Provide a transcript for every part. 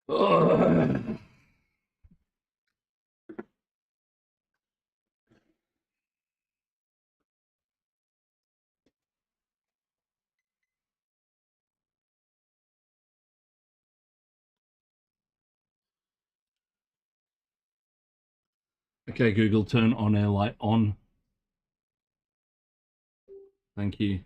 Ugh. Okay, Google, turn on air light on. Thank you.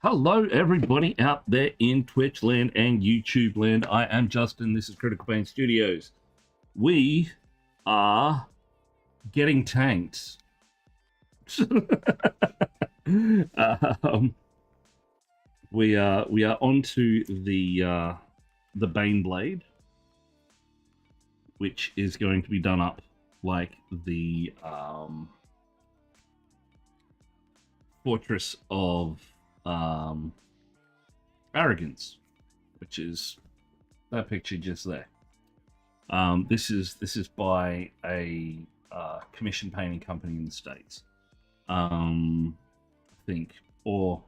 Hello, everybody out there in Twitch land and YouTube land. I am Justin. This is Critical Pain Studios. We are getting tanked. We are onto the Bane Blade, which is going to be done up like the Fortress of Arrogance, which is that picture just there. This is by a commission painting company in the States, I think, or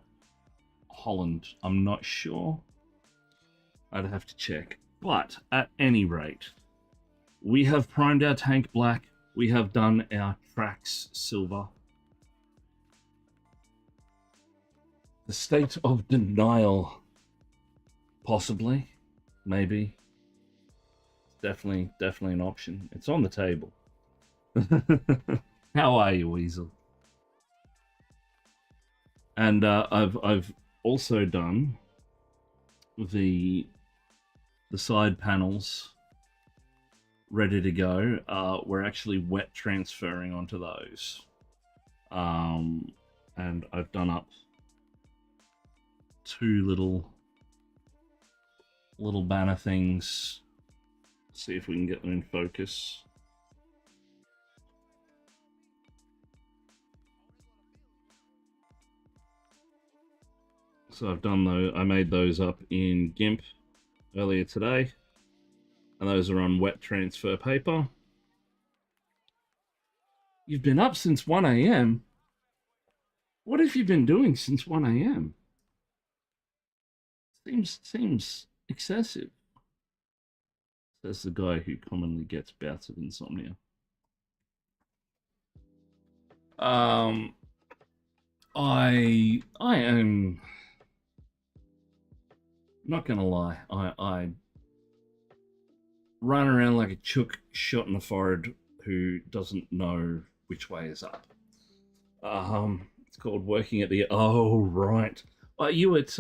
Holland. I'm not sure. I'd have to check. But at any rate, we have primed our tank black. We have done our tracks silver. The state of denial, possibly, maybe. Definitely an option. It's on the table. How are you, Weasel? And I've also done the side panels ready to go. We're actually wet transferring onto those, and I've done up two little banner things. See if we can get them in focus. So I've done those. I made those up in GIMP earlier today, and those are on wet transfer paper. You've been up since 1 a.m. What have you been doing since 1 a.m.? Seems excessive, says the guy who commonly gets bouts of insomnia. I am not gonna lie. I run around like a chook shot in the forehead who doesn't know which way is up. It's called working at the. Oh right. Are you at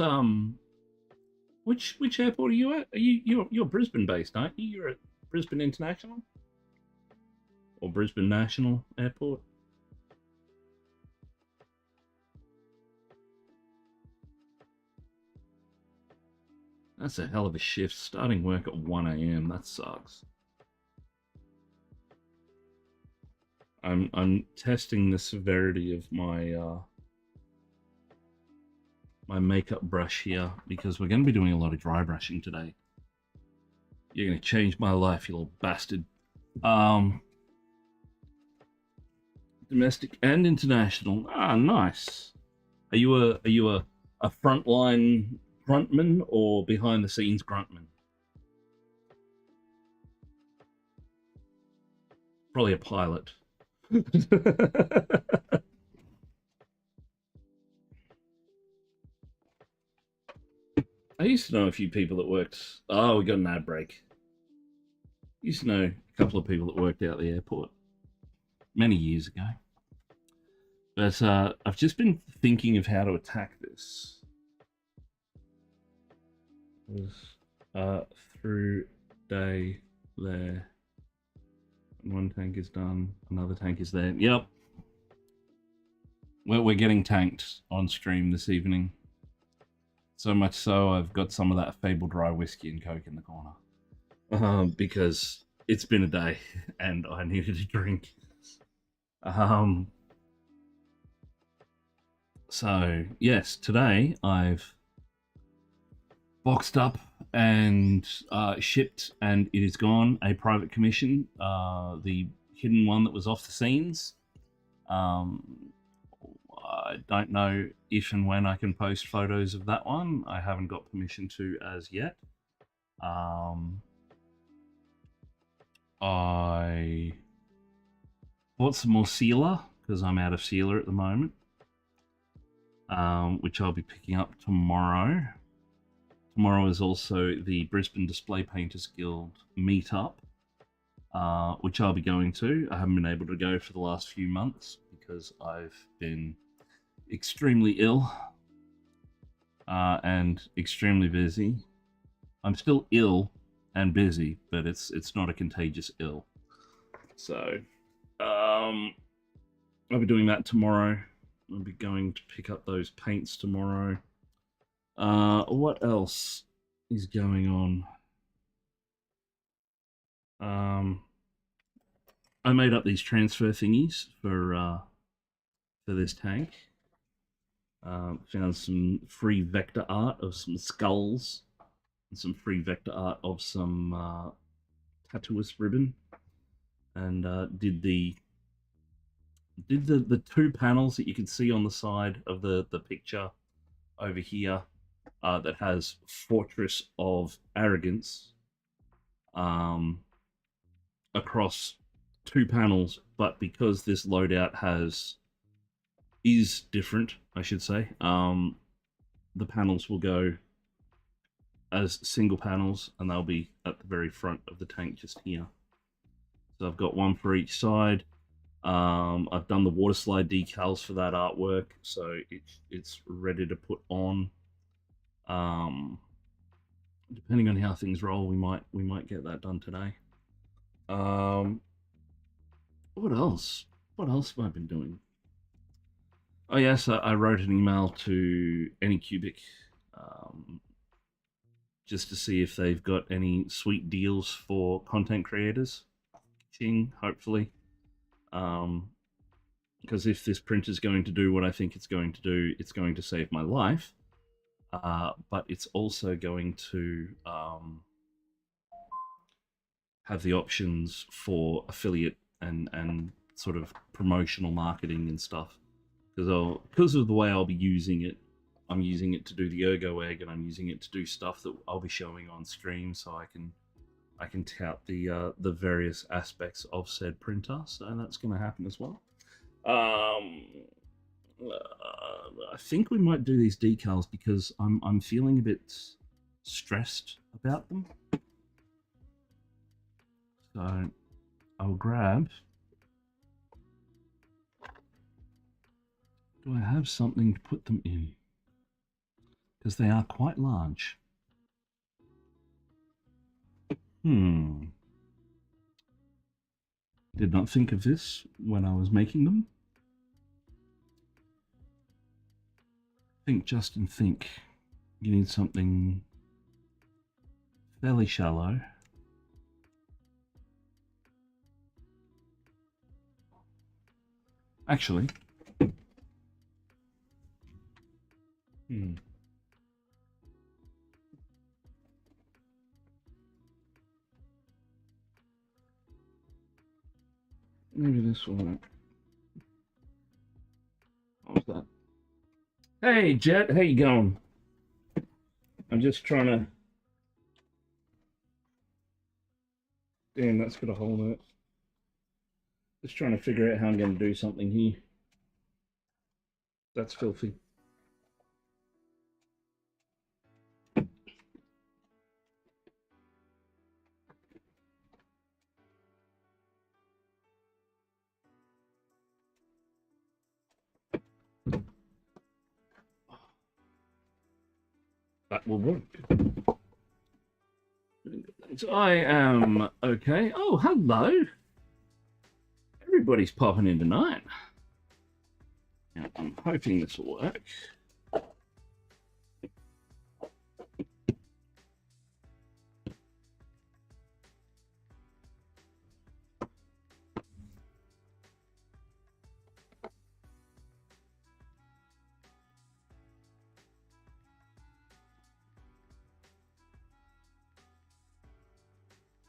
which airport are you at? Are you're Brisbane based, aren't you? You're at Brisbane International or Brisbane National Airport. That's a hell of a shift. Starting work at 1 a.m. That sucks. I'm testing the severity of my my makeup brush here because we're going to be doing a lot of dry brushing today. You're going to change my life, you little bastard. Domestic and international. Ah, nice. Are you a frontline Gruntman or behind the scenes Gruntman? Probably a pilot. I used to know a few people that worked. Oh, we got an ad break. Used to know a couple of people that worked out the airport many years ago. But I've just been thinking of how to attack this. Through day there. One tank is done. Another tank is there. Yep. We're getting tanked on stream this evening. So much so, I've got some of that Fable Dry whiskey and Coke in the corner. Because it's been a day and I needed a drink. So, yes, today I've boxed up and shipped, and it is gone. A private commission, the hidden one that was off the scenes. I don't know if and when I can post photos of that one. I haven't got permission to as yet. I bought some more sealer because I'm out of sealer at the moment, which I'll be picking up tomorrow. Tomorrow is also the Brisbane Display Painters Guild meetup, which I'll be going to. I haven't been able to go for the last few months because I've been extremely ill and extremely busy. I'm still ill and busy, but it's not a contagious ill. So I'll be doing that tomorrow. I'll be going to pick up those paints tomorrow. What else is going on? I made up these transfer thingies for this tank. Found some free vector art of some skulls and some free vector art of some tattooist ribbon, and did the two panels that you can see on the side of the picture over here that has Fortress of Arrogance across two panels, but because this loadout is different, I should say, the panels will go as single panels, and they'll be at the very front of the tank just here. So I've got one for each side. I've done the water slide decals for that artwork, so it's ready to put on. Depending on how things roll, we might get that done today. What else? What else have I been doing? Oh yes, I wrote an email to Anycubic just to see if they've got any sweet deals for content creators. Hopefully. Because if this printer's going to do what I think it's going to do, it's going to save my life. But it's also going to have the options for affiliate and sort of promotional marketing and stuff. Because of the way I'll be using it, I'm using it to do the ergo egg, and I'm using it to do stuff that I'll be showing on stream, so I can tout the various aspects of said printer. So that's going to happen as well. I think we might do these decals because I'm feeling a bit stressed about them. So I'll grab. Do I have something to put them in? Because they are quite large. Did not think of this when I was making them. Think, Justin, think. You need something fairly shallow. Actually. Maybe this one. What was that? Hey, Jet, how you going? I'm just trying to... Damn, that's got a hole in it. Just trying to figure out how I'm going to do something here. That's filthy. That will work. I am okay. Oh, hello. Everybody's popping in tonight. Now, I'm hoping this will work.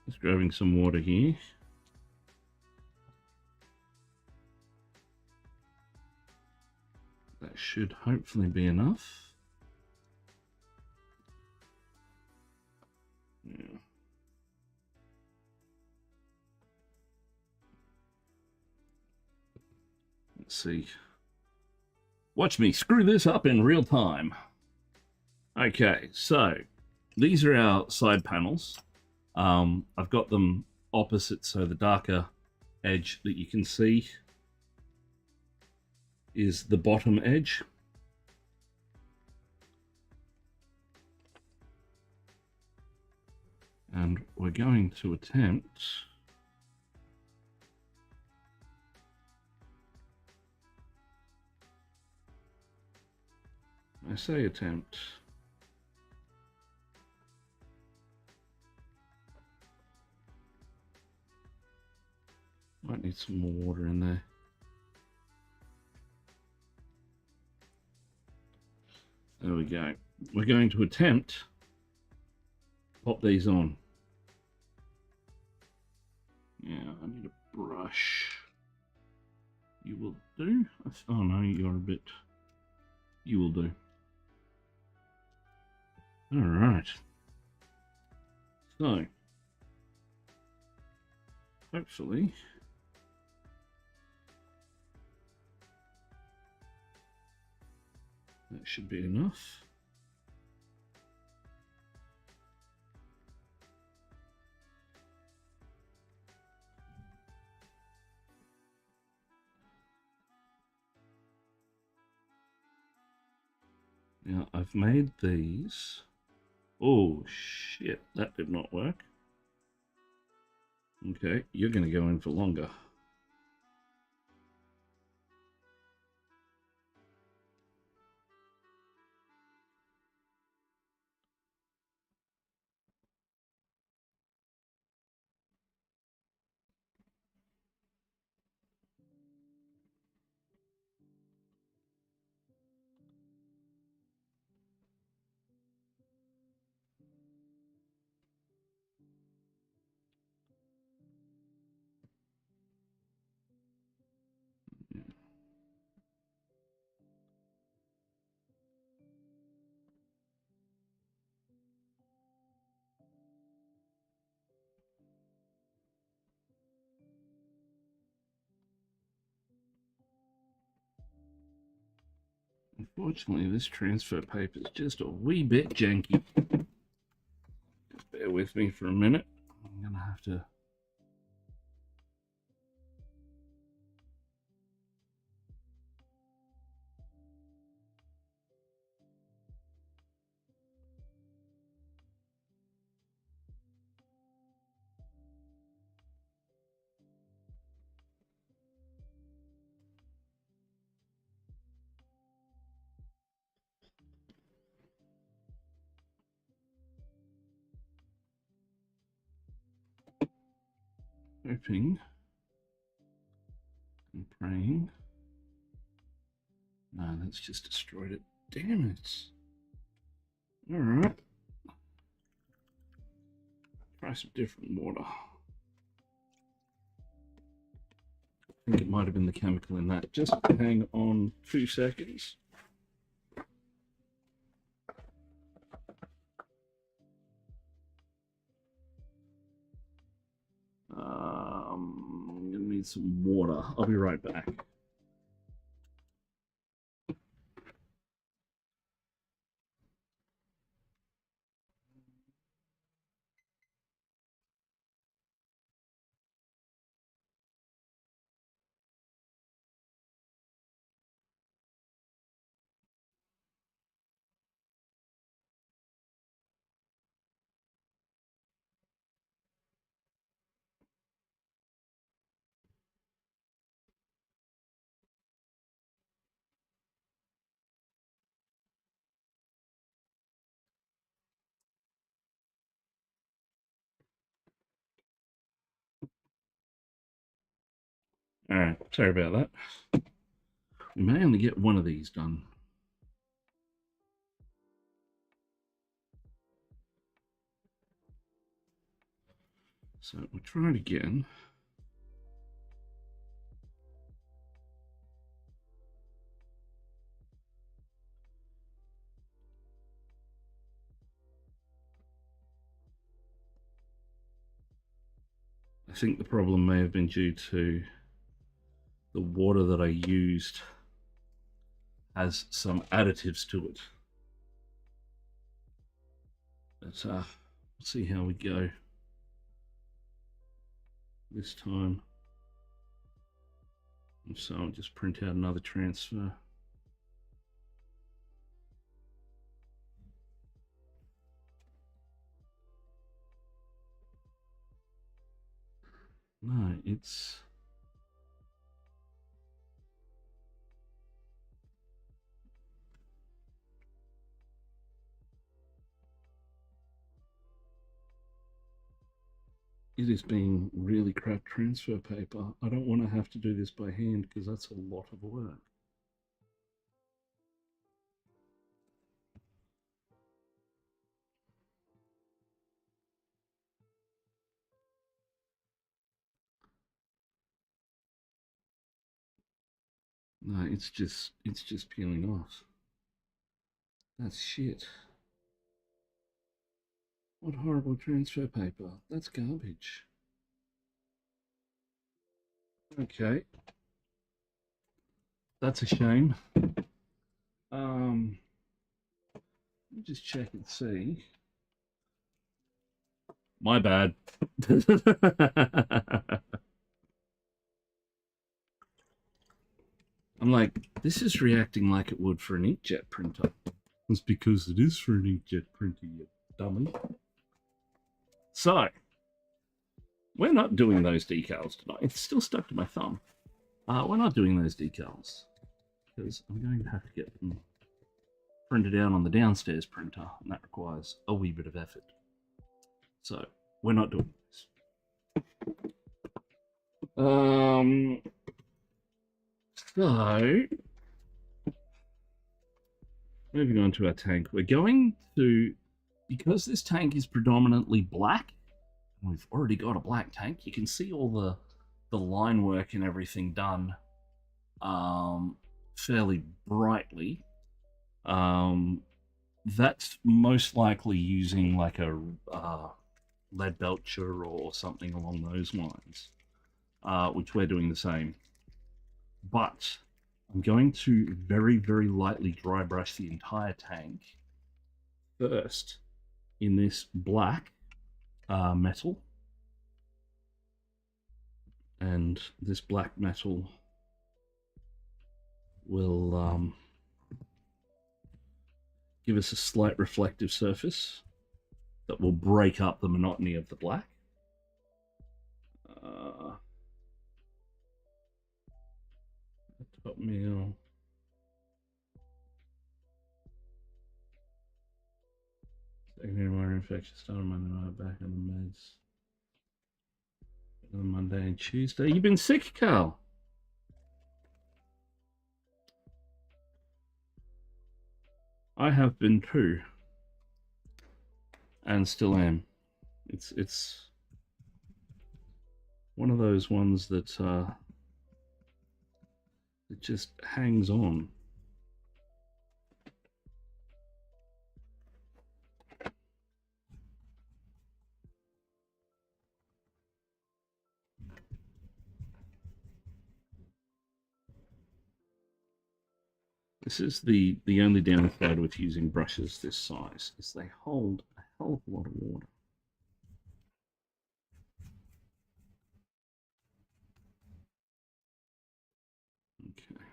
Just grabbing some water here. That should hopefully be enough. Yeah. Let's see. Watch me screw this up in real time. Okay, so these are our side panels. I've got them opposite, so the darker edge that you can see is the bottom edge. And we're going to attempt... I say attempt. Might need some more water in there. There we go. We're going to attempt pop these on. Yeah, I need a brush. You will do? Oh no, you're a bit... You will do. Alright. So, hopefully... that should be enough. Now I've made these. Oh shit, that did not work. Okay, you're going to go in for longer. Unfortunately, this transfer paper is just a wee bit janky. Just bear with me for a minute. I'm going to have to... hoping and praying. No, that's just destroyed it. Damn it. Alright. Try some different water. I think it might have been the chemical in that. Just hang on 2 seconds. need some water. I'll be right back. All right, sorry about that. We may only get one of these done. So we'll try it again. I think the problem may have been due to the water that I used has some additives to it. But we'll see how we go this time. And so I'll just print out another transfer. No, it's... It is being really crap transfer paper. I don't want to have to do this by hand because that's a lot of work. No, it's just peeling off. That's shit. What horrible transfer paper. That's garbage. Okay. That's a shame. Let me just check and see. My bad. I'm like, this is reacting like it would for an inkjet printer. It's because it is for an inkjet printer, you dummy. So, we're not doing those decals tonight. It's still stuck to my thumb. We're not doing those decals because I'm going to have to get them printed out on the downstairs printer, and that requires a wee bit of effort. So, we're not doing this. So, moving on to our tank, we're going to, because this tank is predominantly black, and we've already got a black tank, you can see all the line work and everything done fairly brightly. That's most likely using like a lead belcher or something along those lines, which we're doing the same. But I'm going to very, very lightly dry brush the entire tank first in this black metal. And this black metal will give us a slight reflective surface that will break up the monotony of the black. Top meal. Secondary minor infection started Monday night, back on the meds. On Monday and Tuesday. You've been sick, Carl. I have been too. And still am. It's one of those ones that it just hangs on. This is the only downside with using brushes this size, is they hold a hell of a lot of water. Okay.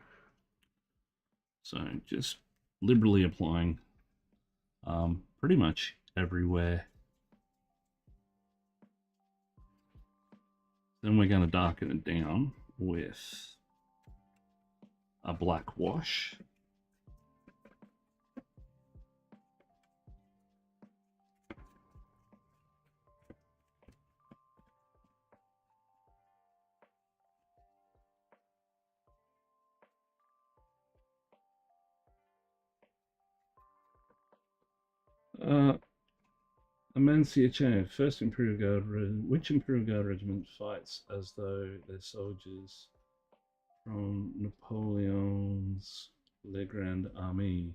So just liberally applying pretty much everywhere. Then we're going to darken it down with a black wash. Amancia Chan, first Imperial Guard, which Imperial Guard regiment fights as though they're soldiers from Napoleon's Le Grand Army?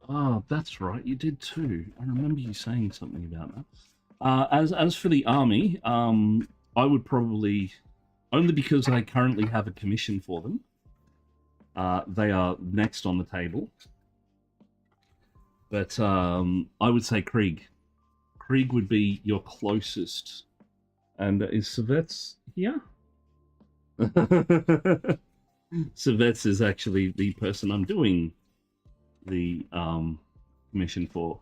Oh, that's right, you did too. I remember you saying something about that. As for the army, I would probably, only because I currently have a commission for them. They are next on the table. But I would say Krieg. Krieg would be your closest. And is Savets here? Savets is actually the person I'm doing the commission for.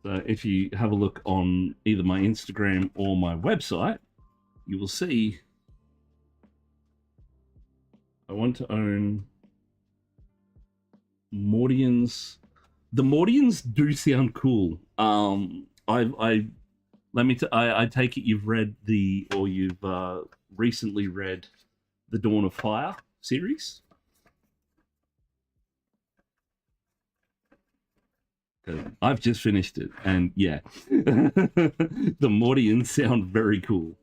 So if you have a look on either my Instagram or my website, you will see I want to own Mordians. The Mordians do sound cool. I take it you've read you've recently read the Dawn of Fire series. I've just finished it, and yeah, the Mordians sound very cool.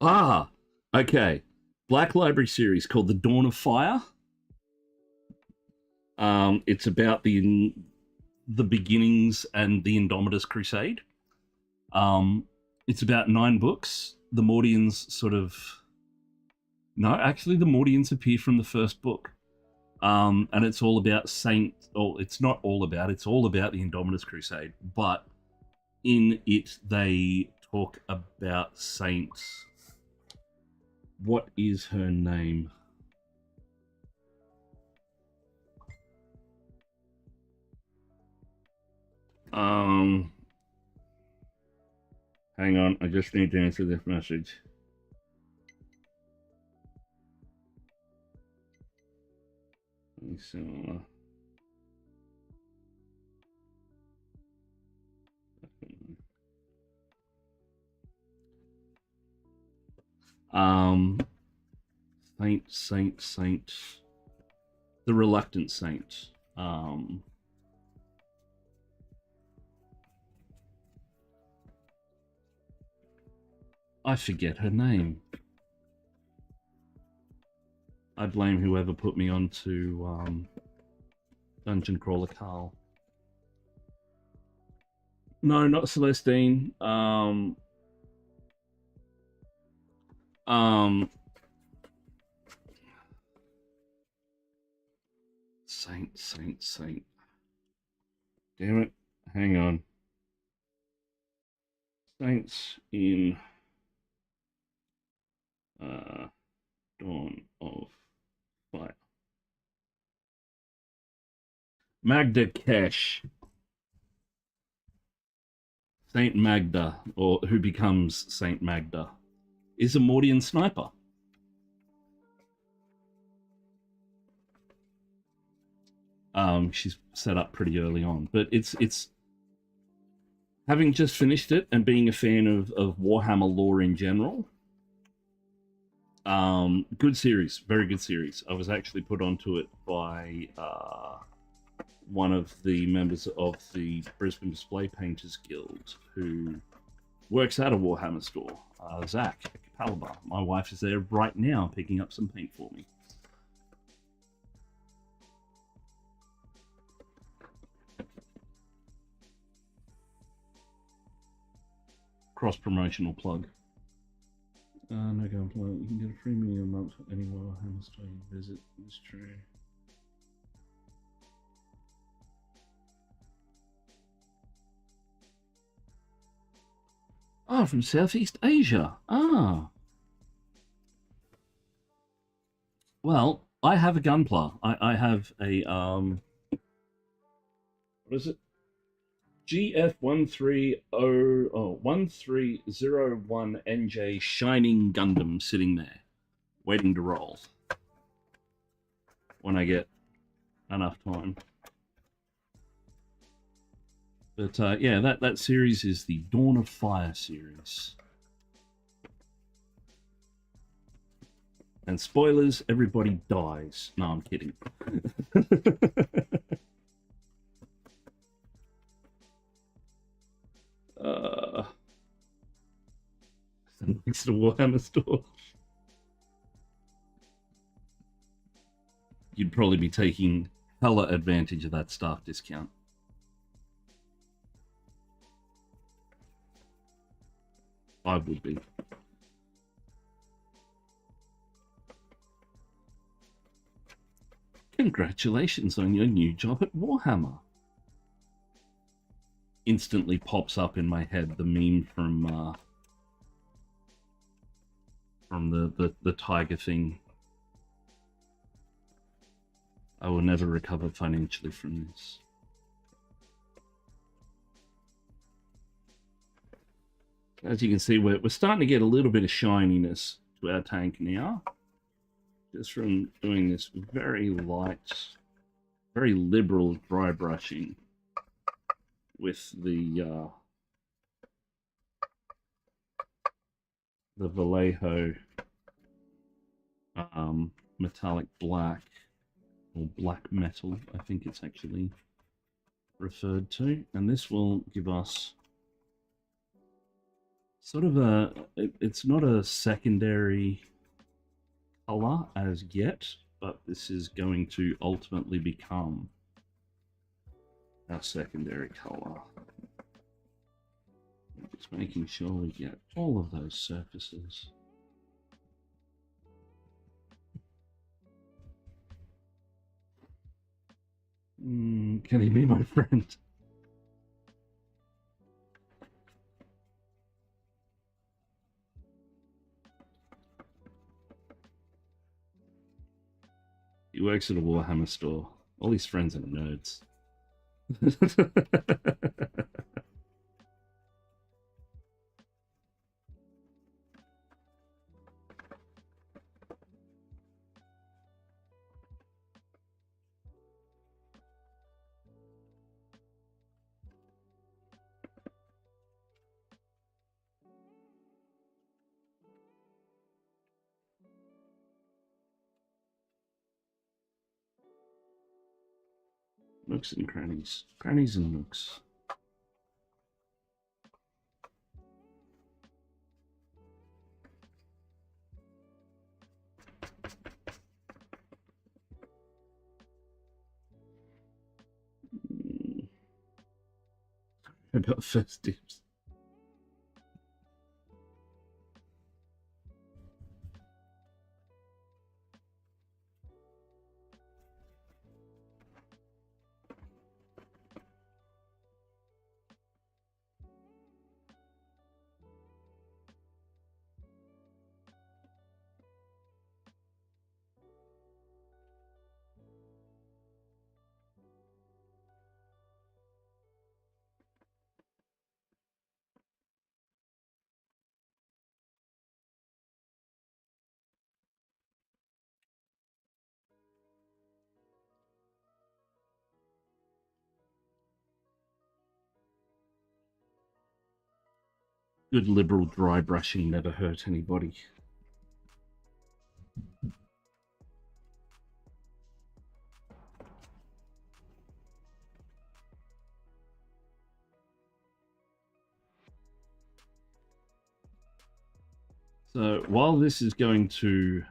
Ah, okay. Black Library series called The Dawn of Fire. It's about the beginnings and the Indomitus Crusade. It's about 9 books. The Mordians sort of... No, actually, the Mordians appear from the first book. And it's all about it's not all about, it's all about the Indomitus Crusade. But in it, they talk about Saint... What is her name? Hang on, I just need to answer this message. So, Saint, the Reluctant Saint. I forget her name. I blame whoever put me onto Dungeon Crawler Carl. No, not Celestine. Saint. Damn it. Hang on. Saints in Dawn of Fire. Magda Kesh. Saint Magda, or who becomes Saint Magda, is a Mordian sniper. She's set up pretty early on, but it's having just finished it and being a fan of Warhammer lore in general. Good series, very good series. I was actually put onto it by one of the members of the Brisbane Display Painters Guild who works at a Warhammer store, Zach Caliber. My wife is there right now picking up some paint for me. cross-promotional plug. No gunplay. You can get a free meal a month anywhere Hammer store you visit. It's true. Oh, from Southeast Asia. Ah. Well, I have a gunpla. I have a what is it? GF1301NJ Shining Gundam sitting there, waiting to roll when I get enough time. But yeah, that series is the Dawn of Fire series. And spoilers, everybody dies. No, I'm kidding. Next to Warhammer store. You'd probably be taking hella advantage of that staff discount. I would be. Congratulations on your new job at Warhammer. Instantly pops up in my head the meme from the tiger thing. I will never recover financially from this. As you can see, we're starting to get a little bit of shininess to our tank now. Just from doing this very light, very liberal dry brushing with the Vallejo metallic black, or black metal, I think it's actually referred to. And this will give us sort of a, it's not a secondary color as yet, but this is going to ultimately become our secondary color. Just making sure we get all of those surfaces. Can he be my friend? He works at a Warhammer store. All his friends are nerds. Nooks and crannies. Crannies and nooks. I got first dibs. Good liberal dry brushing never hurt anybody. So while this is going to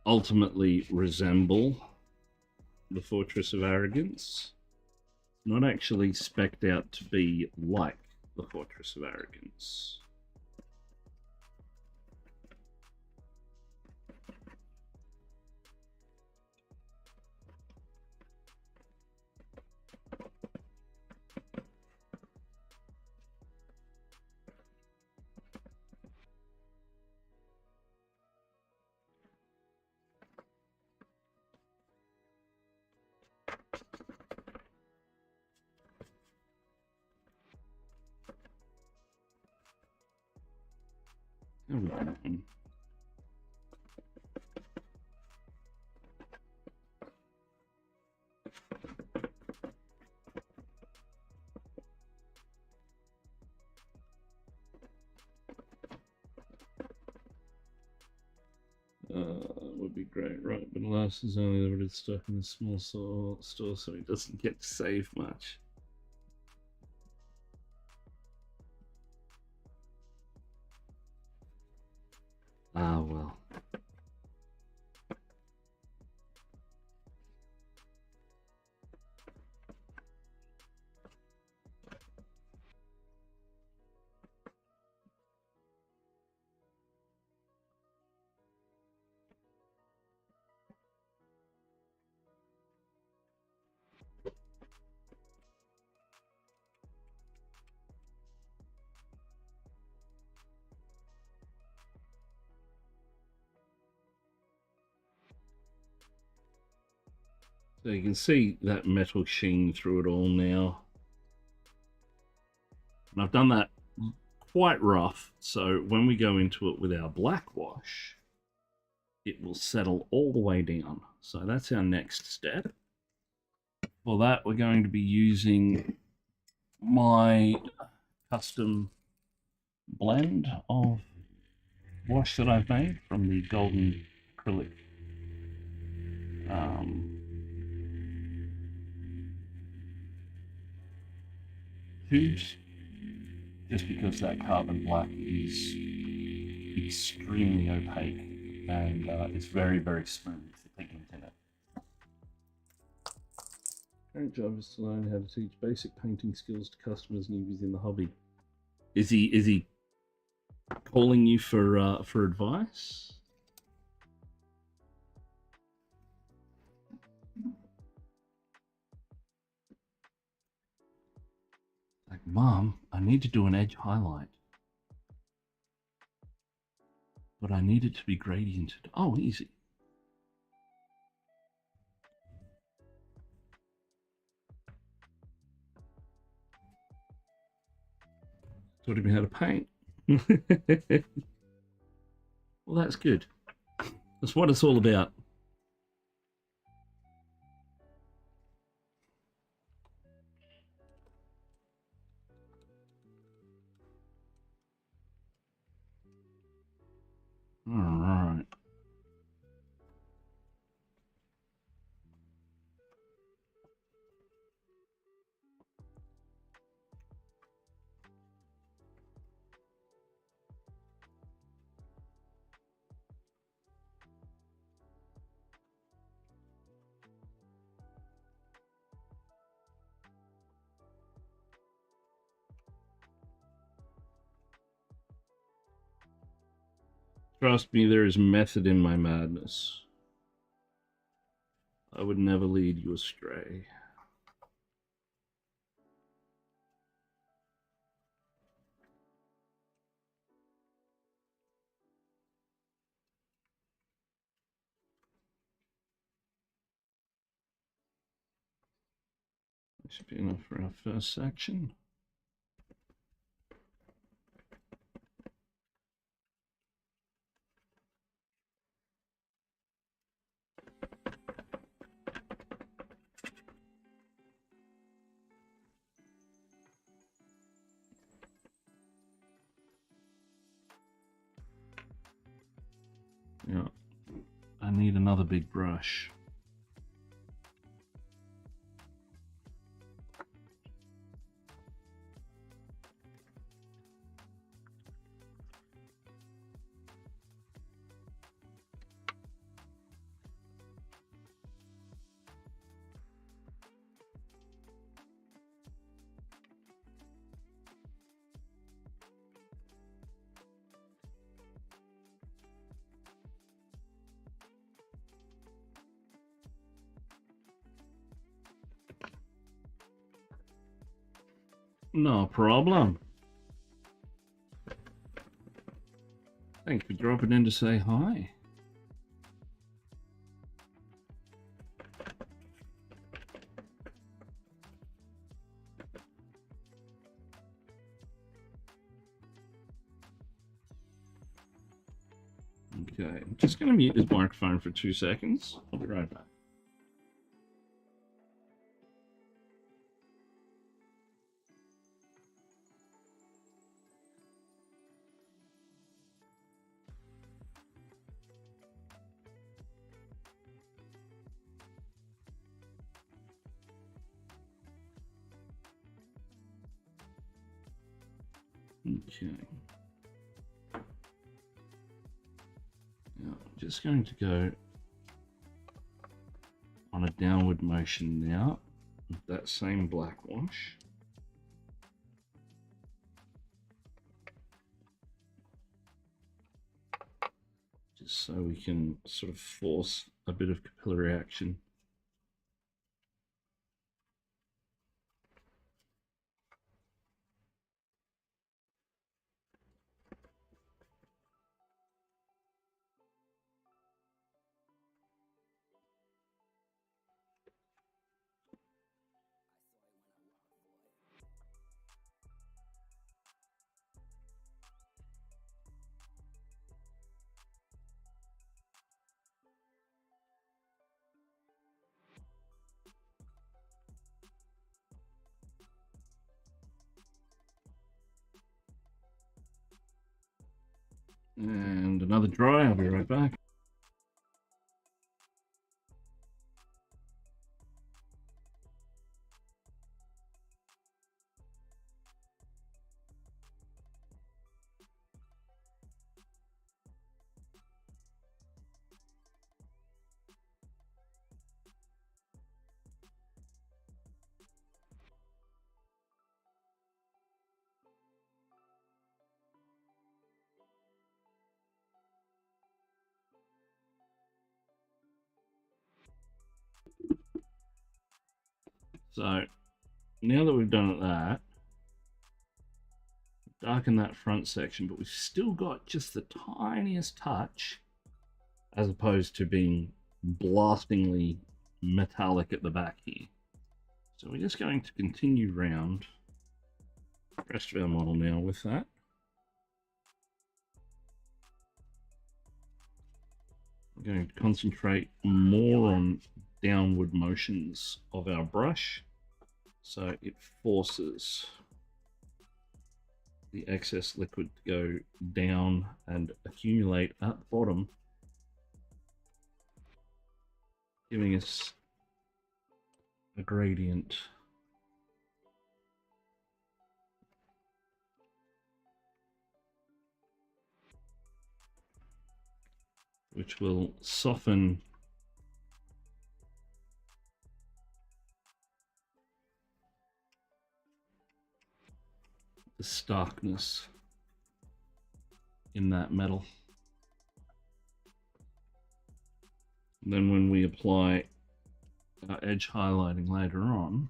ultimately resemble the Fortress of Arrogance, not actually spec'd out to be like the Fortress of Arrogance. Would be great, right? But alas, he's only limited stock in a small store, so he doesn't get to save much. Ah, well. So you can see that metal sheen through it all now. And I've done that quite rough, so when we go into it with our black wash, it will settle all the way down. So that's our next step. For that, we're going to be using my custom blend of wash that I've made from the golden acrylic tubes, just because that carbon black is extremely opaque and it's very, very smooth, the pigment in it. Current job is to learn how to teach basic painting skills to customers newbies in the hobby. Is he calling you for advice? Like, Mom, I need to do an edge highlight, but I need it to be gradiented. Oh, easy. Taught him how to paint. Well, that's good. That's what it's all about. All right. Trust me, there is method in my madness. I would never lead you astray. That should be enough for our first section. Yeah, I need another big brush. No problem. Thanks for dropping in to say hi. Okay, I'm just going to mute this microphone for 2 seconds. I'll be right back. Okay. Now, I'm just going to go on a downward motion now with that same black wash. Just so we can sort of force a bit of capillary action. And another dry, I'll be right back. So now that we've done that, darken that front section, but we've still got just the tiniest touch as opposed to being blastingly metallic at the back here. So we're just going to continue round the rest of our model now with that. We're going to concentrate more on downward motions of our brush so it forces the excess liquid to go down and accumulate at the bottom, giving us a gradient which will soften the starkness in that metal. And then when we apply our edge highlighting later on,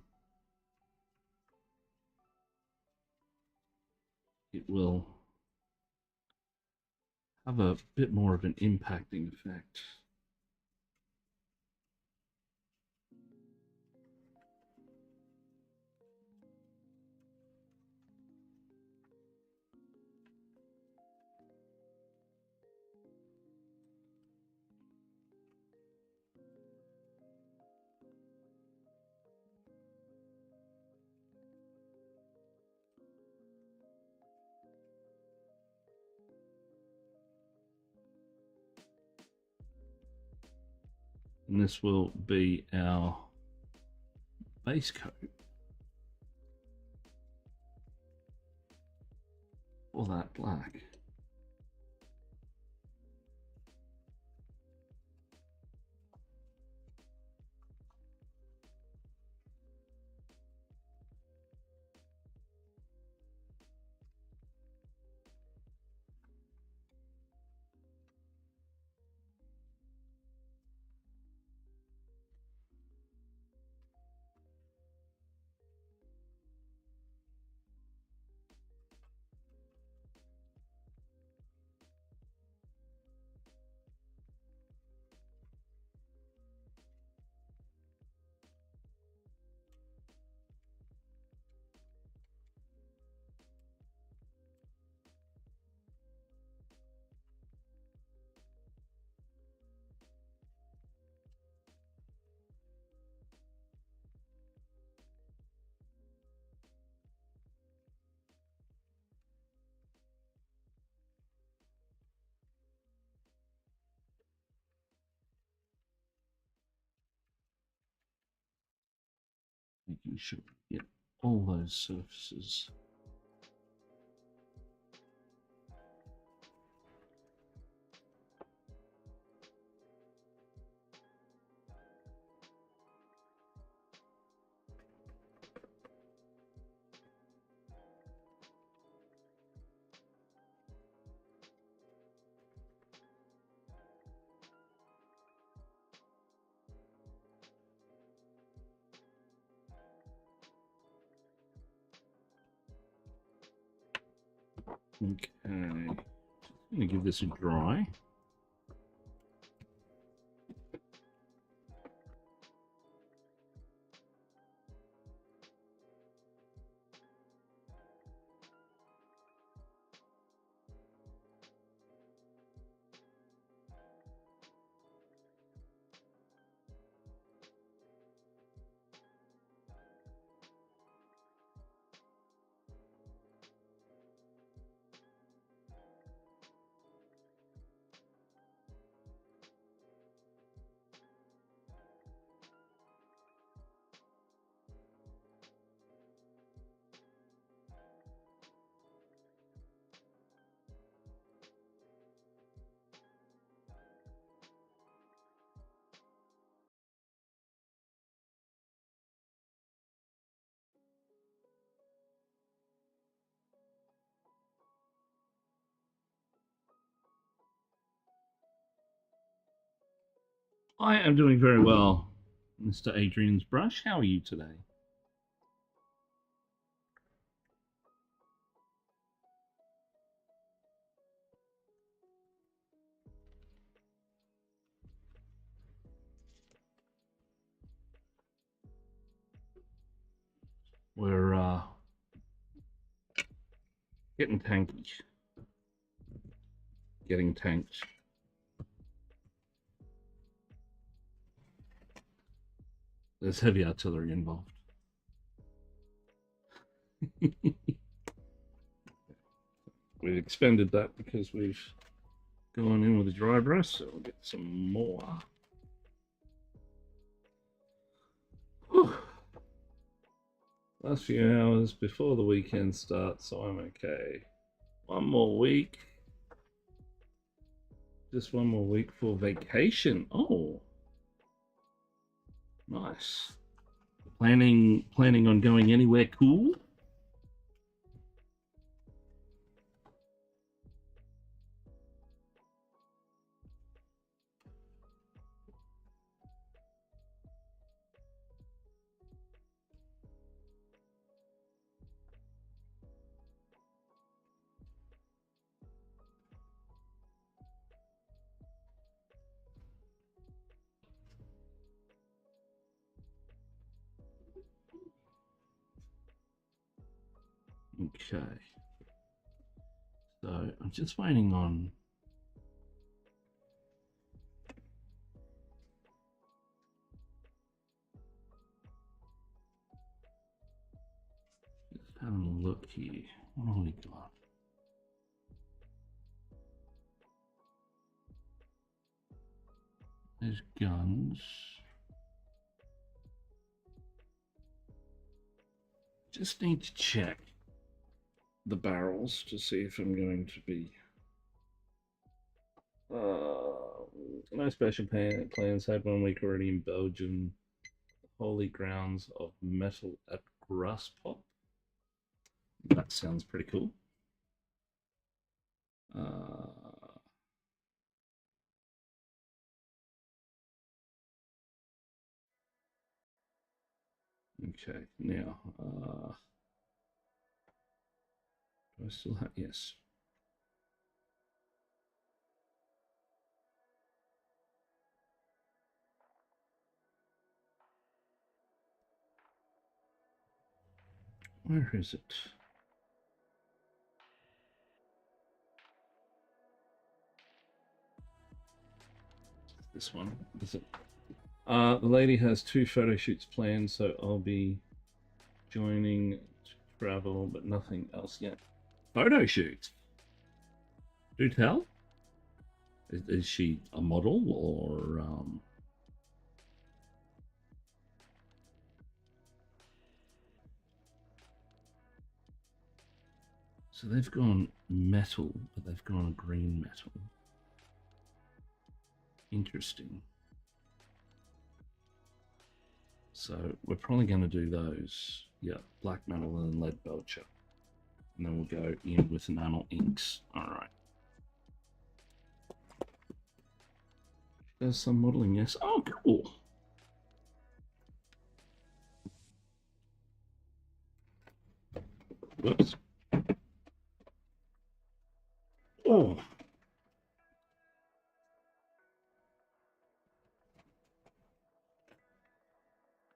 it will have a bit more of an impacting effect. And this will be our base coat for that black. Making sure we get all those surfaces. Okay, I'm going to give this a dry. I am doing very well, Mr. Adrian's Brush. How are you today? We're getting tanky. Getting tanked. There's heavy artillery involved. We've expended that because we've gone in with a dry brush, so we'll get some more. Whew. Last few hours before the weekend starts, so I'm okay. One more week. Just one more week for vacation. Oh, nice. Planning on going anywhere cool? Okay. So I'm just waiting on just having a look here. What have we got? There's guns. Just need to check the barrels to see if I'm going to be no special plans. Had 1 week already in Belgium. Holy grounds of metal at Grasspop. That sounds pretty cool. Okay, now do I still have, yes. Where is it? This one, is it? The lady has 2 photo shoots planned, so I'll be joining to travel, but nothing else yet. Photo shoots? Do tell? Is she a model or So they've gone metal, but they've gone a green metal. Interesting. So we're probably going to do those. Yeah, black metal and lead belcher. And then we'll go in with enamel inks. All right. There's some modeling, yes. Oh, cool. Whoops. Oh.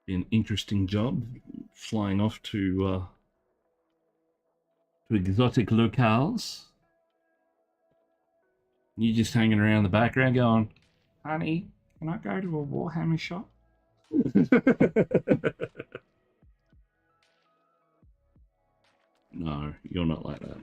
Be an interesting job flying off to exotic locales. You just hanging around the background going, honey, can I go to a Warhammer shop? No, you're not like that.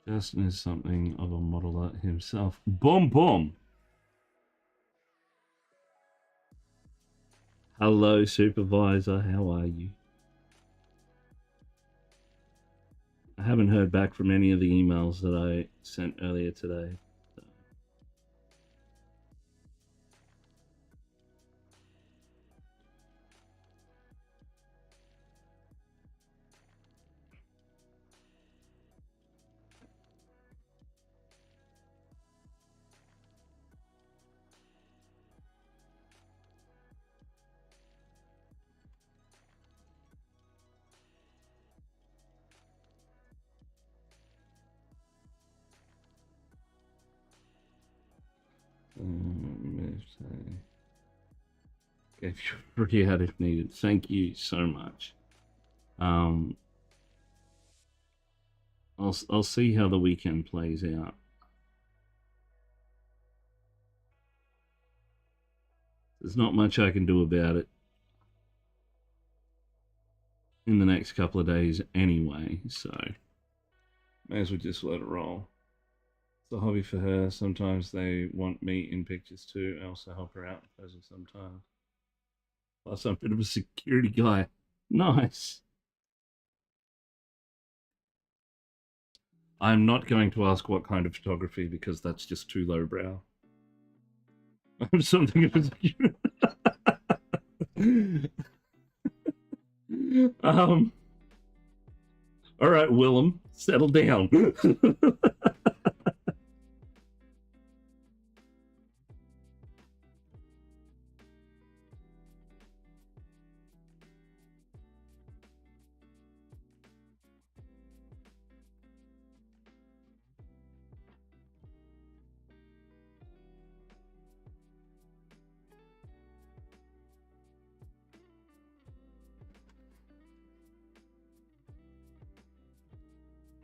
Justin is something of a modeler himself. Boom, boom. Hello, supervisor. How are you? I haven't heard back from any of the emails that I sent earlier today. Gave you a free ad if needed. Thank you so much. I'll see how the weekend plays out. There's not much I can do about it in the next couple of days anyway, so may as well just let it roll. It's a hobby for her. Sometimes they want me in pictures too. I also help her out in posing sometimes. Plus, I'm a bit of a security guy. Nice. I'm not going to ask what kind of photography because that's just too lowbrow. I'm something of a all right, Willem, settle down.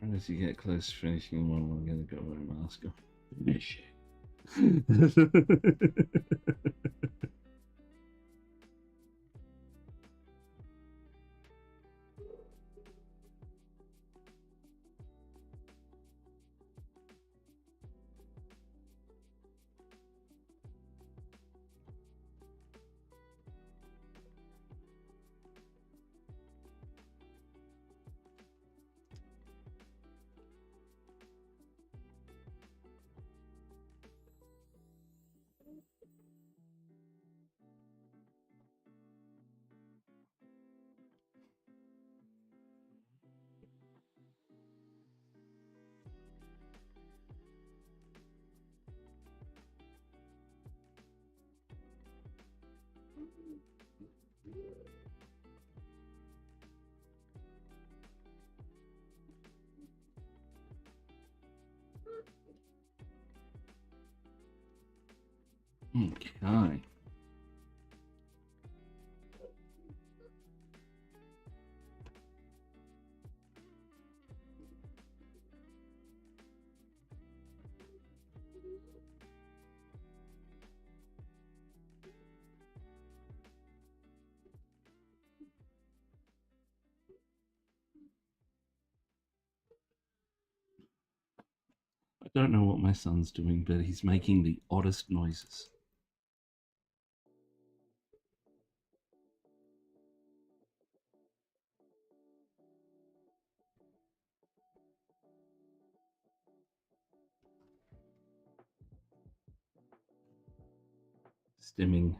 And as you get close to finishing one, we're going to go over and ask her. Finish it. Okay. I don't know what my son's doing, but he's making the oddest noises. Stimming.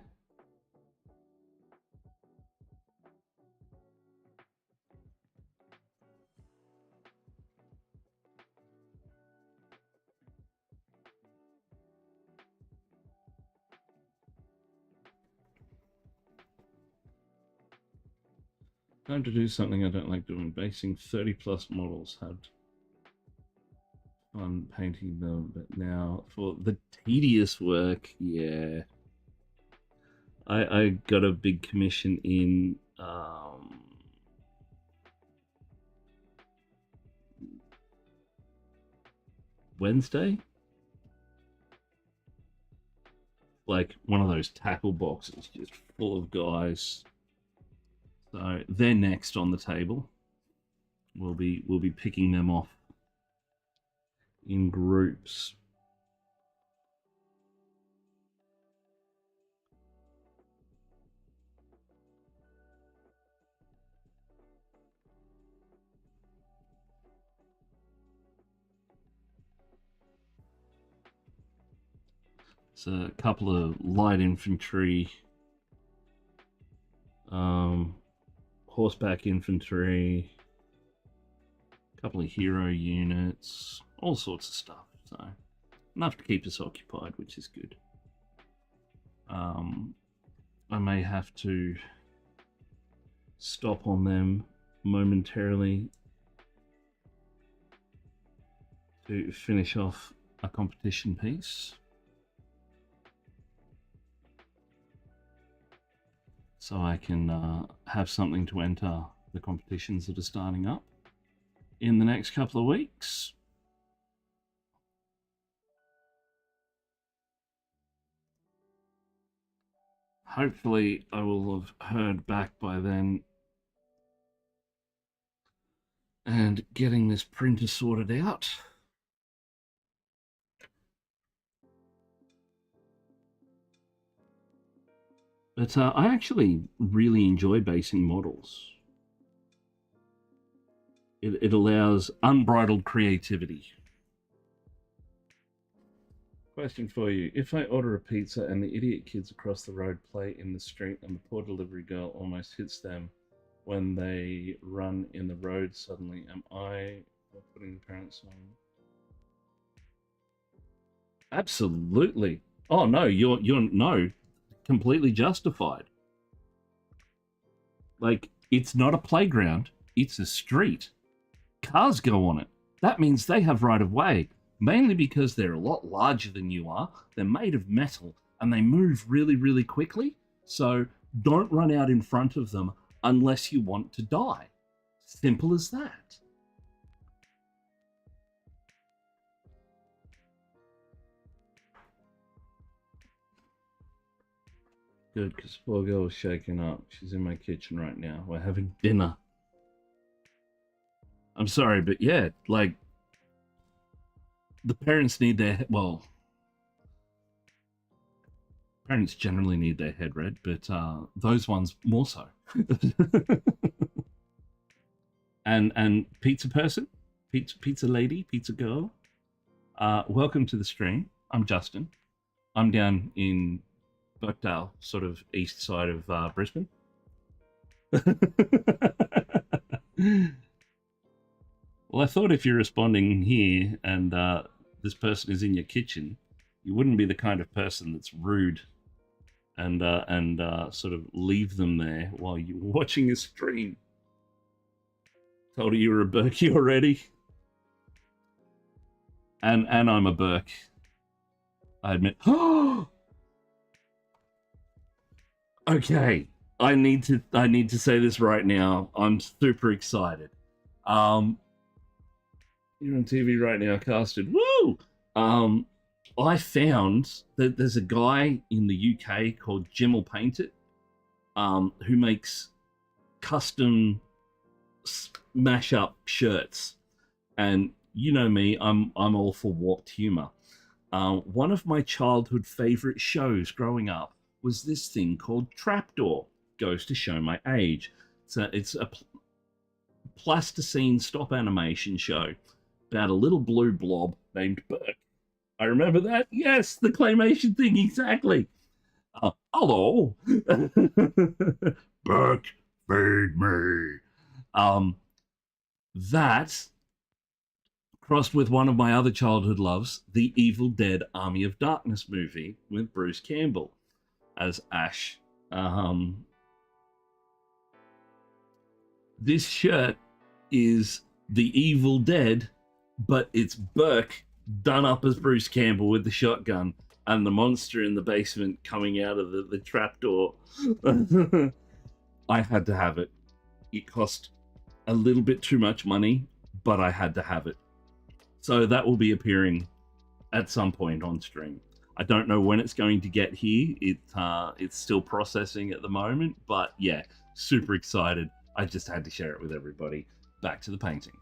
Time to do something I don't like doing. Basing 30 plus models. Had fun painting them, but now for the tedious work, yeah. I got a big commission in Wednesday. Like one of those tackle boxes just full of guys. So they're next on the table. We'll be picking them off in groups. It's a couple of light infantry, horseback infantry, a couple of hero units, all sorts of stuff. So enough to keep us occupied, which is good. I may have to stop on them momentarily to finish off a competition piece. So I can have something to enter the competitions that are starting up in the next couple of weeks. Hopefully I will have heard back by then and getting this printer sorted out. But I actually really enjoy basing models. It allows unbridled creativity. Question for you. If I order a pizza and the idiot kids across the road play in the street and the poor delivery girl almost hits them when they run in the road suddenly, am I putting the parents on? Absolutely. Oh no, you're no, completely justified. Like, it's not a playground, it's a street. Cars go on it. That means they have right of way. Mainly because they're a lot larger than you are, they're made of metal, and they move really, really quickly. So don't run out in front of them unless you want to die. Simple as that. Good, because poor girl is shaking up. She's in my kitchen right now. We're having dinner. I'm sorry, but yeah, like, the parents need their, well, parents generally need their head read, but those ones more so. and pizza person, pizza lady, pizza girl, welcome to the stream. I'm Justin. I'm down in Birkdale, sort of east side of Brisbane. Well, I thought if you're responding here and this person is in your kitchen, you wouldn't be the kind of person that's rude and sort of leave them there while you're watching a stream. Told her you were a Berkey already. And I'm a Burke. I admit. Okay. I need to say this right now. I'm super excited. You're on TV right now, casted. Woo! I found that there's a guy in the UK called Jim will Paint It, who makes custom mash-up shirts. And you know me, I'm all for warped humor. One of my childhood favorite shows growing up was this thing called Trapdoor. Goes to show my age. It's a plasticine stop animation show about a little blue blob named Burke. I remember that. Yes, the claymation thing, exactly. Hello. Burke, feed me. That crossed with one of my other childhood loves, the Evil Dead Army of Darkness movie with Bruce Campbell as Ash. This shirt is the Evil Dead, but it's Burke done up as Bruce Campbell with the shotgun and the monster in the basement coming out of the trapdoor. I had to have it. It cost a little bit too much money, but I had to have it. So that will be appearing at some point on stream. I don't know when it's going to get here. It's still processing at the moment, but yeah, super excited. I just had to share it with everybody. Back to the painting.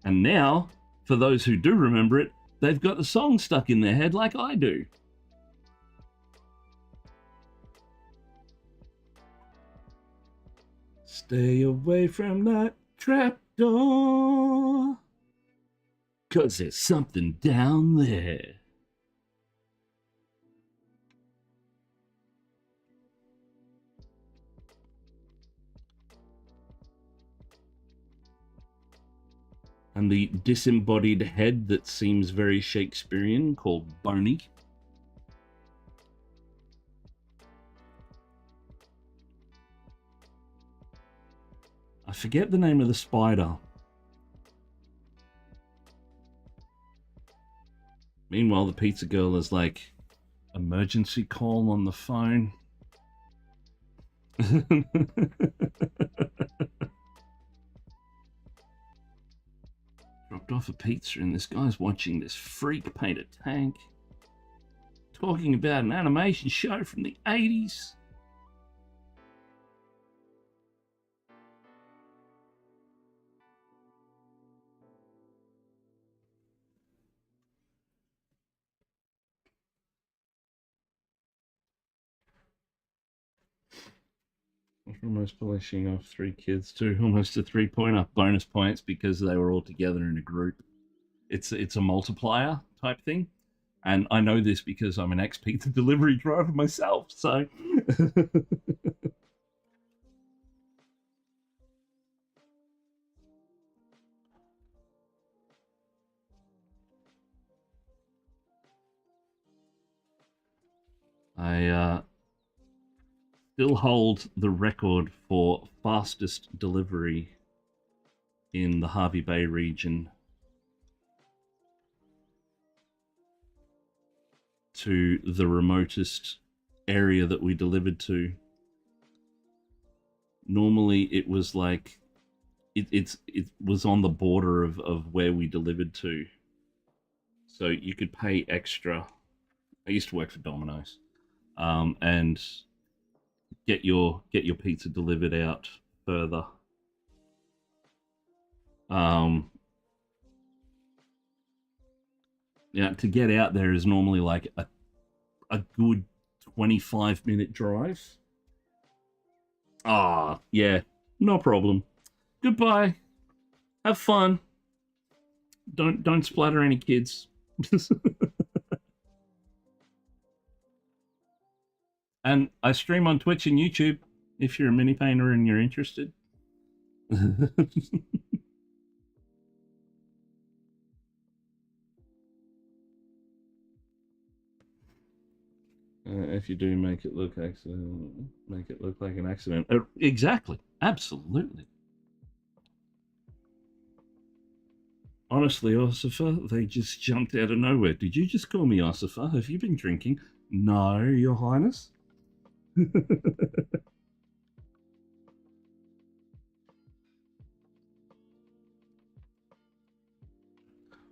And now, for those who do remember it, they've got the song stuck in their head like I do. Stay away from that trapdoor, 'cause there's something down there. And the disembodied head that seems very Shakespearean, called Boney. I forget the name of the spider. Meanwhile, the pizza girl is like, emergency call on the phone. Dropped off a pizza and this guy's watching this freak paint a tank. Talking about an animation show from the 80s. Almost polishing off 3 kids too, almost a 3-pointer. Bonus points because they were all together in a group. It's a multiplier type thing, and I know this because I'm an ex-pizza delivery driver myself. So, I still hold the record for fastest delivery in the Harvey Bay region to the remotest area that we delivered to. Normally it was like it was on the border of where we delivered to, so you could pay extra. I used to work for Domino's, and get your pizza delivered out further. Yeah, to get out there is normally like a good 25-minute drive. Ah, yeah, no problem. Goodbye. Have fun. Don't splatter any kids. And I stream on Twitch and YouTube if you're a mini painter and you're interested. If you do make it look like an accident. Exactly. Absolutely. Honestly, Ossifer, they just jumped out of nowhere. Did you just call me Ossifer? Have you been drinking? No, Your Highness.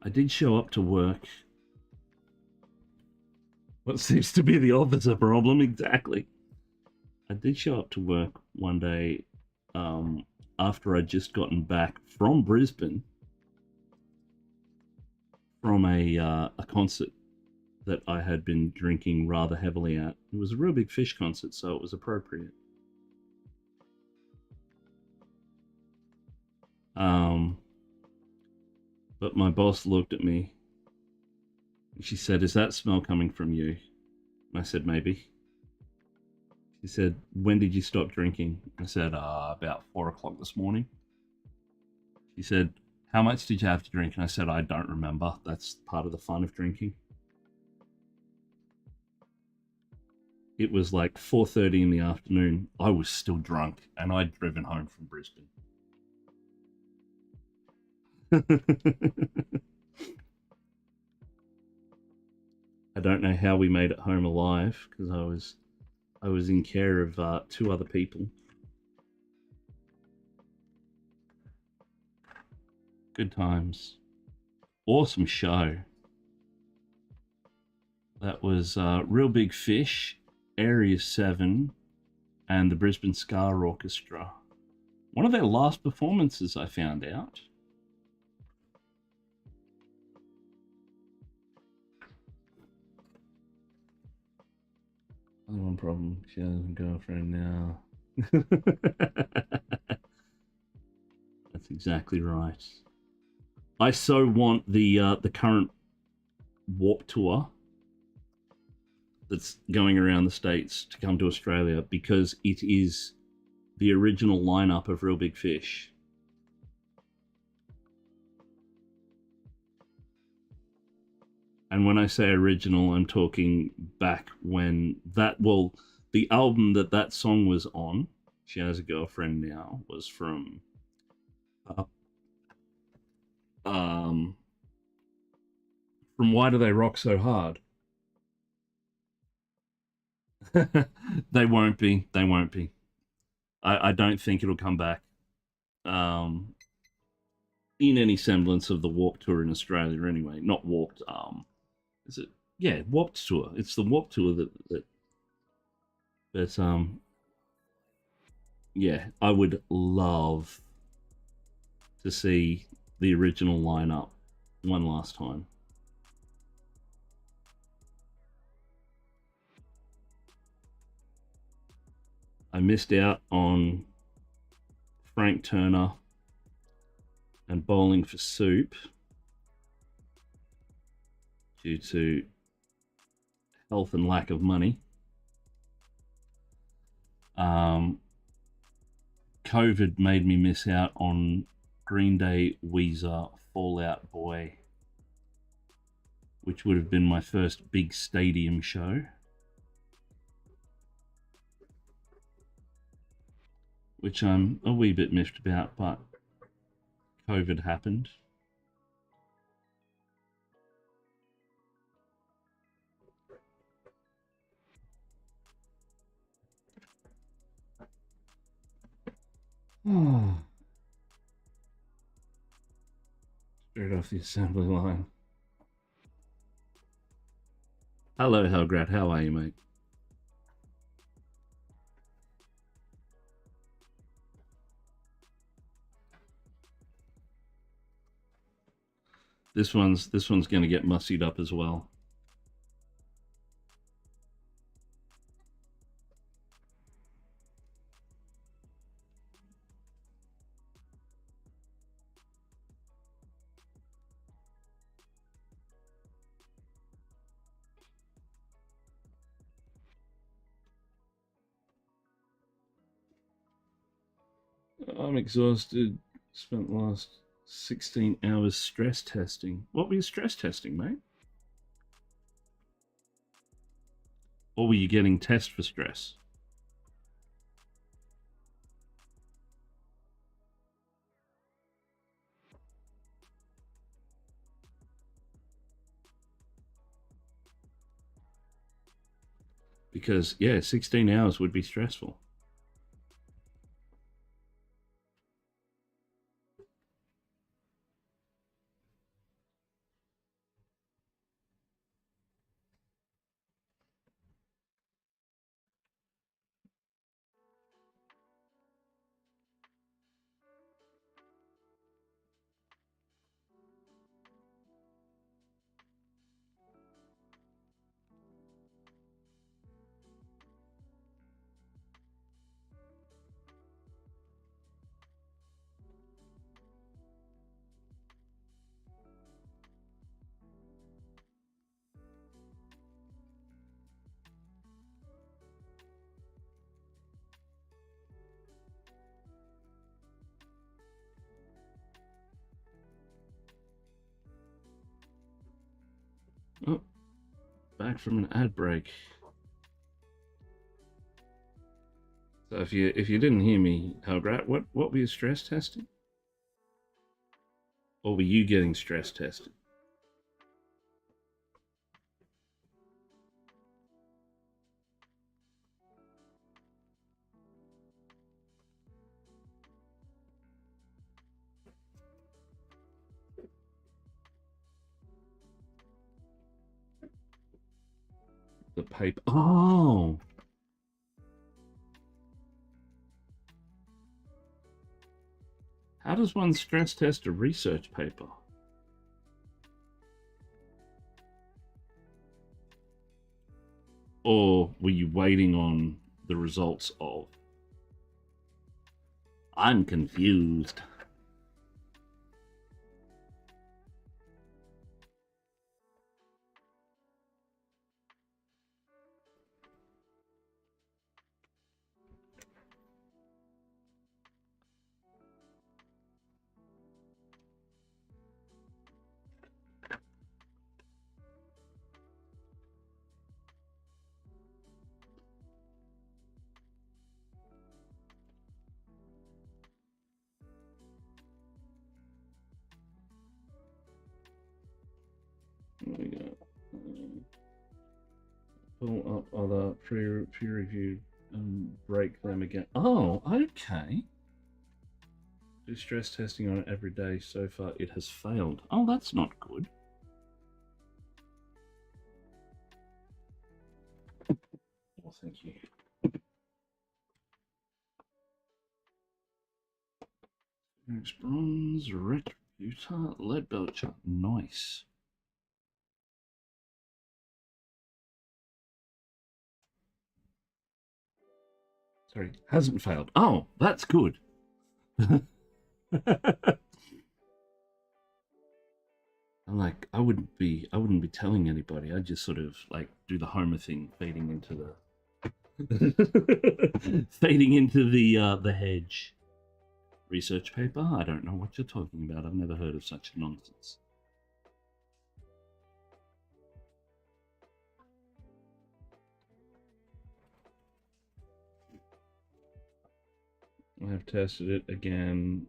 I did show up to work. What seems to be the opposite problem, exactly. I did show up to work one day after I'd just gotten back from Brisbane from a concert that I had been drinking rather heavily at. It was a real big Fish concert, so it was appropriate. Um, but my boss looked at me and she said, "Is that smell coming from you?" And I said, "Maybe." She said, "When did you stop drinking?" I said, "About 4 o'clock this morning." She said, "How much did you have to drink?" And I said, "I don't remember. That's part of the fun of drinking." It was like 4:30 in the afternoon. I was still drunk and I'd driven home from Brisbane. I don't know how we made it home alive because I was in care of two other people. Good times. Awesome show. That was Real Big Fish, Area 7, and the Brisbane Scar Orchestra. One of their last performances, I found out. Only one problem, she has a girlfriend now. That's exactly right. I so want the current Warp Tour that's going around the States to come to Australia because it is the original lineup of Real Big Fish. And when I say original, I'm talking back when the album that song was on, She Has a Girlfriend Now, was uh, um, from Why Do They Rock So Hard? They won't be. They won't be. I don't think it'll come back um, in any semblance of the Warped Tour in Australia anyway. Not Warped. Is it? Yeah, Warped Tour. It's the Warped Tour that but yeah, I would love to see the original lineup one last time. I missed out on Frank Turner and Bowling for Soup due to health and lack of money. Um, COVID made me miss out on Green Day, Weezer, Fall Out Boy, which would have been my first big stadium show, which I'm a wee bit miffed about, but COVID happened. Straight off the assembly line. Hello, Helgrad. How are you, mate? This one's going to get mussied up as well. I'm exhausted. Spent the last 16 hours stress testing. What were you stress testing, mate? Or were you getting test for stress? Because, yeah, 16 hours would be stressful. back from an ad break. So if you didn't hear me, Hellgrat, what were you stress testing? Or were you getting stress tested? The paper. Oh. How does one stress test a research paper? Or were you waiting on the results of? I'm confused. There we go. Pull up other peer reviewed and break them again. Oh, okay. Do stress testing on it every day. So far, it has failed. Oh, that's not good. Well, thank you. Bronze, retributor, lead belcher. Nice. Sorry, hasn't failed. Oh, that's good. I'm like, I wouldn't be telling anybody. I'd just sort of like do the Homer thing, fading into the fading into the hedge. Research paper? I don't know what you're talking about. I've never heard of such nonsense. I have tested it again.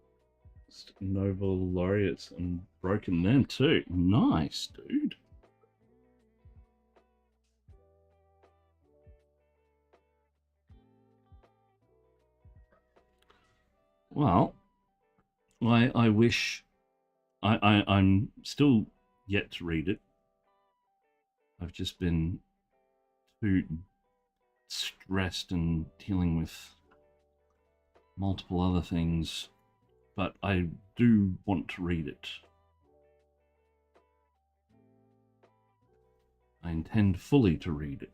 Nobel laureates and broken them too. Nice, dude. Well, I wish I'm still yet to read it. I've just been too stressed and dealing with multiple other things, but I do want to read it. I intend fully to read it.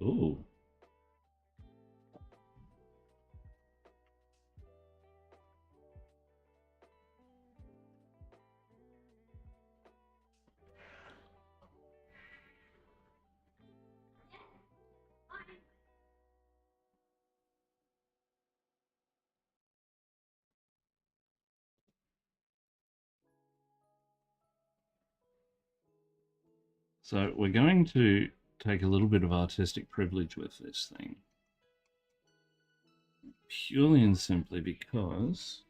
Ooh. So we're going to take a little bit of artistic privilege with this thing. Purely and simply because,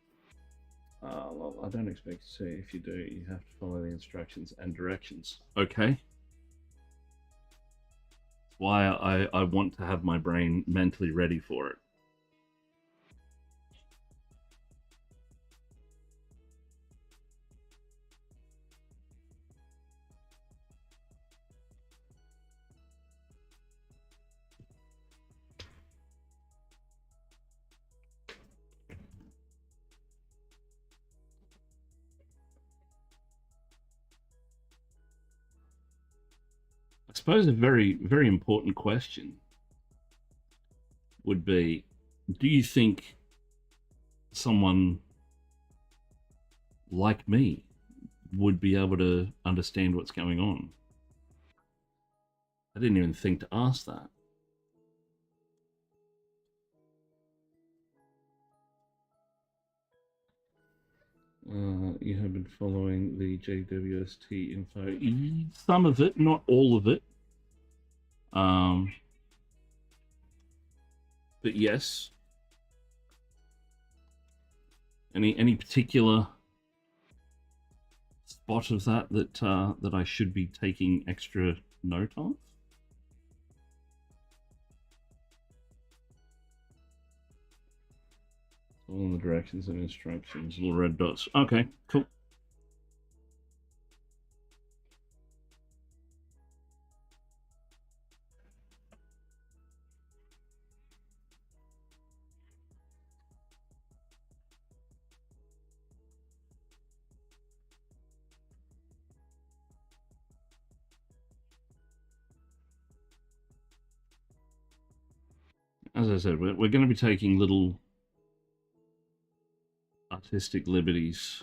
well, I don't expect to. If you do, you have to follow the instructions and directions. Okay? Why I want to have my brain mentally ready for it. suppose a very, very important question would be, do you think someone like me would be able to understand what's going on? I didn't even think to ask that. You have been following the JWST info. Some of it, not all of it. But yes. Any particular spot of that that I should be taking extra note of? All the directions and instructions, little red dots. Okay, cool. As I said, we're going to be taking little artistic liberties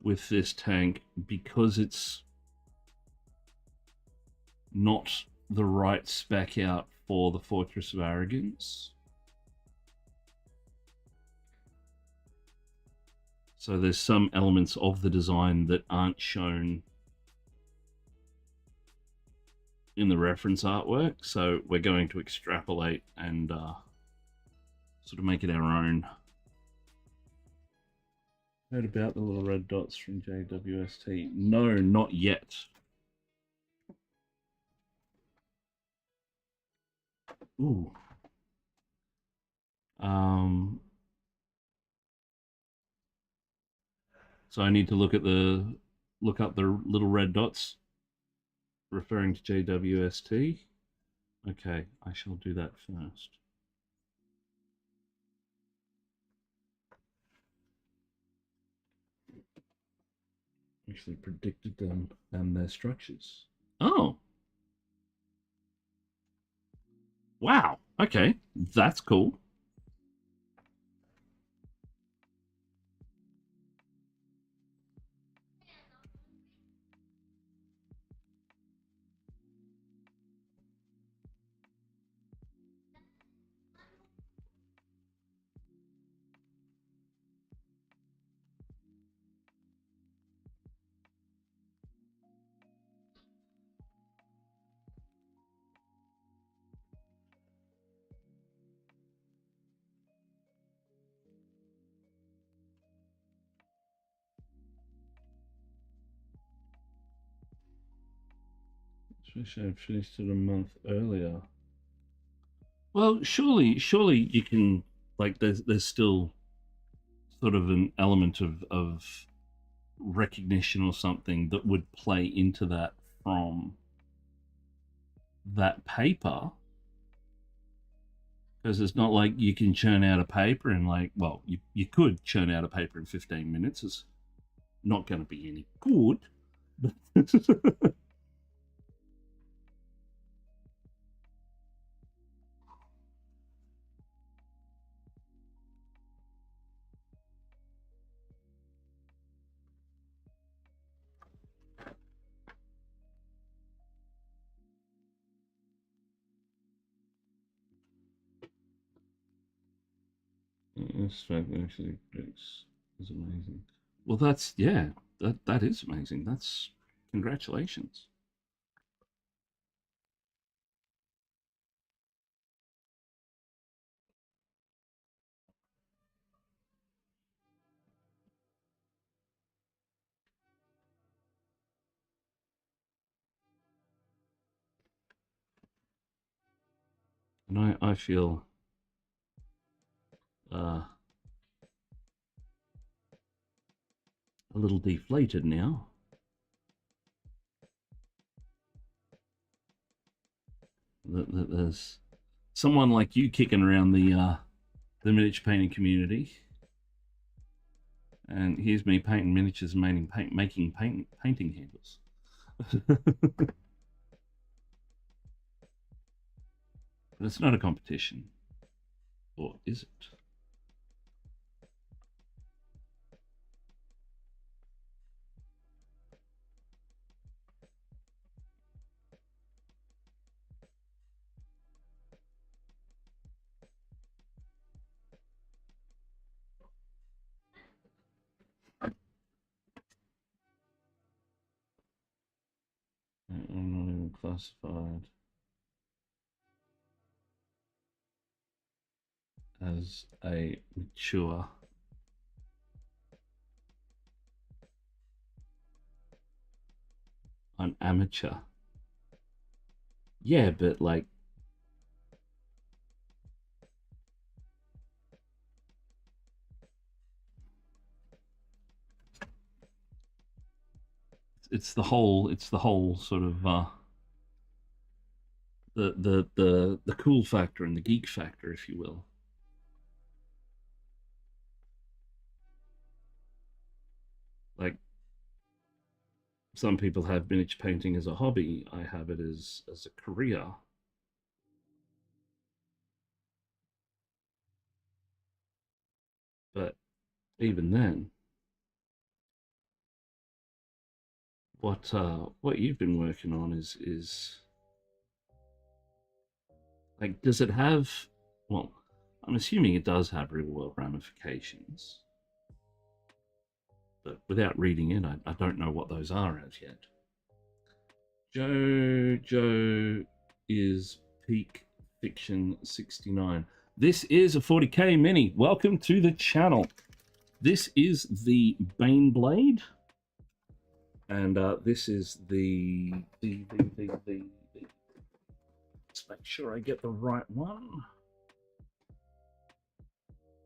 with this tank because it's not the right spec out for the Fortress of Arrogance. So there's some elements of the design that aren't shown in the reference artwork. So we're going to extrapolate and sort of make it our own. Heard about the little red dots from JWST? No, not yet. Ooh. So I need to look up the little red dots referring to JWST. Okay, I shall do that first. Actually predicted them and their structures. Oh. Wow. Okay, that's cool. Especially I finished it a month earlier. Well, surely you can, like, there's still sort of an element of recognition or something that would play into that from that paper, because it's not like you can churn out a paper in, like, well, you could churn out a paper in 15 minutes. It's not going to be any good. This fact actually is amazing. Well, that's, yeah, that is amazing. That's, congratulations. And I feel a little deflated now. That there's someone like you kicking around the miniature painting community, And here's me painting miniatures and making painting handles. But it's not a competition. Or is it? I'm not even classified as a mature. I'm amateur. Yeah, but like, it's the whole sort of the cool factor and the geek factor, if you will. Like, some people have miniature painting as a hobby. I have it as a career. But even then, what you've been working on is like, does it have? Well, I'm assuming it does have real world ramifications, but without reading it, I don't know what those are as yet. Joe is peak fiction 69. This is a 40k mini. Welcome to the channel. This is the Baneblade, and this is the. Let's make sure I get the right one.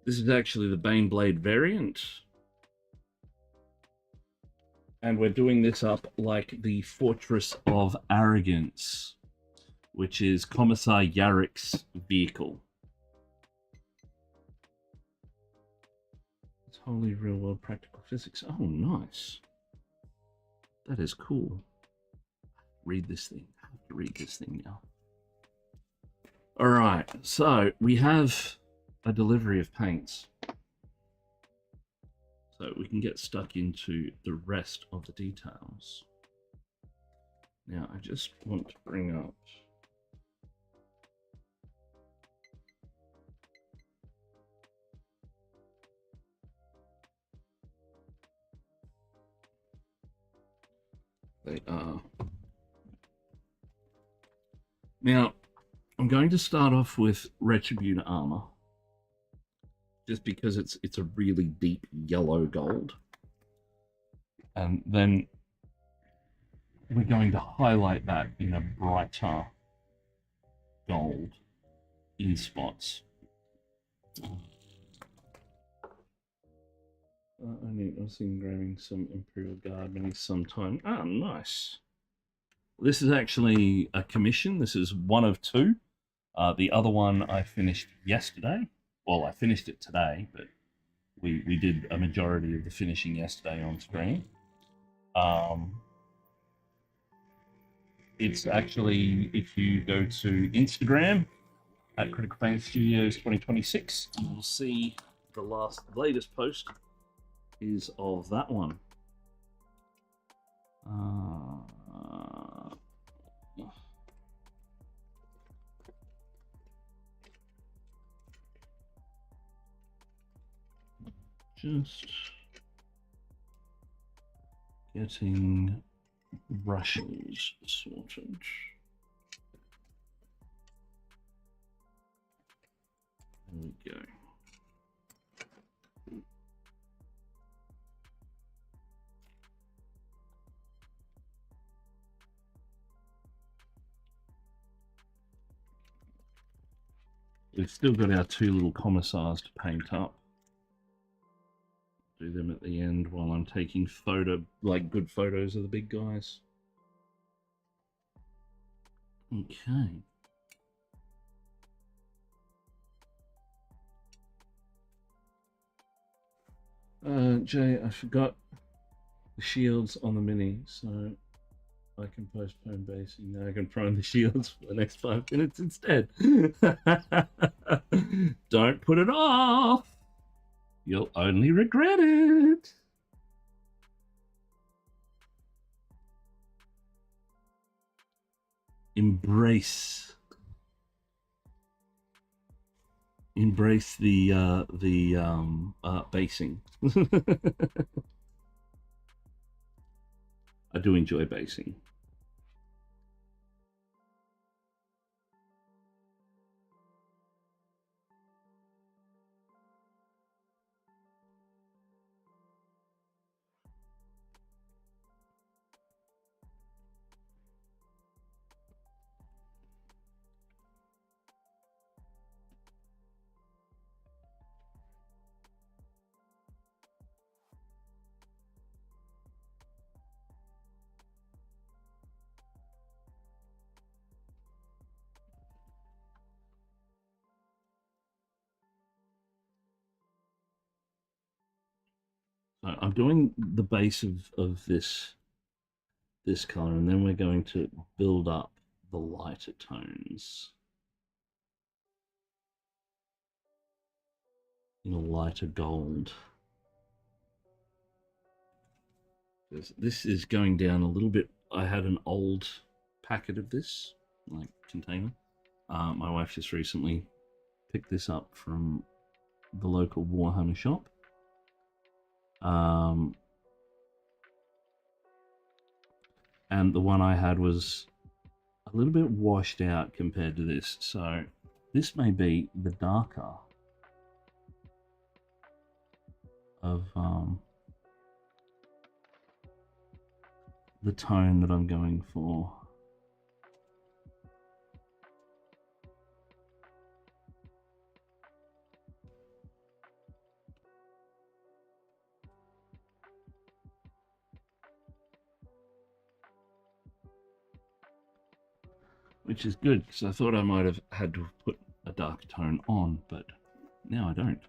This is actually the Baneblade variant. And we're doing this up like the Fortress of Arrogance, which is Commissar Yarrick's vehicle. It's wholly real world practical physics. Oh, nice. That is cool. Read this thing. I have to read this thing now. All right, so we have a delivery of paints. So we can get stuck into the rest of the details. Now, I just want to bring up they are. Now, I'm going to start off with Retributor armor, just because it's a really deep yellow gold. And then we're going to highlight that in a brighter gold in spots. I need us engraving some Imperial Guard minis sometime. Ah, nice. This is actually a commission. This is one of two. The other one I finished yesterday. Well, I finished it today, but we did a majority of the finishing yesterday on screen. It's actually, if you go to Instagram at Critical Paint Studios 2026, you will see the latest post is of that one. Just getting brushes sorted. There we go. We've still got our two little commissars to paint up. Do them at the end while I'm taking good photos of the big guys. Okay. Jay, I forgot the shields on the mini, so I can postpone basing. Now I can prime the shields for the next 5 minutes instead. Don't put it off. You'll only regret it. Embrace the basing. I do enjoy basing. I'm doing the base of this color, and then we're going to build up the lighter tones in a lighter gold. This is going down a little bit. I had an old packet of this, like container. My wife just recently picked this up from the local Warhammer shop. And the one I had was a little bit washed out compared to this, so this may be the darker of the tone that I'm going for. Which is good, because I thought I might have had to put a dark tone on, but now I don't.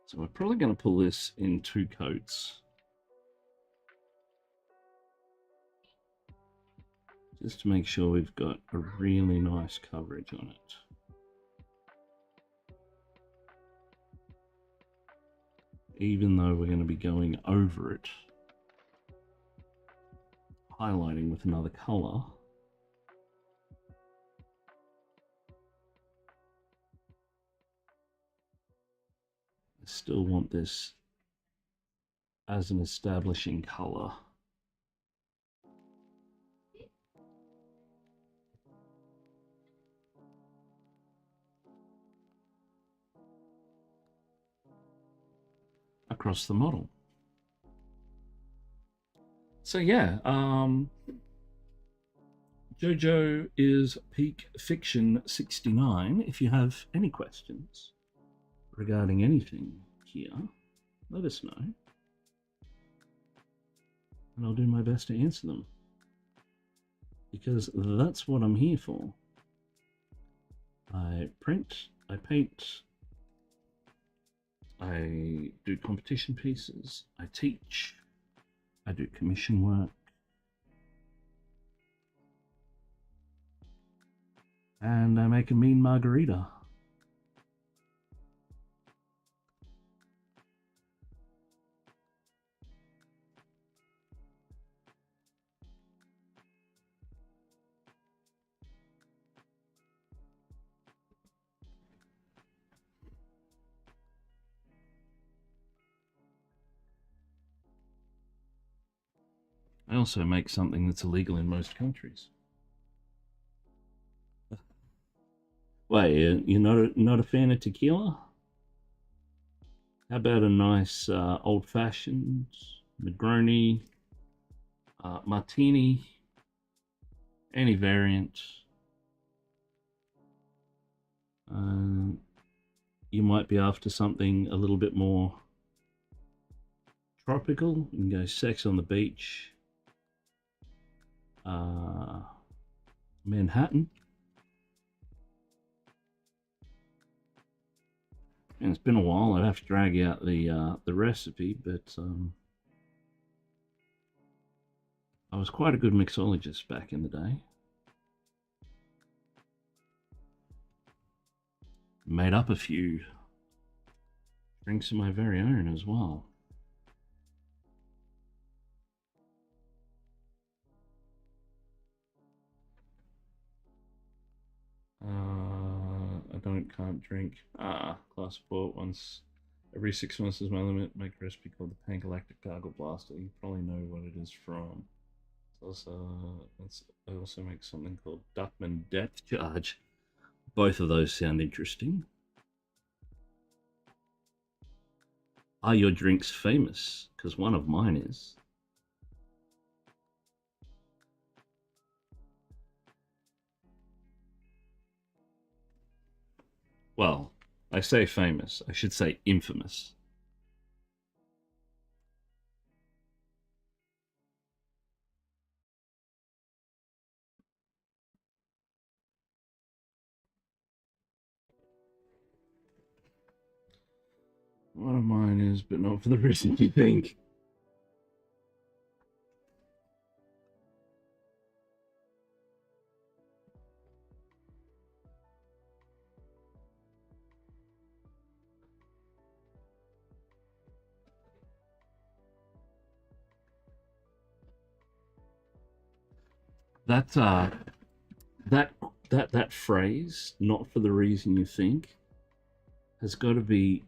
So we're probably going to pull this in 2 coats. Just to make sure we've got a really nice coverage on it. Even though we're going to be going over it, highlighting with another color. I still want this as an establishing color. Across the model. So yeah, Jojo is Peak Fiction 69. If you have any questions regarding anything here, let us know, and I'll do my best to answer them, because that's what I'm here for. I print, I paint, I do competition pieces, I teach, I do commission work, and I make a mean margarita. I also make something that's illegal in most countries. Wait, you're not a fan of tequila? How about a nice old-fashioned Negroni, martini, any variant? Uh, you might be after something a little bit more tropical. You can go sex on the beach, Manhattan. And it's been a while. I'd have to drag out the recipe, but I was quite a good mixologist back in the day. Made up a few drinks of my very own as well. Can't drink. Class 4 once every 6 months is my limit. Make a recipe called the Pangalactic Gargle Blaster. You probably know what it is from. I also make something called Duckman Depth Charge. Both of those sound interesting. Are your drinks famous? Because one of mine is. Well, I say famous. I should say infamous. One of mine is, but not for the reason you think. That that phrase, not for the reason you think, has got to be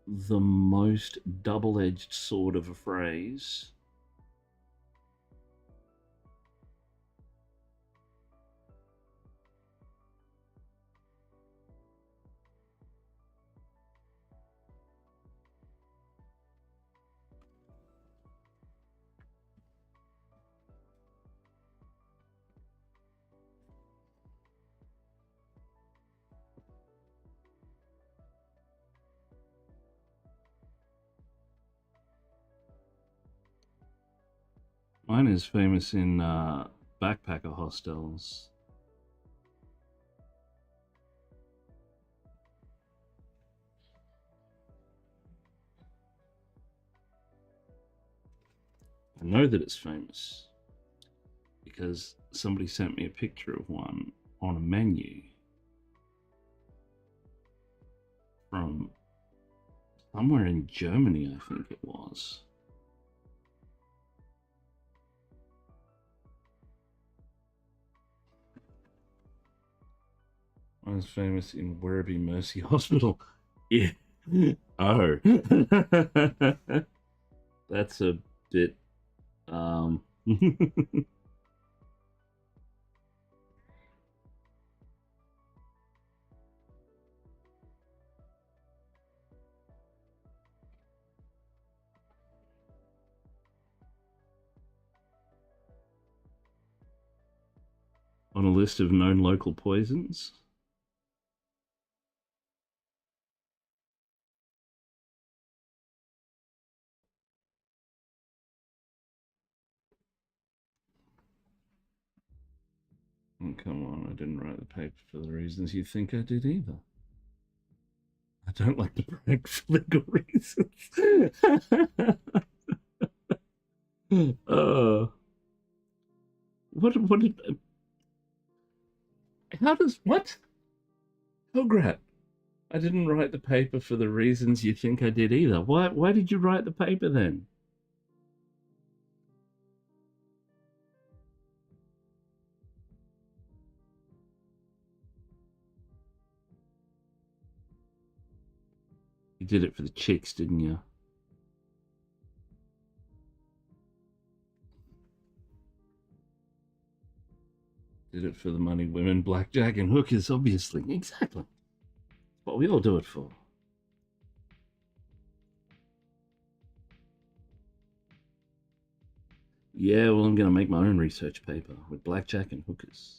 the most double-edged sword of a phrase. Mine is famous in backpacker hostels. I know that it's famous because somebody sent me a picture of one on a menu from somewhere in Germany, I think it was. Mine's famous in Werribee Mercy Hospital. Yeah. Oh. That's a bit on a list of known local poisons. Oh, come on, I didn't write the paper for the reasons you think I did either. I don't like to brag for legal reasons. What did, how does, what? Oh, crap. I didn't write the paper for the reasons you think I did either. Why did you write the paper then? You did it for the chicks, didn't you? Did it for the money, women, blackjack, and hookers, obviously. Exactly. What we all do it for. Yeah, well, I'm going to make my own research paper with blackjack and hookers.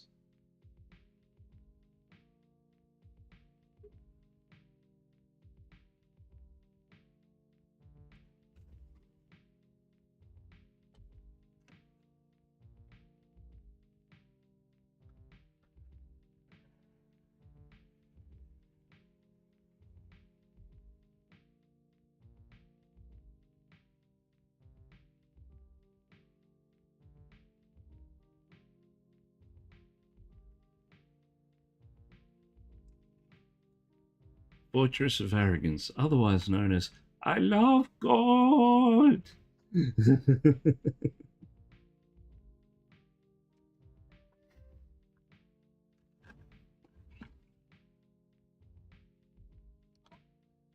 Fortress of Arrogance, otherwise known as I Love God. I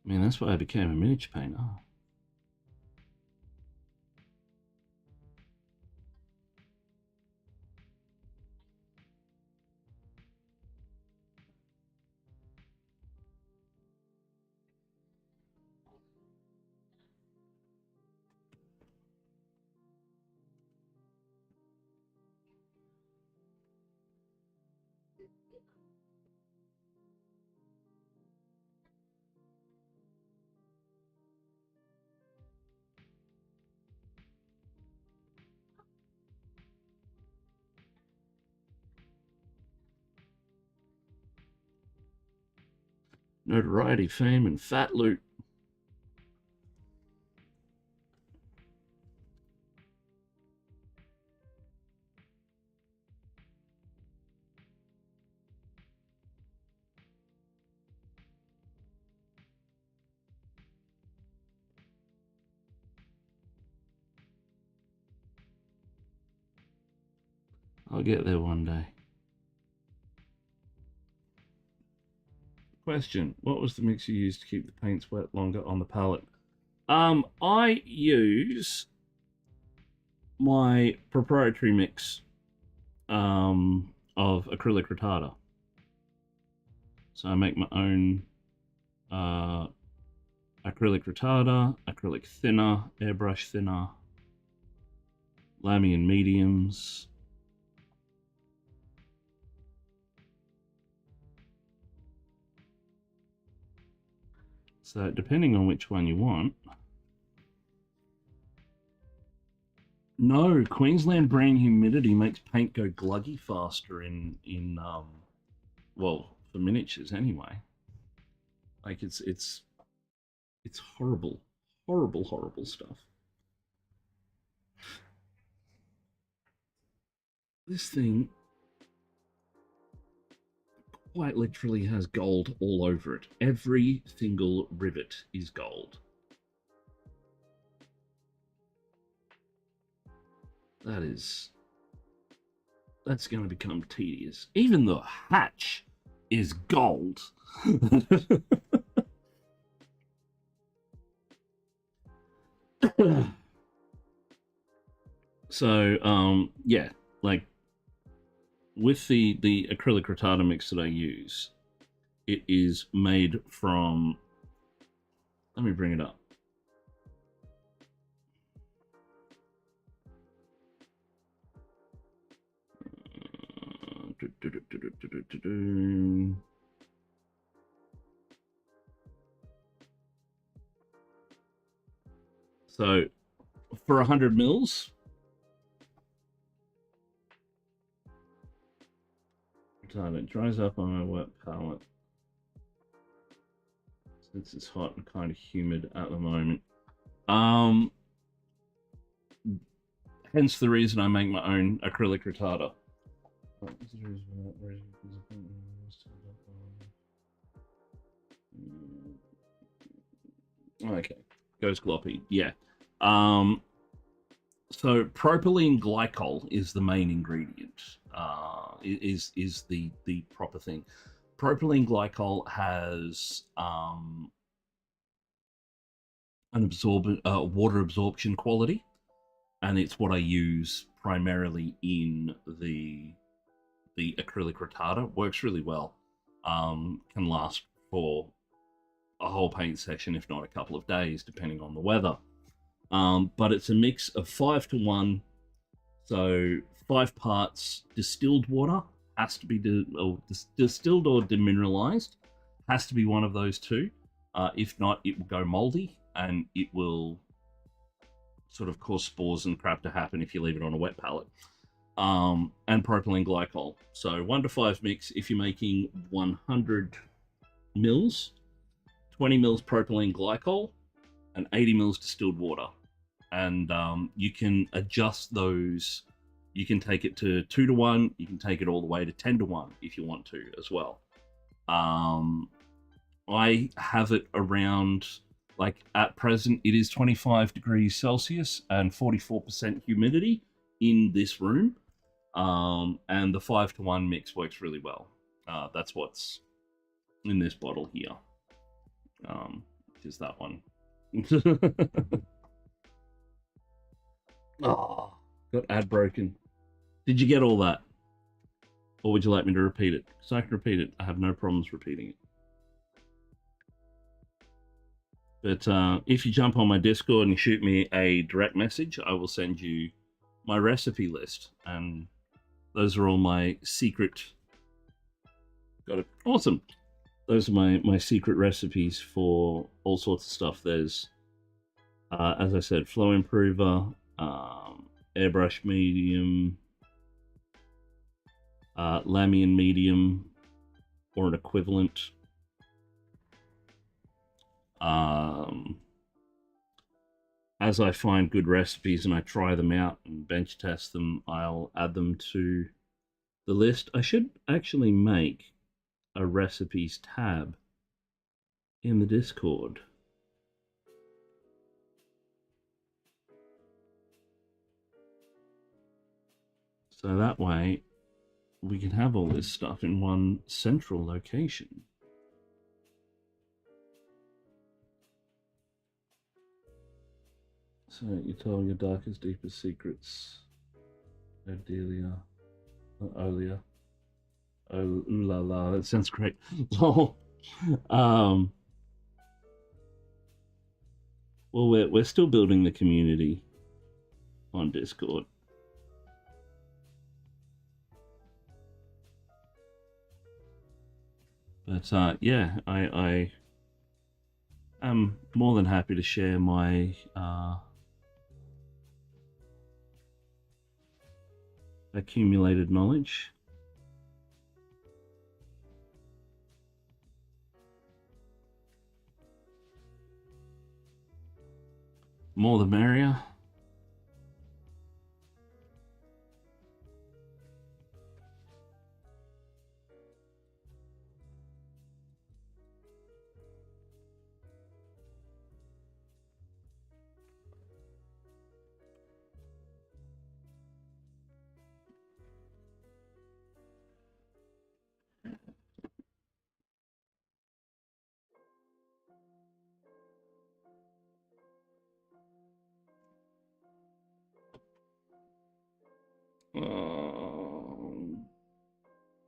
mean, that's why I became a miniature painter. Notoriety, fame, and fat loot. I'll get there one day. Question: what was the mix you used to keep the paints wet longer on the palette? I use my proprietary mix of acrylic retarder. So I make my own acrylic retarder, acrylic thinner, airbrush thinner, Lamy and mediums. So depending on which one you want. No, Queensland brand humidity makes paint go gluggy faster in well, for miniatures anyway. Like it's horrible, horrible stuff. This thing quite literally has gold all over it. Every single rivet is gold. That's going to become tedious. Even the hatch is gold. So yeah, like with the acrylic retarder mix that I use, it is made from, let me bring it up. So for 100 mils, it dries up on my wet palette since it's hot and kind of humid at the moment. Hence the reason I make my own acrylic retarder. Okay, goes gloppy. Yeah. So propylene glycol is the main ingredient. Is the proper thing. Propylene glycol has an water absorption quality, and it's what I use primarily in the acrylic retarder. Works really well. Can last for a whole paint session, if not a couple of days, depending on the weather. But it's a mix of 5:1 So 5 parts distilled water has to be distilled or demineralized. Has to be one of those two. If not, it will go moldy and it will sort of cause spores and crap to happen if you leave it on a wet pallet. And propylene glycol. So 1 to 5 mix if you're making 100 mils, 20 mils propylene glycol, and 80 mils distilled water. And you can adjust those. You can take it to 2 to 1. You can take it all the way to 10 to 1 if you want to as well. I have it around, like at present, it is 25 degrees Celsius and 44% humidity in this room. And the 5 to 1 mix works really well. That's what's in this bottle here. Which is that one. Oh, got ad broken. Did you get all that? Or would you like me to repeat it? Because I can repeat it. I have no problems repeating it. But if you jump on my Discord and you shoot me a direct message, I will send you my recipe list. And those are all my secret... Got it. Awesome. Those are my secret recipes for all sorts of stuff. There's, as I said, flow improver, airbrush medium, Lamian medium, or an equivalent. As I find good recipes and I try them out and bench test them, I'll add them to the list. I should actually make a recipes tab in the Discord. So that way we can have all this stuff in one central location. So you tell your darkest, deepest secrets, Odelia, Olia. Oh, ooh la la, that sounds great. Well, we're still building the community on Discord. But yeah, I am more than happy to share my accumulated knowledge. More the merrier.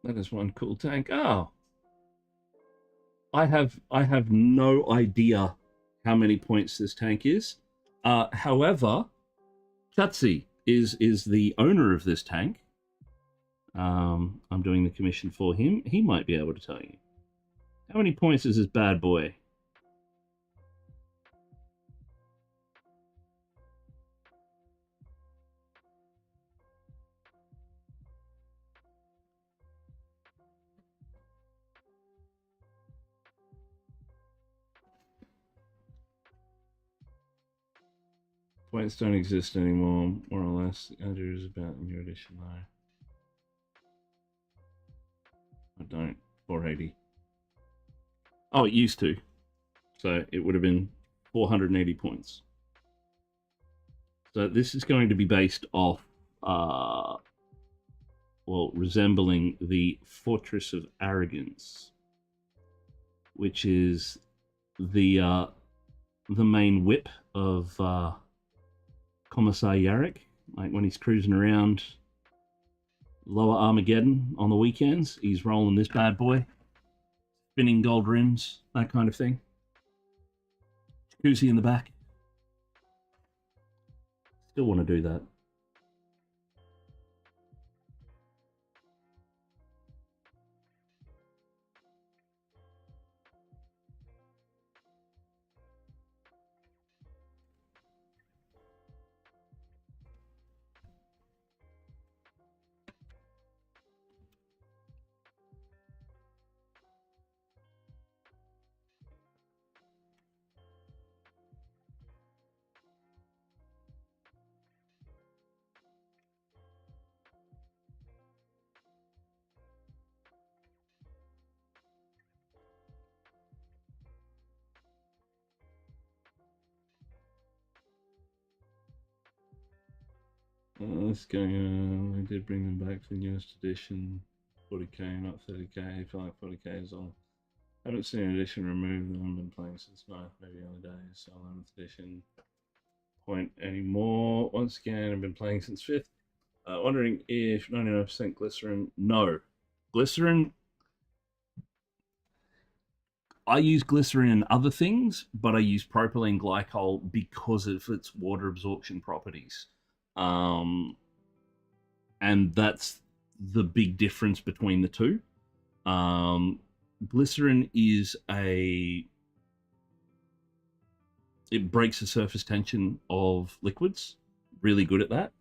That is one cool tank. Oh, I have no idea how many points this tank is. However, Chatsi is the owner of this tank. I'm doing the commission for him. He might be able to tell you. How many points is this bad boy? Points don't exist anymore, more or less. The idea is about in your edition, though. I don't. 480. Oh, it used to. So it would have been 480 points. So this is going to be based off, well, resembling the Fortress of Arrogance, which is the main whip of Commissar Yarrick, like when he's cruising around Lower Armageddon on the weekends. He's rolling this bad boy, spinning gold rims, that kind of thing. Jacuzzi in the back. Still want to do that. What's going on? I did bring them back for the newest edition. 40k, not 30k. I feel like 40k is all. I haven't seen an edition remove them. I've been playing since 9th, maybe early days. So 11th edition. Point anymore. Once again, I've been playing since 5th. Wondering if 99% glycerin. No. Glycerin. I use glycerin in other things, but I use propylene glycol because of its water absorption properties. And that's the big difference between the two. Glycerin is it breaks the surface tension of liquids. Really good at that.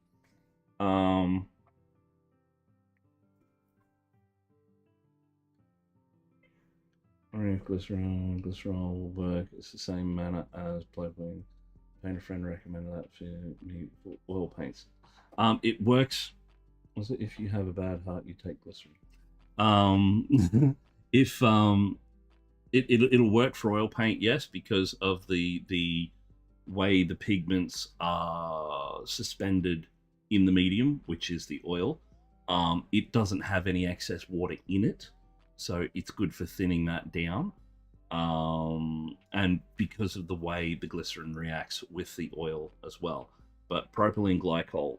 If glycerol will work. It's the same manner as propylene. Paint a friend recommended that for oil paints. It works. Was it if you have a bad heart, you take glycerin? If it'll work for oil paint, yes, because of the way the pigments are suspended in the medium, which is the oil. It doesn't have any excess water in it, so it's good for thinning that down. And because of the way the glycerin reacts with the oil as well. But propylene glycol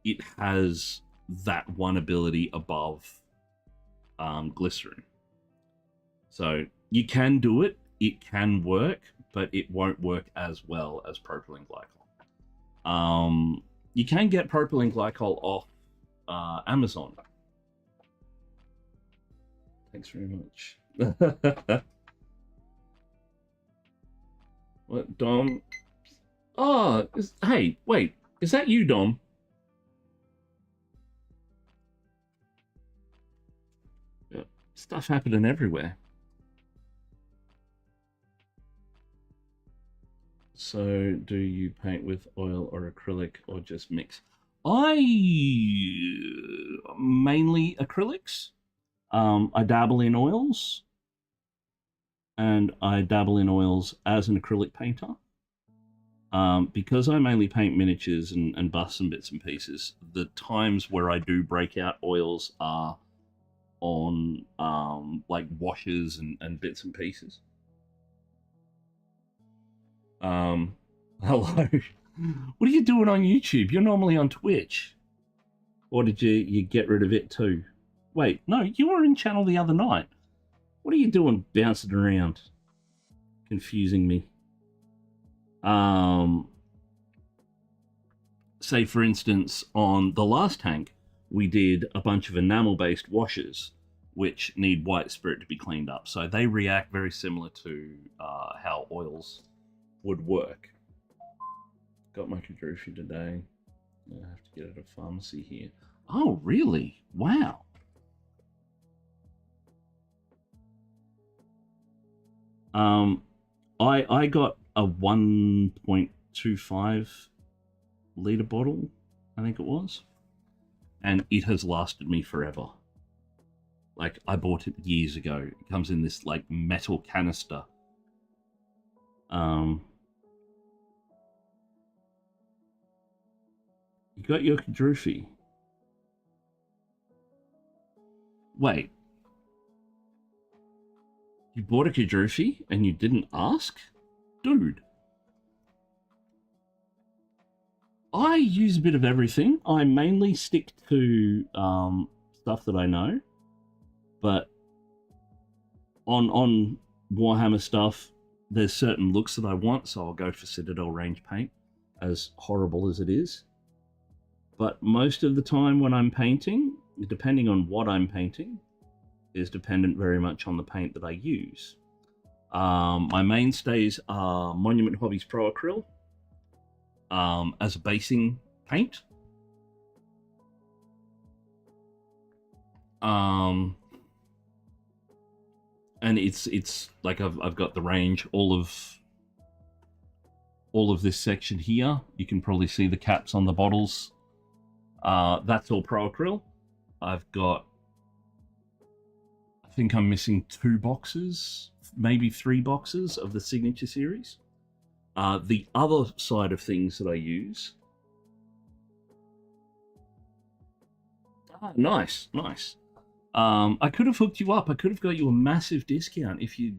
it has that one ability above glycerin. So you can do it, it can work, but it won't work as well as propylene glycol. You can get propylene glycol off Amazon. Thanks very much. What, Dom? Oh, hey, wait, is that you, Dom? Yeah, stuff happening everywhere. So, do you paint with oil or acrylic or just mix? I mainly acrylics. I dabble in oils, and I dabble in oils as an acrylic painter. Because I mainly paint miniatures and busts and bits and pieces, the times where I do break out oils are on like washes and bits and pieces. Hello. What are you doing on YouTube? You're normally on Twitch. Or did you get rid of it too? Wait, no, you were in channel the other night. What are you doing bouncing around? Confusing me. Say, for instance, on the last tank, we did a bunch of enamel-based washes, which need white spirit to be cleaned up. So they react very similar to how oils would work. Got my Kadrufi today. I have to get it at a pharmacy here. Oh, really? Wow. I got a 1.25 liter bottle, I think it was, and it has lasted me forever. Like, I bought it years ago. It comes in this like metal canister. You got your Kadrufi. Wait. You bought a Kadrufi and you didn't ask? Dude. I use a bit of everything. I mainly stick to stuff that I know. But on Warhammer stuff, there's certain looks that I want, so I'll go for Citadel range paint, as horrible as it is. But most of the time when I'm painting, depending on what I'm painting, is dependent very much on the paint that I use. My mainstays are Monument Hobbies Pro Acryl as a basing paint. And it's like I've got the range, all of this section here. You can probably see the caps on the bottles. That's all Pro Acryl. I've got, I think I'm missing 2 boxes, maybe 3 boxes of the Signature series. The other side of things that I use Ah, nice, nice. I could have hooked you up. I could have got you a massive discount if you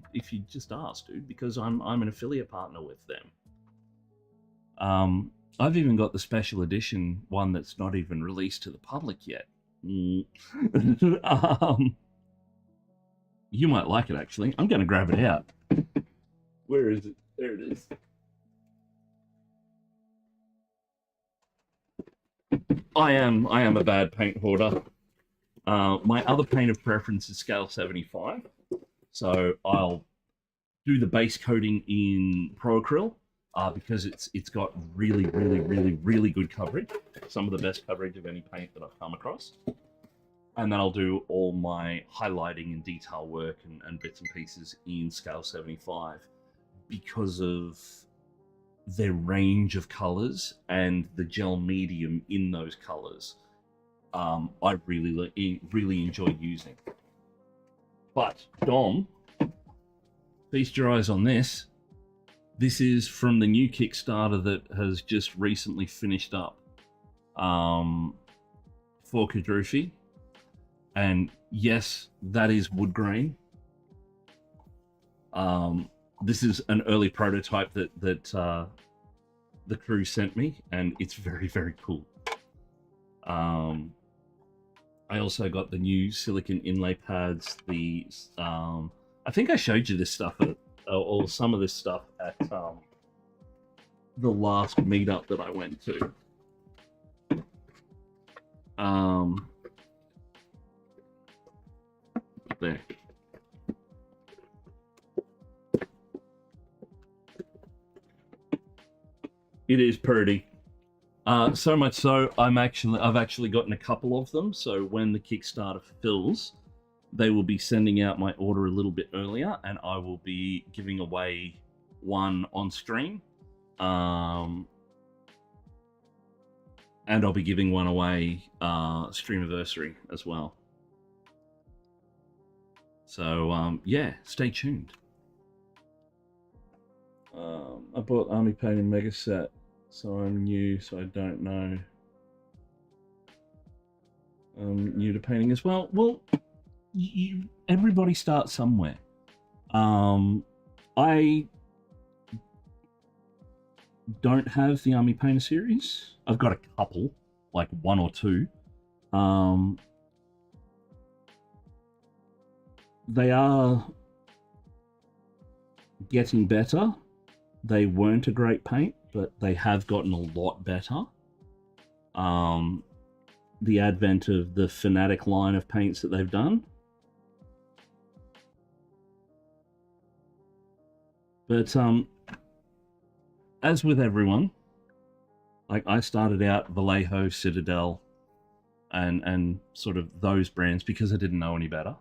just asked, dude, because I'm an affiliate partner with them. I've even got the special edition one that's not even released to the public yet. Mm. You might like it actually. I'm going to grab it out. Where is it? There it is. I am a bad paint hoarder. My other paint of preference is scale 75. So I'll do the base coating in Pro Acryl because it's got really good coverage. Some of the best coverage of any paint that I've come across. And then I'll do all my highlighting and detail work and bits and pieces in scale 75 because of their range of colors and the gel medium in those colors. I really enjoy using. But Dom, feast your eyes on this. This is from the new Kickstarter that has just recently finished up for Kadrufi. And yes, that is wood grain. This is an early prototype that the crew sent me, and it's very cool. I also got the new silicon inlay pads. I think I showed you this stuff or some of this stuff at the last meetup that I went to. There. It is pretty. So much so, I've actually gotten a couple of them. So when the Kickstarter fills, they will be sending out my order a little bit earlier, and I will be giving away one on stream. And I'll be giving one away Streamiversary as well. So yeah, stay tuned. I bought Army Painting Mega Set, so I'm new, so I don't know. I'm new to painting as well. Well, everybody starts somewhere. I don't have the Army Painter series. I've got a couple, like one or two. They are getting better. They weren't a great paint, but they have gotten a lot better. The advent of the Fanatic line of paints that they've done. But as with everyone, like I started out Vallejo, Citadel, and sort of those brands because I didn't know any better.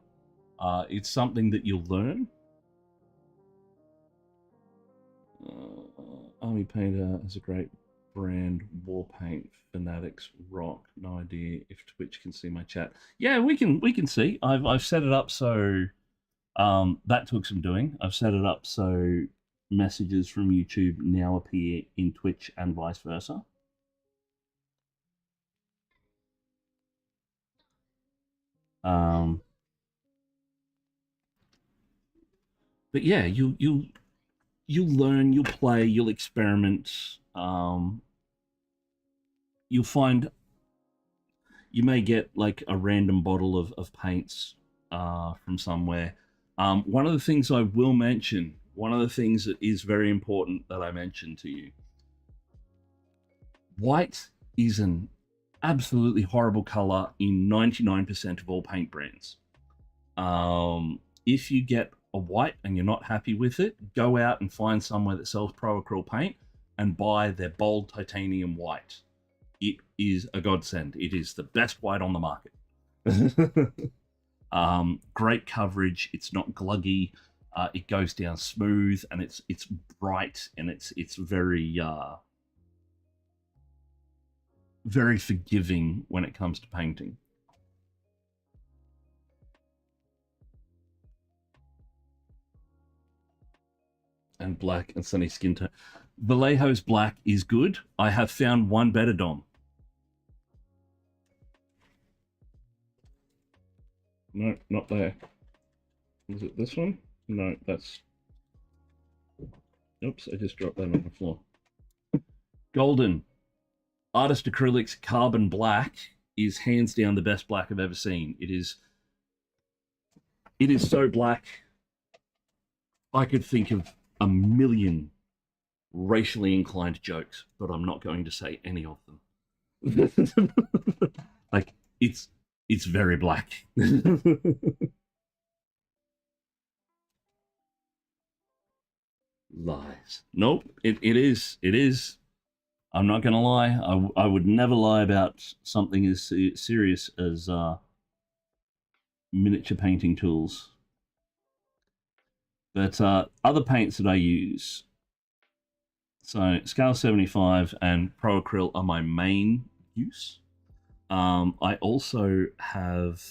It's something that you'll learn. Army Painter has a great brand. War Paint, Fanatics, Rock. No idea if Twitch can see my chat. Yeah, we can see. I've set it up so that took some doing. I've set it up so messages from YouTube now appear in Twitch and vice versa. But yeah, you'll learn, you'll play, you'll experiment. You'll find you may get like a random bottle of paints from somewhere. One of the things I will mention, one of the things that is very important that I mentioned to you, white is an absolutely horrible color in 99% of all paint brands. If you get a white and you're not happy with it, go out and find somewhere that sells Pro Acryl paint and buy their bold titanium white. It is a godsend. It is the best white on the market. Great coverage. It's not gluggy. It goes down smooth, and it's bright, and it's very very forgiving when it comes to painting. And black and sunny skin tone. Vallejo's black is good. I have found one better, Dom. No, not there. Is it this one? No, that's... Oops, I just dropped that on the floor. Golden. Artist Acrylics Carbon Black is hands down the best black I've ever seen. It is so black. I could think of a million racially inclined jokes, but I'm not going to say any of them. Like, it's very black. Lies. Nope. It is. I'm not gonna lie. I would never lie about something as serious as miniature painting tools. But other paints that I use, so Scale 75 and Pro Acryl are my main use. I also have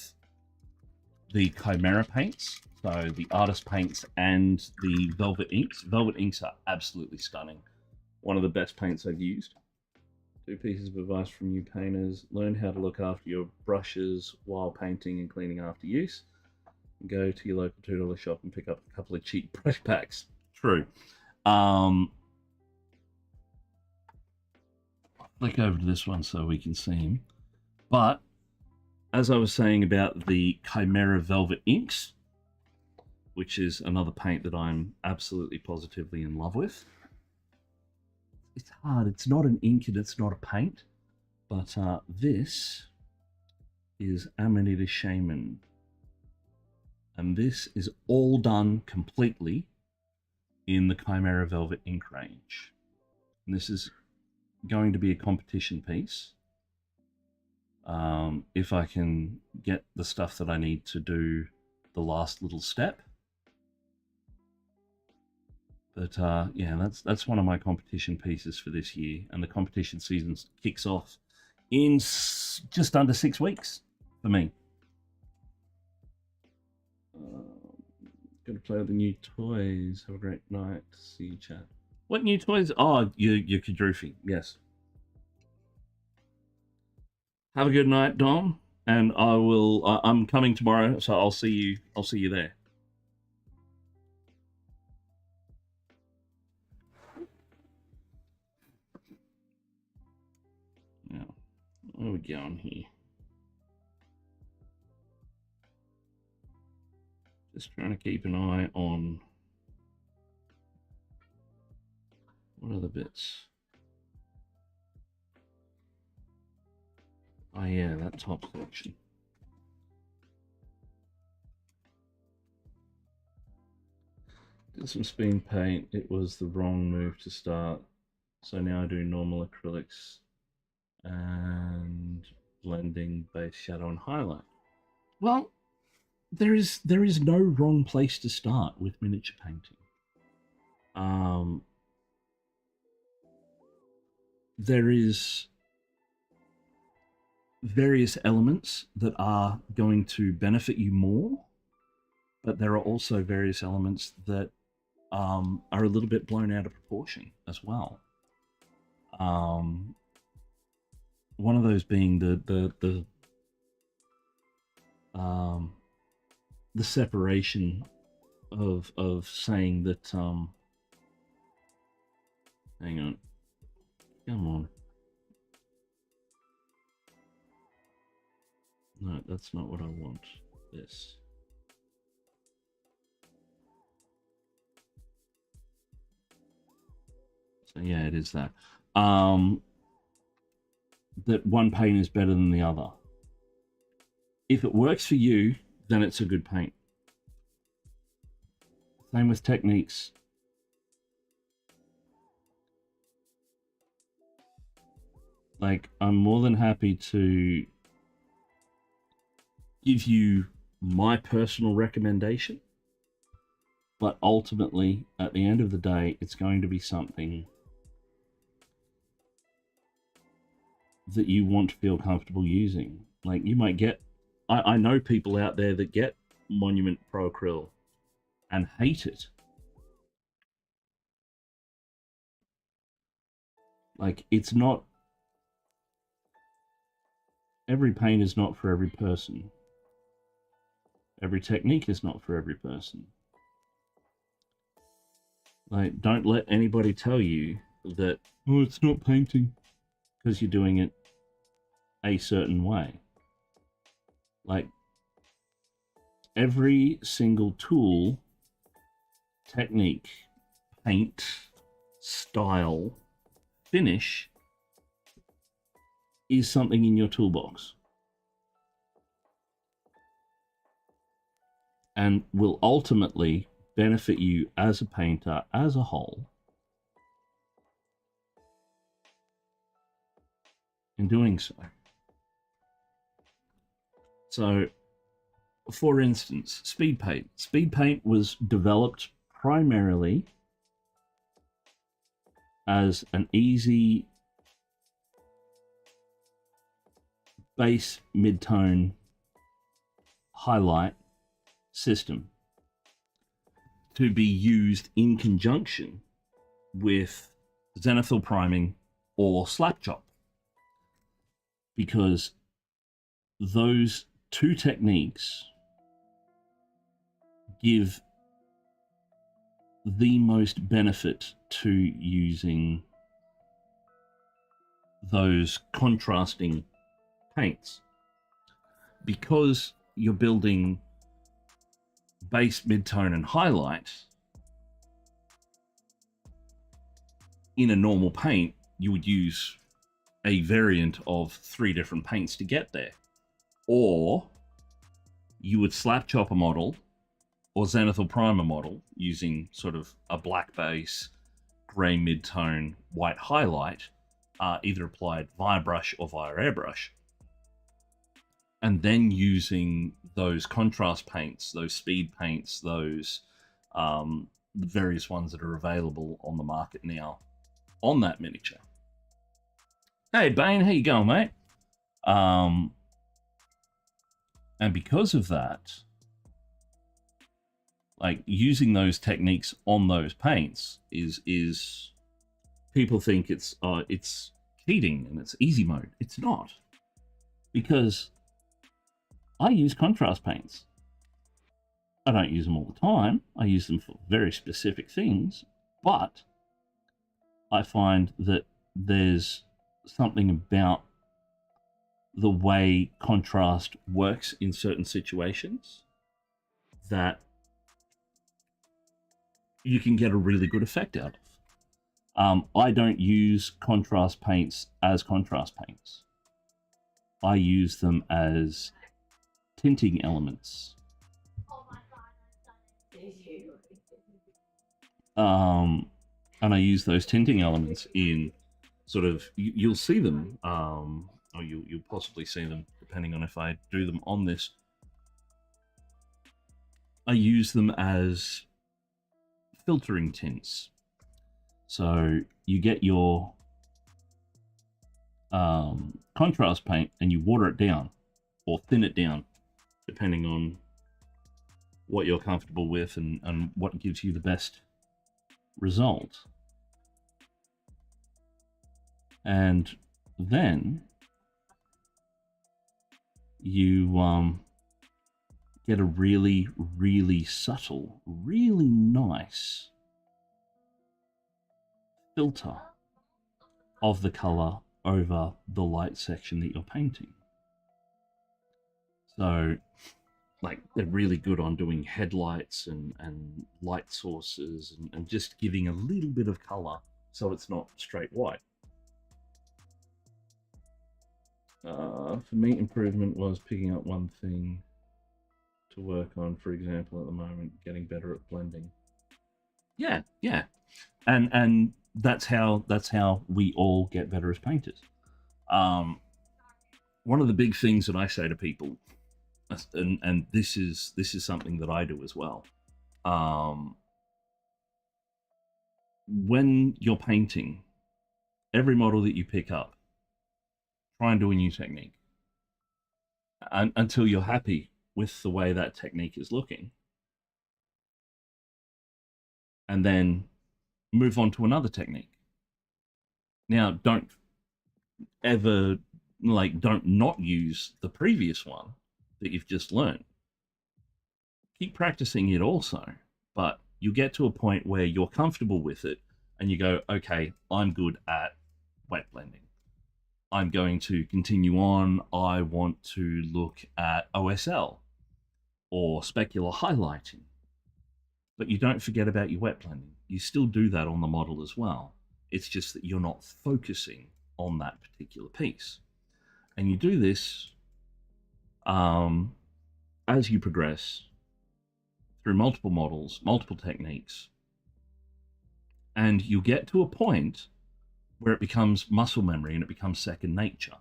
the Chimera paints, so the artist paints and the Velvet inks. Velvet inks are absolutely stunning. One of the best paints I've used. 2 pieces of advice from you painters. Learn how to look after your brushes while painting and cleaning after use. Go to your local $2 shop and pick up a couple of cheap brush packs. True. Flick over to this one so we can see him. But as I was saying about the Chimera Velvet inks, which is another paint that I'm absolutely positively in love with. It's hard. It's not an ink and it's not a paint. But this is Amanita Shaman. And this is all done completely in the Chimera Velvet ink range. And this is going to be a competition piece. If I can get the stuff that I need to do the last little step. But yeah, that's one of my competition pieces for this year. And the competition season kicks off in just under 6 weeks for me. Gonna play with the new toys. Have a great night. See you, chat. What new toys? Oh, your Kadrufi. Yes. Have a good night, Dom. And I will. I'm coming tomorrow, so I'll see you. I'll see you there. Yeah. Where are we going here? Just trying to keep an eye on what other bits. Oh yeah, that top section. Did some spin paint. It was the wrong move to start. So now I do normal acrylics and blending base, shadow, and highlight. Well, there is no wrong place to start with miniature painting. There is various elements that are going to benefit you more, but there are also various elements that are a little bit blown out of proportion as well. One of those being the separation of saying that hang on, come on. No, that's not what I want. This. So yeah, it is that. That one paint is better than the other. If it works for you, then it's a good paint. Same with techniques. Like, I'm more than happy to give you my personal recommendation, but ultimately, at the end of the day, it's going to be something that you want to feel comfortable using. Like, you might get, I know people out there that get Monument Pro Acryl and hate it. Like, it's not, every paint is not for every person. Every technique is not for every person. Like, don't let anybody tell you that, oh, it's not painting because you're doing it a certain way. Like, every single tool, technique, paint, style, finish is something in your toolbox and will ultimately benefit you as a painter as a whole in doing so. So, for instance, speed paint. Speed paint was developed primarily as an easy base mid-tone highlight system to be used in conjunction with zenithal priming or slap chop, because those two techniques give the most benefit to using those contrasting paints, because you're building base, midtone, and highlight. In a normal paint, you would use a variant of 3 different paints to get there, or you would slap chop a model or zenithal prime a model using sort of a black base, gray midtone, white highlight, either applied via brush or via airbrush, and then using those contrast paints, those speed paints, those the various ones that are available on the market now on that miniature. Hey Bane, how you going, mate? And because of that, like, using those techniques on those paints is people think it's cheating and it's easy mode. It's not, because I use contrast paints. I don't use them all the time. I use them for very specific things, but I find that there's something about the way contrast works in certain situations that you can get a really good effect out of. I don't use contrast paints as contrast paints. I use them as tinting elements. And I use those tinting elements in sort of, you'll see them, or you'll possibly see them depending on if I do them on this. I use them as filtering tints. So you get your contrast paint and you water it down or thin it down, depending on what you're comfortable with and what gives you the best result. And then you get a really, really subtle, really nice filter of the color over the light section that you're painting. So, like, they're really good on doing headlights and light sources and just giving a little bit of color so it's not straight white. For me, improvement was picking up one thing to work on. For example, at the moment, getting better at blending. Yeah, and that's how we all get better as painters. One of the big things that I say to people, and this is something that I do as well. When you're painting, every model that you pick up, try and do a new technique until you're happy with the way that technique is looking, and then move on to another technique. Now, don't ever, like, don't not use the previous one that you've just learned. keep practicing it also, but you get to a point where you're comfortable with it and you go, okay, I'm good at wet blending. I'm going to continue on. I want to look at OSL or specular highlighting. But you don't forget about your wet blending. You still do that on the model as well. It's just that you're not focusing on that particular piece. And you do this as you progress through multiple models, multiple techniques, and you get to a point where it becomes muscle memory and it becomes second nature.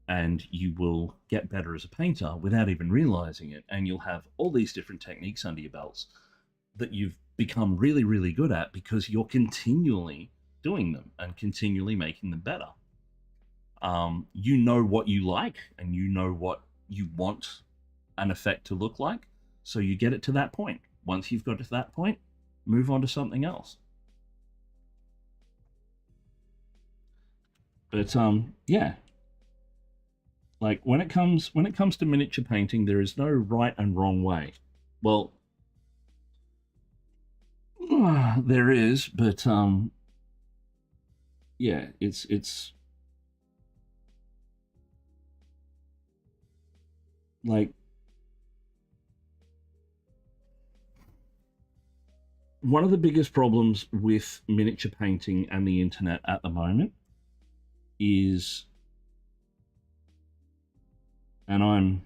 And you will get better as a painter without even realizing it. And you'll have all these different techniques under your belts that you've become really, really good at because you're continually doing them and continually making them better. You know what you like and you know what you want an effect to look like. So you get it to that point. Once you've got to that point, move on to something else. But yeah, like when it comes to miniature painting, there is no right and wrong way. Well, there is, but yeah, it's like one of the biggest problems with miniature painting and the internet at the moment is, and I'm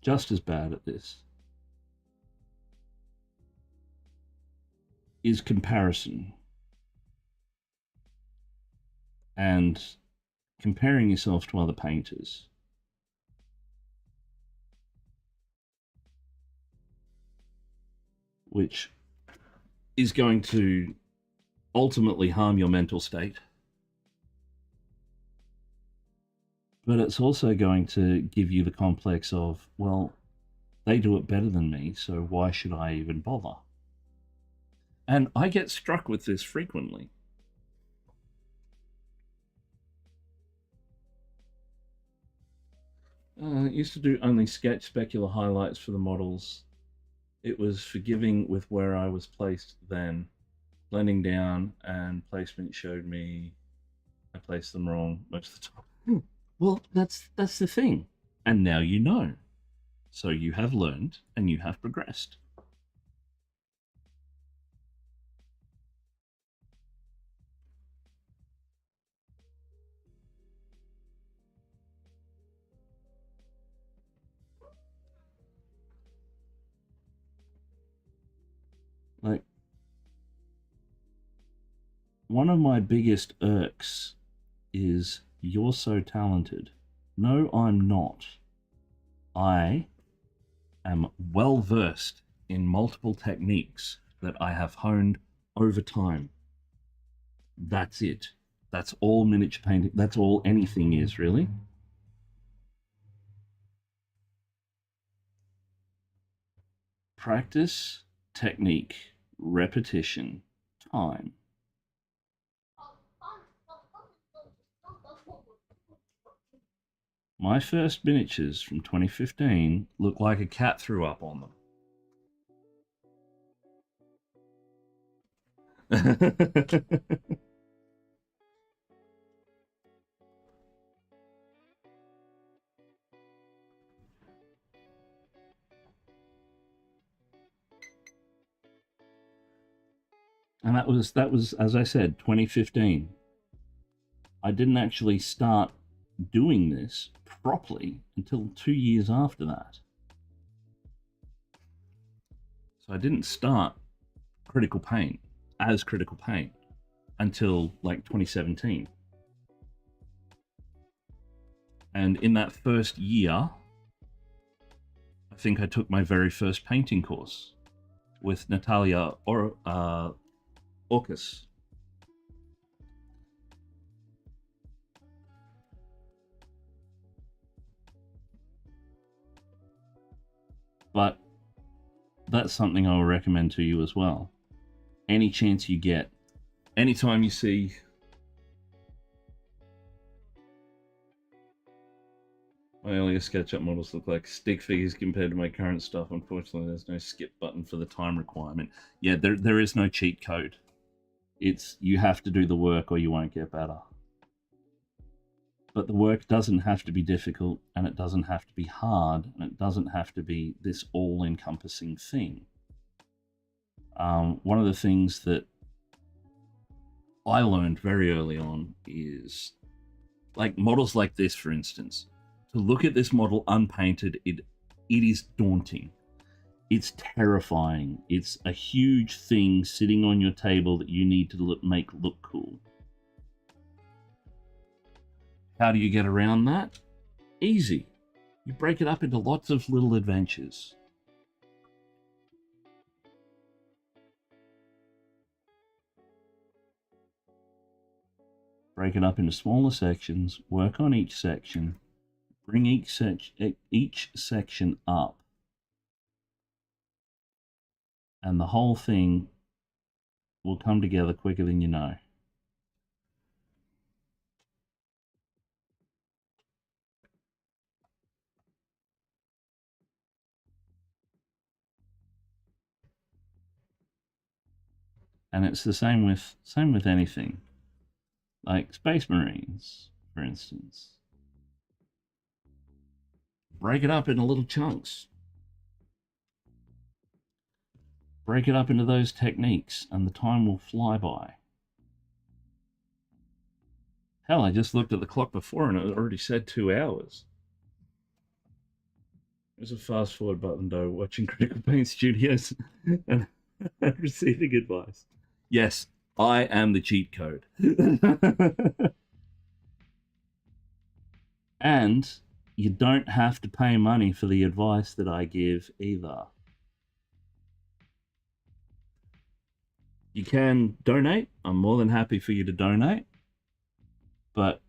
just as bad at this, is comparison. And comparing yourself to other painters. Which is going to ultimately harm your mental state. But it's also going to give you the complex of, well, they do it better than me, so why should I even bother? And I get struck with this frequently. I used to do only sketch specular highlights for the models. It was forgiving with where I was placed then. Blending down and placement showed me I placed them wrong most of the time. Well, that's the thing. And now you know. So you have learned and you have progressed. Like, one of my biggest irks is you're so talented. No, I'm not. I am well versed in multiple techniques that I have honed over time. That's it. That's all miniature painting. That's all anything is, really. Practice, technique, repetition, time. My first miniatures from 2015 look like a cat threw up on them. And that was, as I said, 2015. I didn't actually start doing this properly until 2 years after that. So I didn't start Critical Paint as Critical Paint until like 2017. And in that first year, I think I took my very first painting course with Natalia Orcus. But that's something I will recommend to you as well. Any chance you get, anytime you see My earlier SketchUp models look like stick figures compared to my current stuff. Unfortunately, there's no skip button for the time requirement. Yeah, there is no cheat code. It's you have to do the work or you won't get better. But the work doesn't have to be difficult, and it doesn't have to be hard, and it doesn't have to be this all-encompassing thing. One of the things that I learned very early on is, like models like this, for instance, to look at this model unpainted, it is daunting. It's terrifying. It's a huge thing sitting on your table that you need to make look cool. How do you get around that? Easy. You break it up into lots of little adventures. Break it up into smaller sections, work on each section, bring each section up, and the whole thing will come together quicker than you know. And it's the same with anything, like Space Marines, for instance. Break it up into little chunks. Break it up into those techniques, and the time will fly by. Hell, I just looked at the clock before, and it already said 2 hours. There's a fast forward button though, watching Critical Paint Studios and receiving advice. Yes, I am the cheat code. And you don't have to pay money for the advice that I give either. You can donate. I'm more than happy for you to donate. But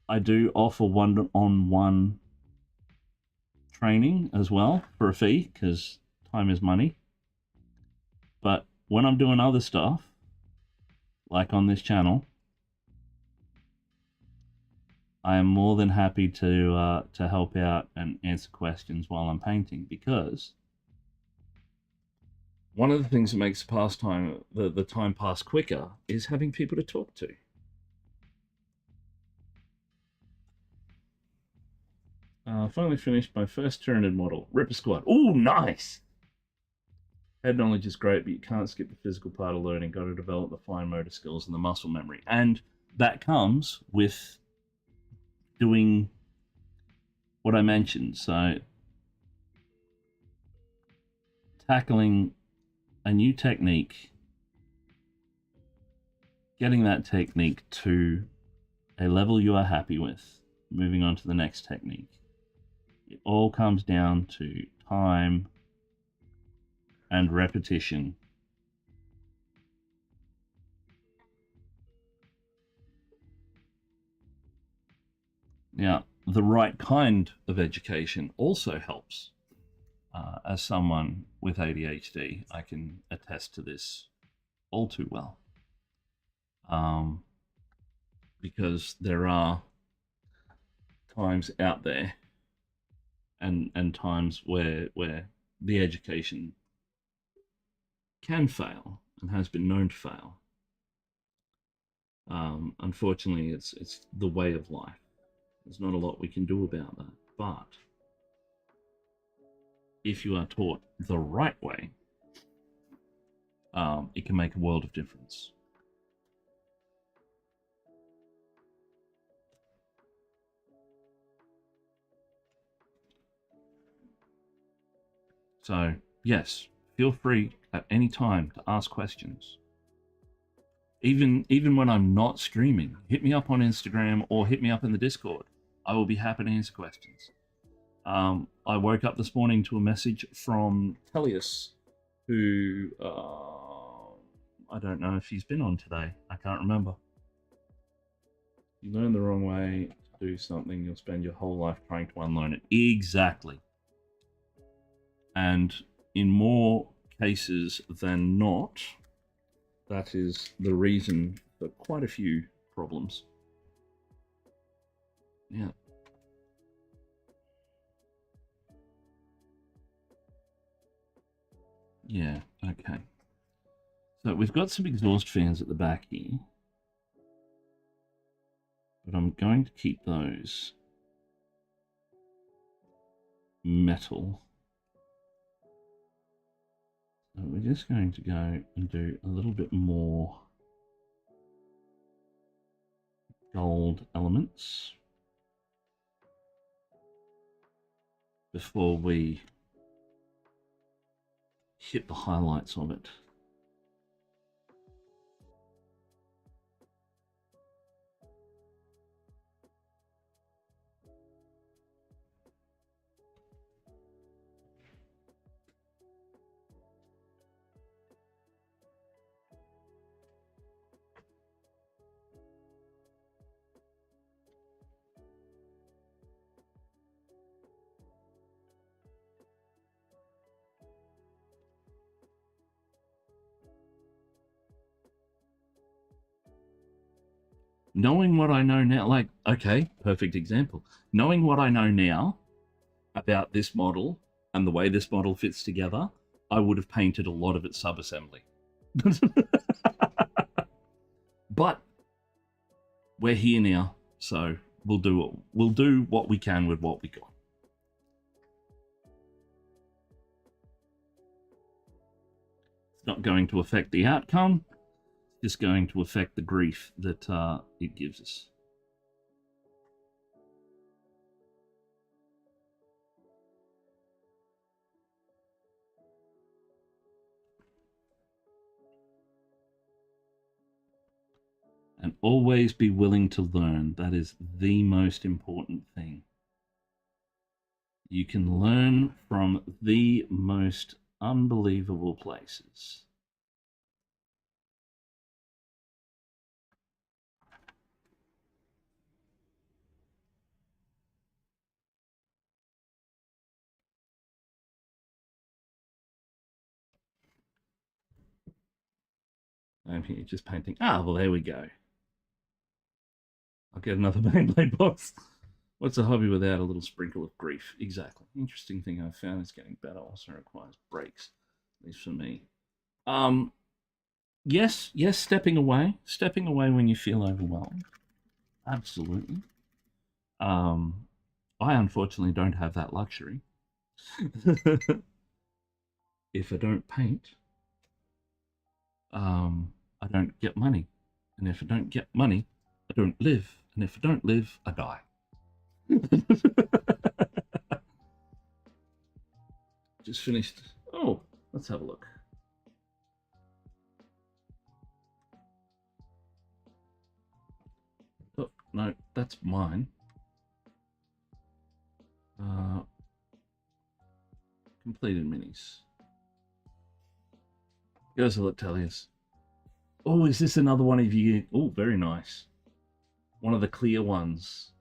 I do offer one-on-one training as well for a fee, because time is money. But when I'm doing other stuff, like on this channel, I am more than happy to help out and answer questions while I'm painting, because one of the things that makes the time pass quicker is having people to talk to. Finally finished my first Tyranid model, Ripper Squad. Oh, nice! Head knowledge is great, but you can't skip the physical part of learning. Got to develop the fine motor skills and the muscle memory. And that comes with doing what I mentioned. So tackling a new technique, getting that technique to a level you are happy with, moving on to the next technique. It all comes down to time and repetition. Now, the right kind of education also helps. As someone with ADHD, I can attest to this all too well. Because there are times out there and times where the education can fail and has been known to fail. Unfortunately, it's the way of life. There's not a lot we can do about that. But if you are taught the right way, it can make a world of difference. So, yes, feel free at any time to ask questions. Even when I'm not streaming, hit me up on Instagram or hit me up in the Discord. I will be happy to answer questions. I woke up this morning to a message from Tellius, who I don't know if he's been on today. I can't remember. You learn the wrong way to do something, you'll spend your whole life trying to unlearn it. Exactly. And in more cases than not, that is the reason for quite a few problems. Yeah. Yeah, okay. So we've got some exhaust fans at the back here, but I'm going to keep those metal. So we're just going to go and do a little bit more gold elements before we hit the highlights of it. Knowing what I know now, like, okay, perfect example. Knowing what I know now about this model and the way this model fits together, I would have painted a lot of its sub-assembly. But we're here now, so we'll do what we can with what we got. It's not going to affect the outcome. It's just going to affect the grief that it gives us. And always be willing to learn. That is the most important thing. You can learn from the most unbelievable places. I'm here just painting. Ah, well, there we go. I'll get another Beyblade box. What's a hobby without a little sprinkle of grief? Exactly. Interesting thing I've found is getting better also requires breaks, at least for me. Yes, stepping away when you feel overwhelmed. Absolutely. I unfortunately don't have that luxury. If I don't paint, I don't get money. And if I don't get money, I don't live. And if I don't live, I die. Just finished. Oh, let's have a look. Oh, no, that's mine. Completed minis. Goes to Latelius. Oh, is this another one of you? Oh, very nice. One of the clear ones.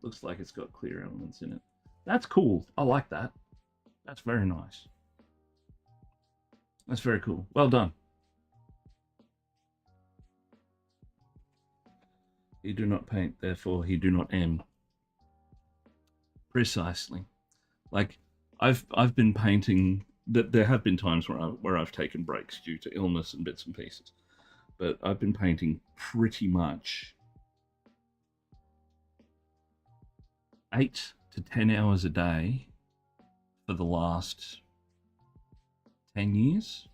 Looks like it's got clear elements in it. That's cool. I like that. That's very nice. That's very cool. Well done. He do not paint, therefore he do not end. Precisely. Like I've been painting. That there have been times where I've taken breaks due to illness and bits and pieces, but I've been painting pretty much 8 to 10 hours a day for the last 10 years.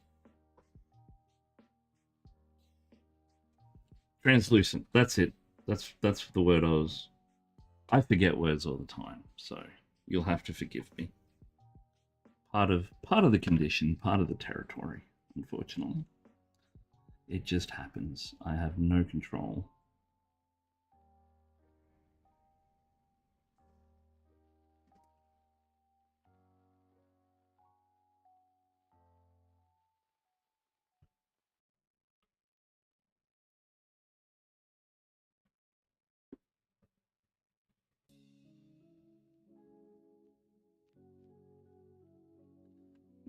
Translucent. That's it. That's the word I forget words all the time, so you'll have to forgive me. Part of the condition, part of the territory, unfortunately. It just happens. I have no control.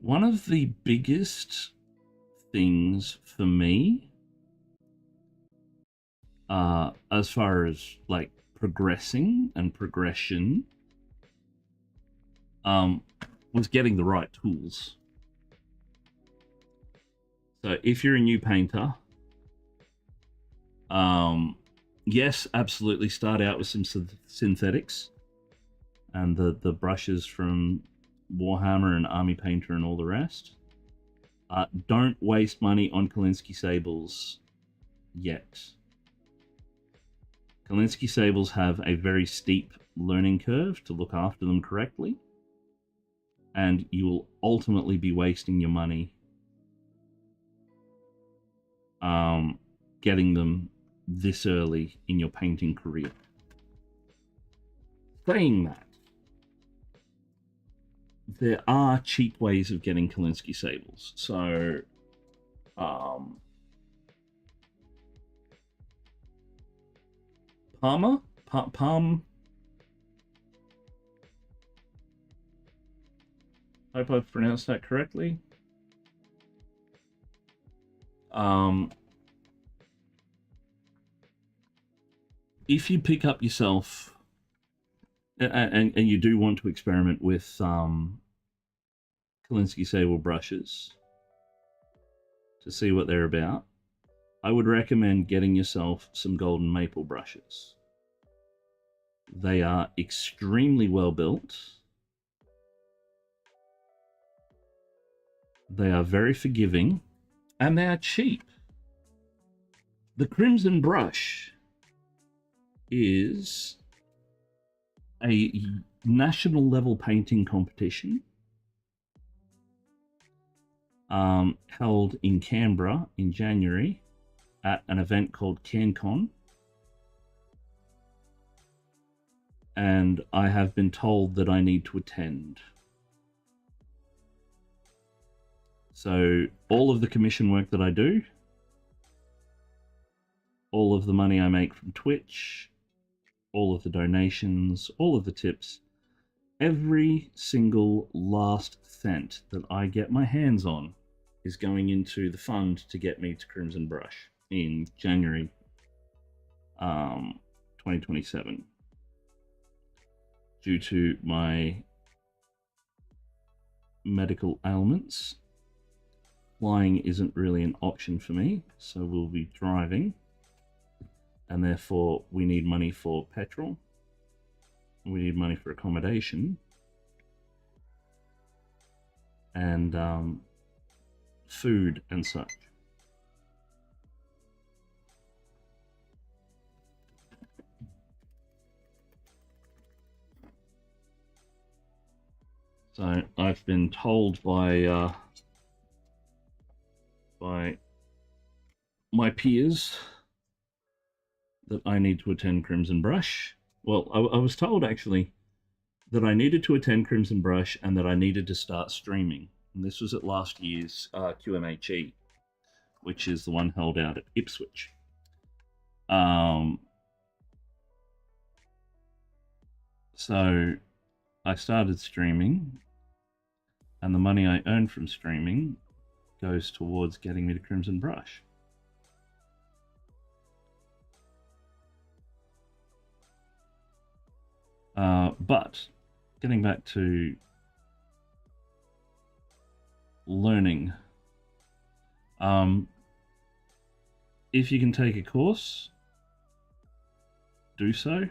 One of the biggest things for me, as far as like progressing and progression, was getting the right tools. So if you're a new painter, yes, absolutely start out with some synthetics and the brushes from Warhammer and Army Painter and all the rest. Don't waste money on Kolinsky Sables yet. Kolinsky Sables have a very steep learning curve to look after them correctly, and you will ultimately be wasting your money getting them this early in your painting career. Saying that, there are cheap ways of getting Kolinsky Sables. So, Palm. Hope I've pronounced that correctly. If you pick up yourself, and you do want to experiment with Kolinsky Sable brushes to see what they're about, I would recommend getting yourself some golden maple brushes. They are extremely well built. They are very forgiving, and they are cheap. The Crimson Brush is a national level painting competition held in Canberra in January at an event called CanCon. And I have been told that I need to attend. So all of the commission work that I do, all of the money I make from Twitch, all of the donations, all of the tips, every single last cent that I get my hands on is going into the fund to get me to Crimson Brush in January 2027. Due to my medical ailments, flying isn't really an option for me, so we'll be driving, and therefore we need money for petrol, we need money for accommodation, and food and such. So I've been told by my peers that I need to attend Crimson Brush. Well, I was told actually that I needed to attend Crimson Brush and that I needed to start streaming. And this was at last year's QMHE, which is the one held out at Ipswich. So I started streaming, and the money I earn from streaming goes towards getting me to Crimson Brush. But getting back to learning, if you can take a course, do so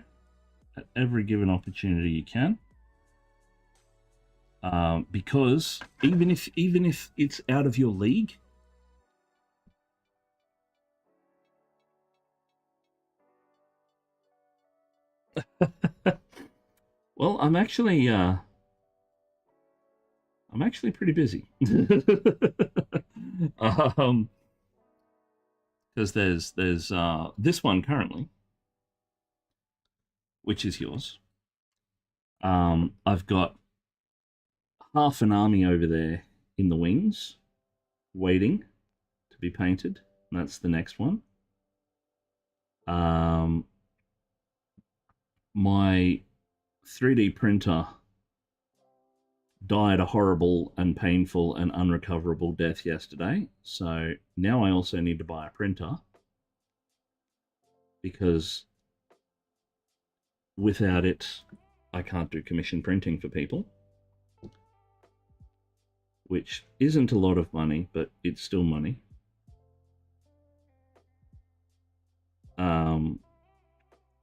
at every given opportunity you can. Because even if it's out of your league, well, I'm actually pretty busy. Because there's this one currently, which is yours. I've got half an army over there in the wings, waiting to be painted. That's the next one. My 3D printer died a horrible and painful and unrecoverable death yesterday. So now I also need to buy a printer, because without it, I can't do commission printing for people, which isn't a lot of money, but it's still money.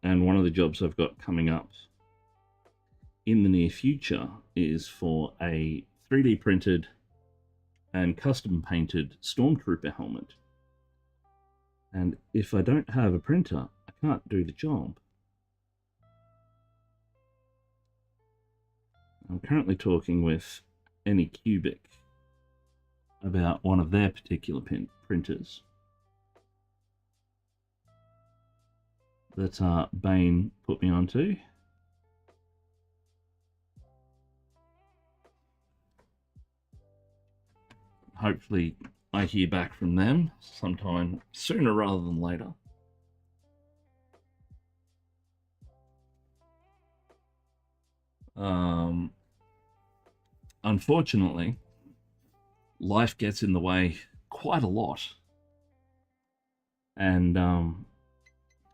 And one of the jobs I've got coming up in the near future is for a 3D printed and custom painted Stormtrooper helmet. And if I don't have a printer, I can't do the job. I'm currently talking with Anycubic about one of their particular printers that Bain put me onto. Hopefully I hear back from them sometime sooner rather than later. Unfortunately, life gets in the way quite a lot. And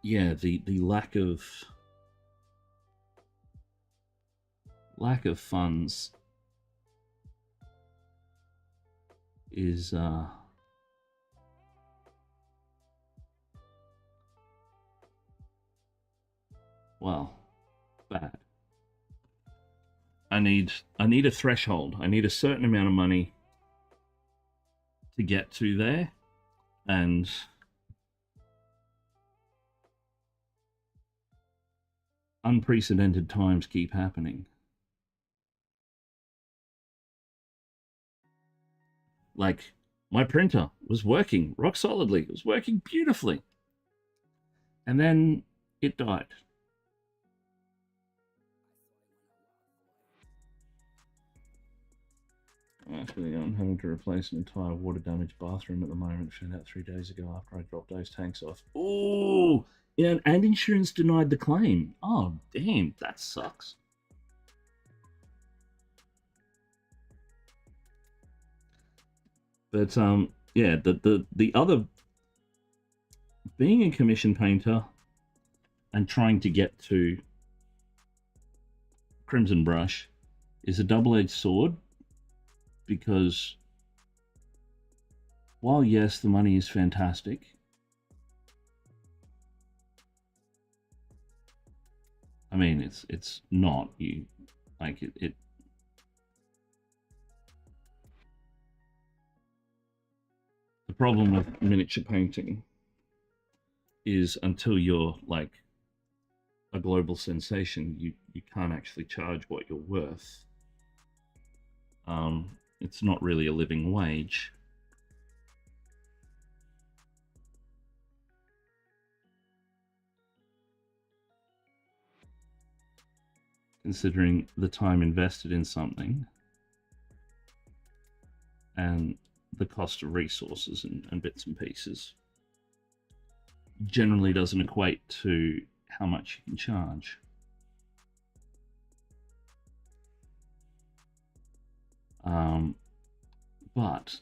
yeah, the lack of funds is well, bad. I need a threshold. I need a certain amount of money to get to there, and unprecedented times keep happening. Like, my printer was working rock solidly. It was working beautifully. And then it died. Actually, I'm having to replace an entire water-damaged bathroom at the moment. Found out 3 days ago after I dropped those tanks off. Ooh! Yeah, and insurance denied the claim. Oh, damn, that sucks. But yeah, the other, being a commission painter and trying to get to Crimson Brush is a double-edged sword, because while yes, the money is fantastic, I mean, it's not, you like it the problem with miniature painting is, until you're like a global sensation, you can't actually charge what you're worth. It's not really a living wage. Considering the time invested in something and the cost of resources and bits and pieces generally doesn't equate to how much you can charge. But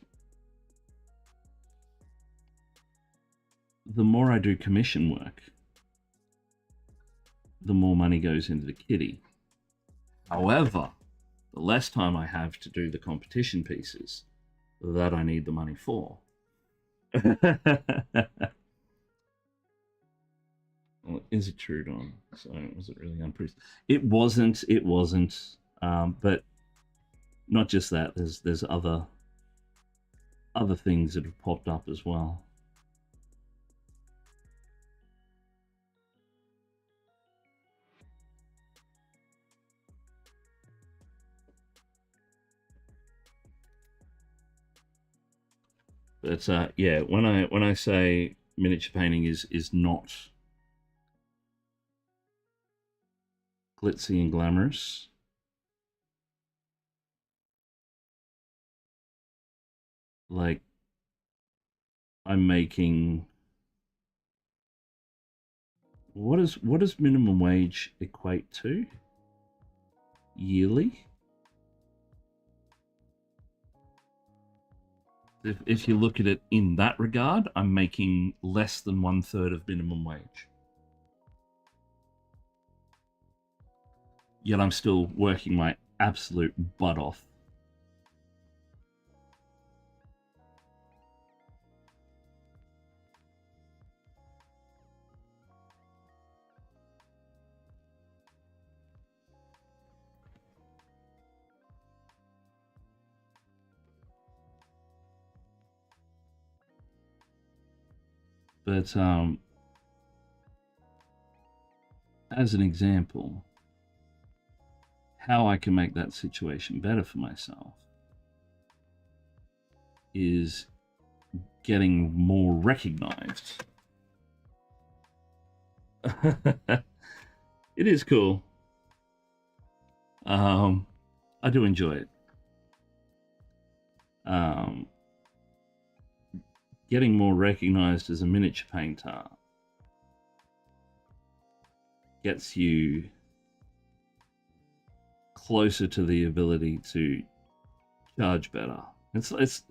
the more I do commission work, the more money goes into the kitty. However, the less time I have to do the competition pieces that I need the money for. Well, is it true, Don? So was it really unprecedented? It wasn't. It wasn't. But not just that. There's other things that have popped up as well. But yeah, when I say miniature painting is not glitzy and glamorous, like, I'm making, what does minimum wage equate to yearly? If you look at it in that regard, I'm making less than 1/3 of minimum wage. Yet I'm still working my absolute butt off. But as an example, how I can make that situation better for myself is getting more recognized. It is cool. I do enjoy it. Getting more recognized as a miniature painter gets you closer to the ability to charge better. It's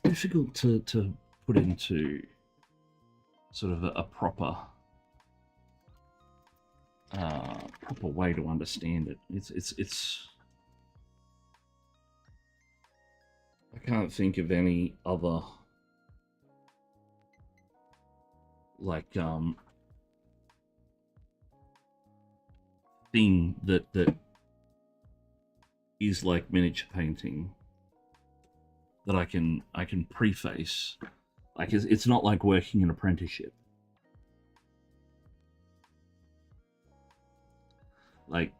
difficult to put into sort of a proper way to understand it. It's I can't think of any other like thing that is like miniature painting that I can preface. Like it's not like working an apprenticeship. Like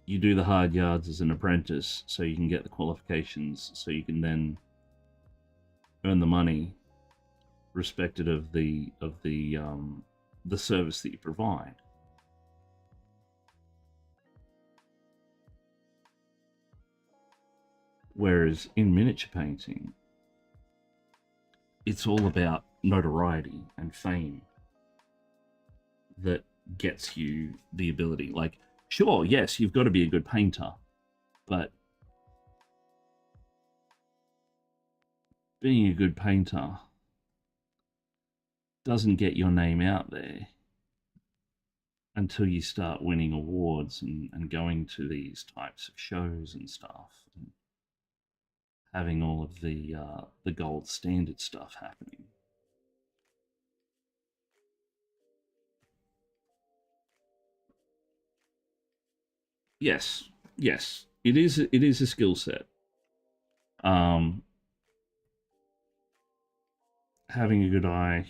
you do the hard yards as an apprentice so you can get the qualifications so you can then earn the money respected of the service that you provide. Whereas in miniature painting, it's all about notoriety and fame that gets you the ability. Like, sure, yes, you've got to be a good painter, but being a good painter doesn't get your name out there until you start winning awards and going to these types of shows and stuff, and having all of the gold standard stuff happening. Yes, yes, it is. It is a skill set. Um, Having a good eye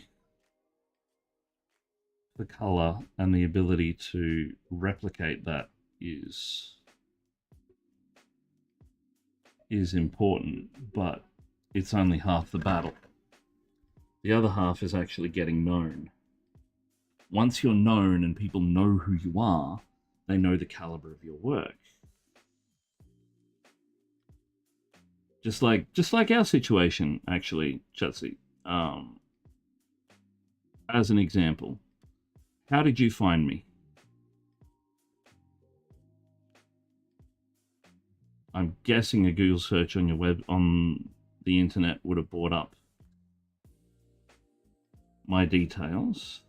for color and the ability to replicate that is important, but it's only half the battle. The other half is actually getting known. Once you're known and people know who you are, they know the caliber of your work. Just like our situation, actually, Chutzi. As an example, how did you find me? I'm guessing a Google search on the internet would have brought up my details.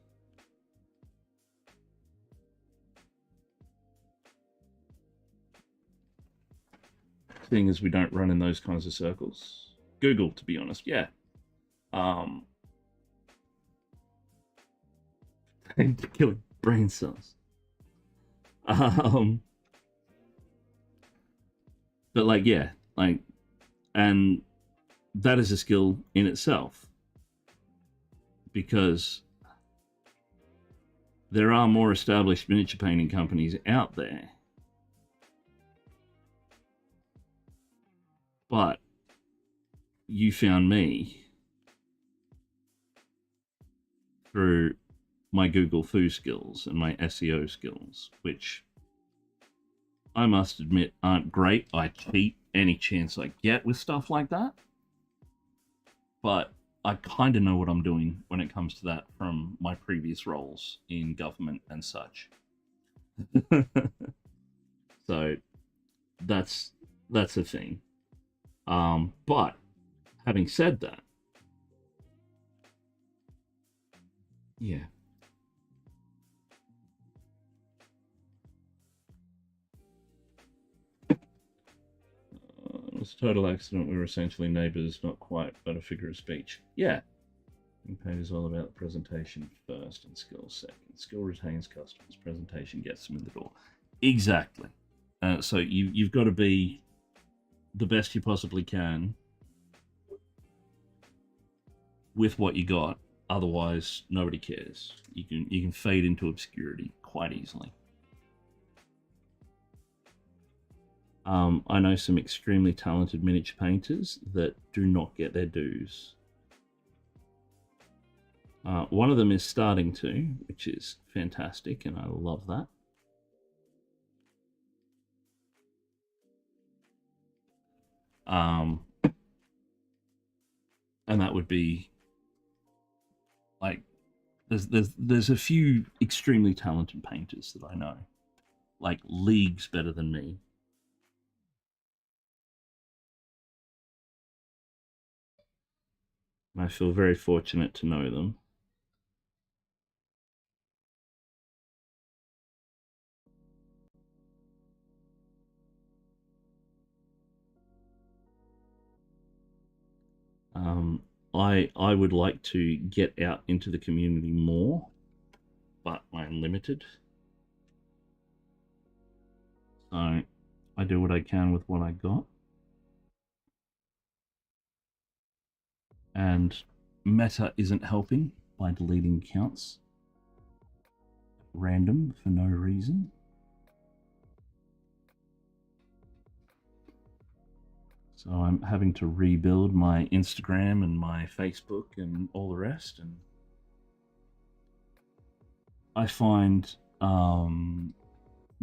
Seeing as we don't run in those kinds of circles. Google, to be honest, yeah. To kill brain cells. But like, yeah, like, and that is a skill in itself, because there are more established miniature painting companies out there, but you found me through my Google Foo skills and my SEO skills, which I must admit aren't great. I cheat any chance I get with stuff like that, but I kind of know what I'm doing when it comes to that from my previous roles in government and such. So that's a thing. But having said that, yeah. It was a total accident. We were essentially neighbours, not quite, but a figure of speech. Yeah. Paint is all about the presentation first and skill second. Skill retains customers. Presentation gets them in the door. Exactly. So you've got to be the best you possibly can with what you got. Otherwise, nobody cares. You can fade into obscurity quite easily. I know some extremely talented miniature painters that do not get their dues. One of them is starting to, which is fantastic, and I love that. And that would be like there's a few extremely talented painters that I know, like leagues better than me. I feel very fortunate to know them. Um, I would like to get out into the community more, but I'm limited. So I do what I can with what I got. And Meta isn't helping by deleting accounts random for no reason. So I'm having to rebuild my Instagram and my Facebook and all the rest. And I find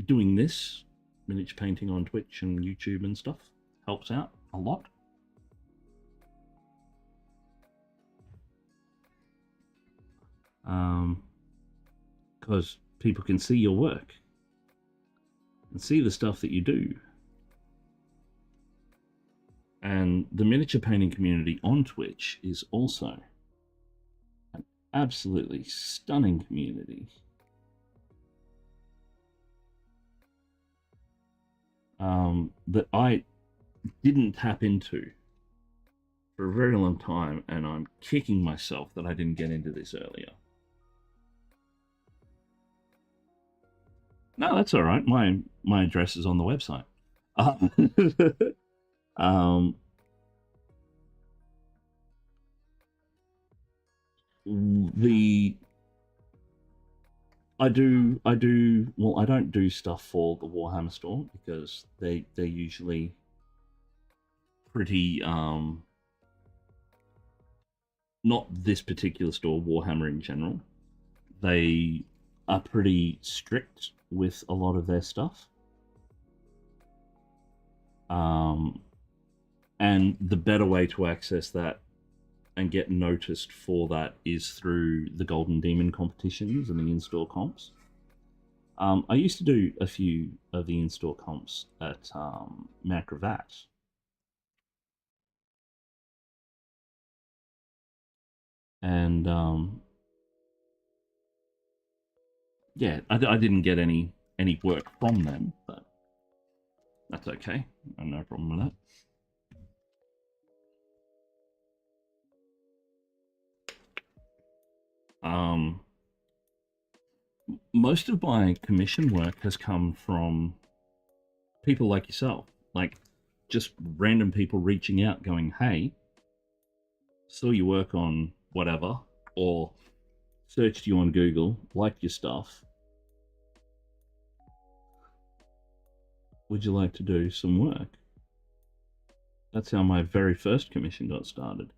doing this, miniature painting on Twitch and YouTube and stuff, helps out a lot. Because people can see your work and see the stuff that you do. And the miniature painting community on Twitch is also an absolutely stunning community. That I didn't tap into for a very long time, and I'm kicking myself that I didn't get into this earlier. No, that's all right. My address is on the website. The I do well, I don't do stuff for the Warhammer store because they're usually pretty not this particular store, Warhammer in general. They are pretty strict with a lot of their stuff. And the better way to access that and get noticed for that is through the Golden Demon competitions and the in-store comps. I used to do a few of the in-store comps at Macrovat. And yeah, I didn't get any work from them, but that's okay. I have no problem with that. Most of my commission work has come from people like yourself, like just random people reaching out going, hey, saw your work on whatever, or searched you on Google, liked your stuff. Would you like to do some work? That's how my very first commission got started.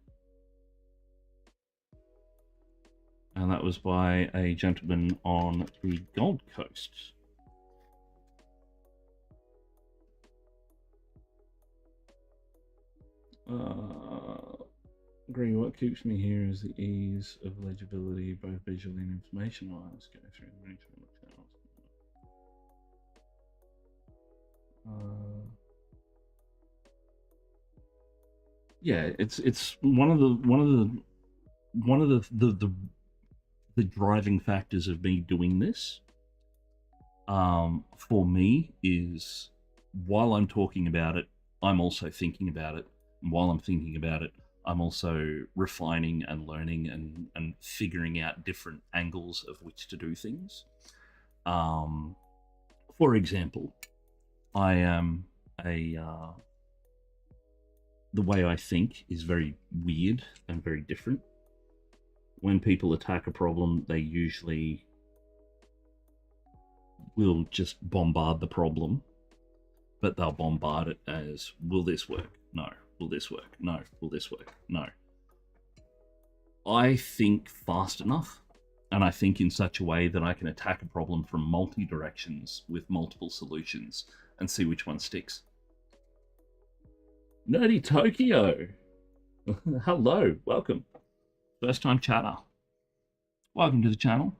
And that was by a gentleman on the Gold Coast. Agree, what keeps me here is the ease of legibility, both visually and information-wise. Go through the range of channels. Yeah, it's one of the driving factors of me doing this. For me is while I'm talking about it, I'm also thinking about it. And while I'm thinking about it, I'm also refining and learning and figuring out different angles of which to do things. For example, I am the way I think is very weird and very different. when people attack a problem, they usually will just bombard the problem, but they'll bombard it as, will this work? No. Will this work? No. Will this work? No. I think fast enough, and I think in such a way that I can attack a problem from multi-directions with multiple solutions and see which one sticks. Nerdy Tokyo! Hello, welcome. First time chatter. Welcome to the channel.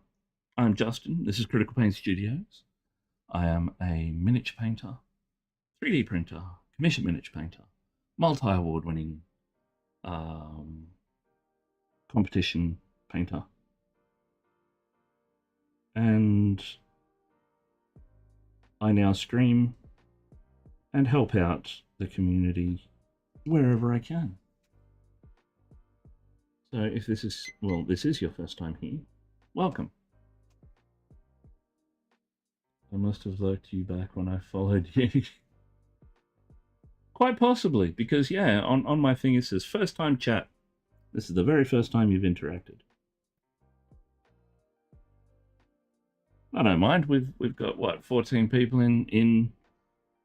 I'm Justin. This is Critical Paint Studios. I am a miniature painter, 3D printer, commission miniature painter, multi-award winning competition painter. And I now stream and help out the community wherever I can. So if this is, well, this is your first time here, welcome. I must have lurked you back when I followed you. Quite possibly, because yeah, on my thing it says first time chat. This is the very first time you've interacted. I don't mind. We've got what, 14 people in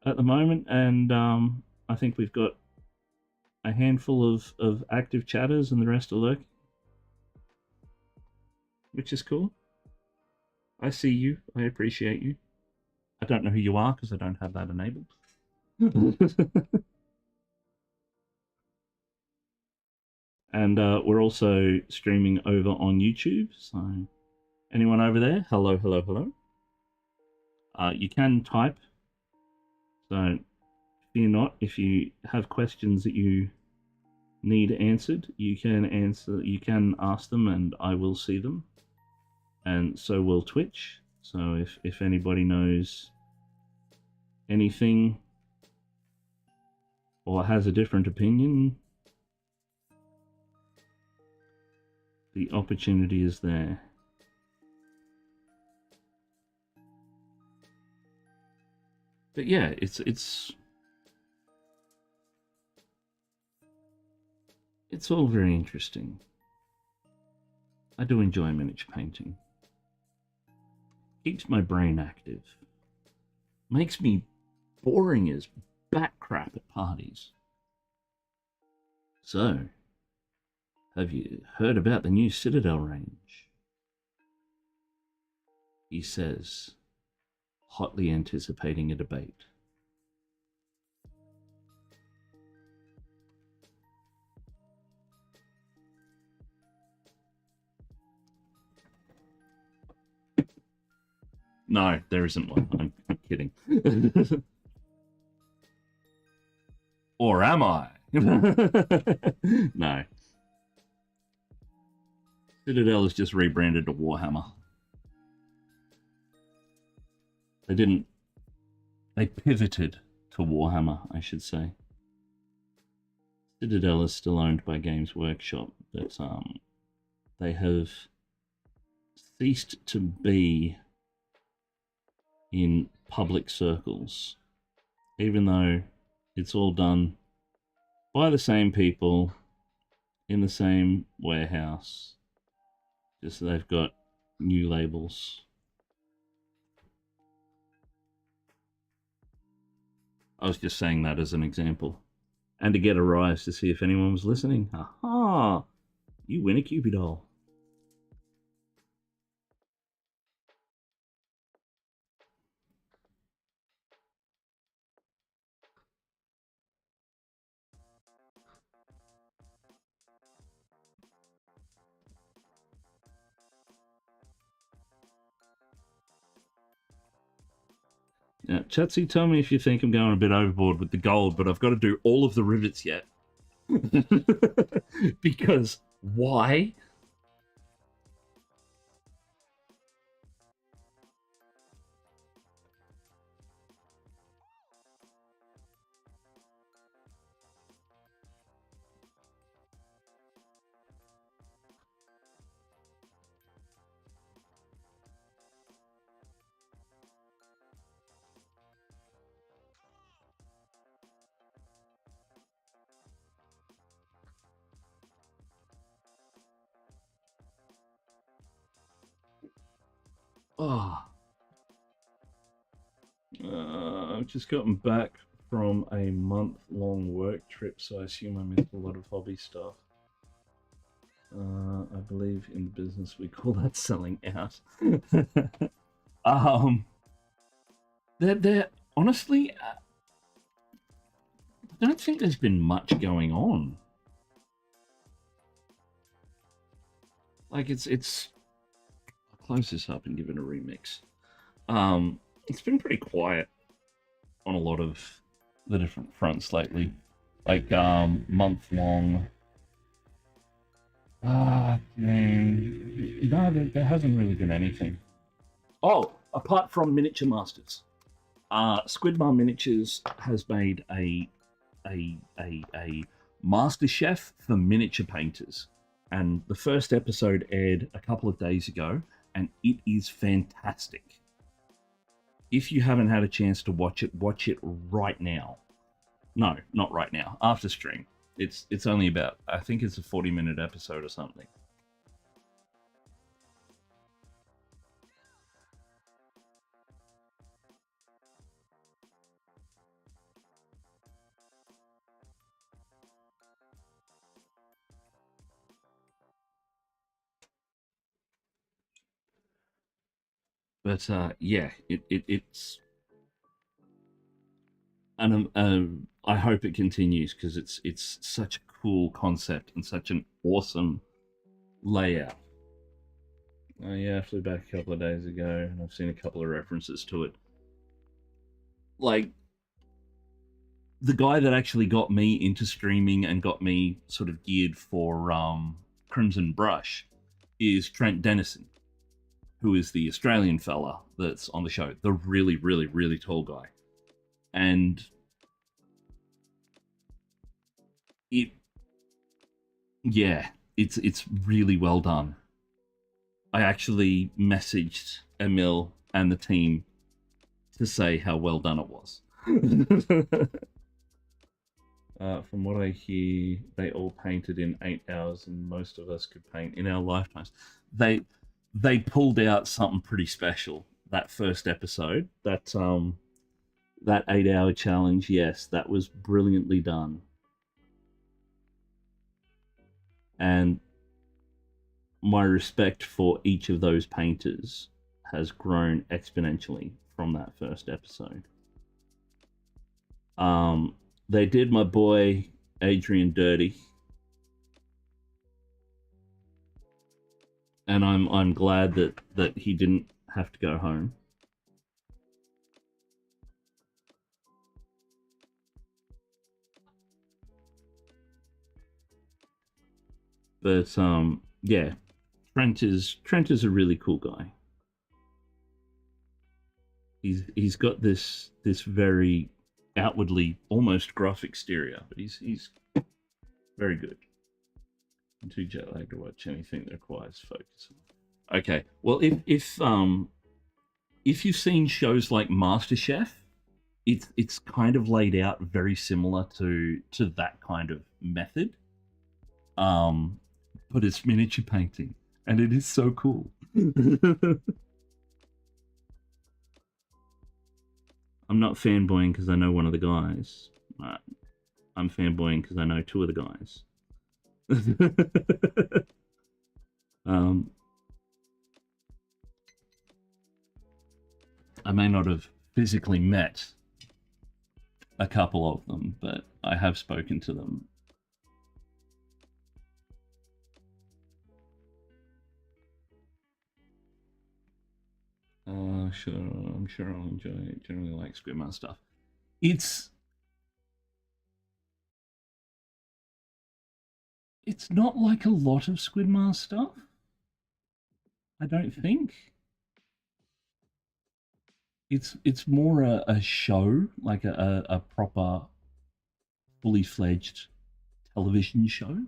at the moment, and I think we've got a handful of active chatters, and the rest are lurking, which is cool. I see you. I appreciate you. I don't know who you are because I don't have that enabled. And we're also streaming over on YouTube, so anyone over there, hello, hello, hello. You can type, so fear not. If you have questions that you need answered, you can ask them and I will see them. And so will Twitch. So if anybody knows anything or has a different opinion, the opportunity is there. But yeah, it's all very interesting. I do enjoy miniature painting. Keeps my brain active. Makes me boring as bat crap at parties. So, have you heard about the new Citadel range? He says, hotly anticipating a debate. No, there isn't one. I'm kidding. Or am I? No. Citadel is just rebranded to Warhammer. They pivoted to Warhammer, I should say. Citadel is still owned by Games Workshop, but they have ceased to be in public circles, even though it's all done by the same people in the same warehouse. Just so they've got new labels. I was just saying that as an example. And to get a rise to see if anyone was listening. Aha! You win a Cupid doll. Now, Chatsy, tell me if you think I'm going a bit overboard with the gold, but I've got to do all of the rivets yet. Because why? Oh, I've just gotten back from a month-long work trip, so I assume I missed a lot of hobby stuff. I believe in business we call that selling out. um, they're honestly, I don't think there's been much going on. Like it's I'll close this up and give it a remix. It's been pretty quiet on a lot of the different fronts lately. Like month long. No, there hasn't really been anything. Oh, apart from Miniature Masters, Squidmar Miniatures has made a Master Chef for miniature painters, and the first episode aired a couple of days ago, and it is fantastic. If you haven't had a chance to watch it right now. No, not right now. After stream. It's only about, I think it's a 40-minute episode or something. But yeah, it's and I hope it continues because it's such a cool concept and such an awesome layout. Yeah, I flew back a couple of days ago and I've seen a couple of references to it. Like the guy that actually got me into streaming and got me sort of geared for Crimson Brush is Trent Dennison, who is the Australian fella that's on the show, the really, really, really tall guy. And it, yeah, it's really well done. I actually messaged Emil and the team to say how well done it was. From what I hear, they all painted in 8 hours, and most of us could paint in our lifetimes. They pulled out something pretty special that first episode. That 8 hour challenge, yes, that was brilliantly done. And my respect for each of those painters has grown exponentially from that first episode. They did my boy Adrian dirty, and I'm glad that he didn't have to go home. But yeah, Trent is a really cool guy. He's got this very outwardly almost gruff exterior, but he's very good. I'm too jet lagged to watch anything that requires focus. Okay, well if you've seen shows like MasterChef, it's kind of laid out very similar to that kind of method. But it's miniature painting, and it is so cool. I'm not fanboying because I know one of the guys. I'm fanboying because I know two of the guys. um, I may not have physically met a couple of them, but I have spoken to them. Sure, I'm sure I'll enjoy it. Generally like Squidmar stuff. It's not like a lot of Squidmar stuff. I don't think. It's more a show, like a proper, fully fledged television show.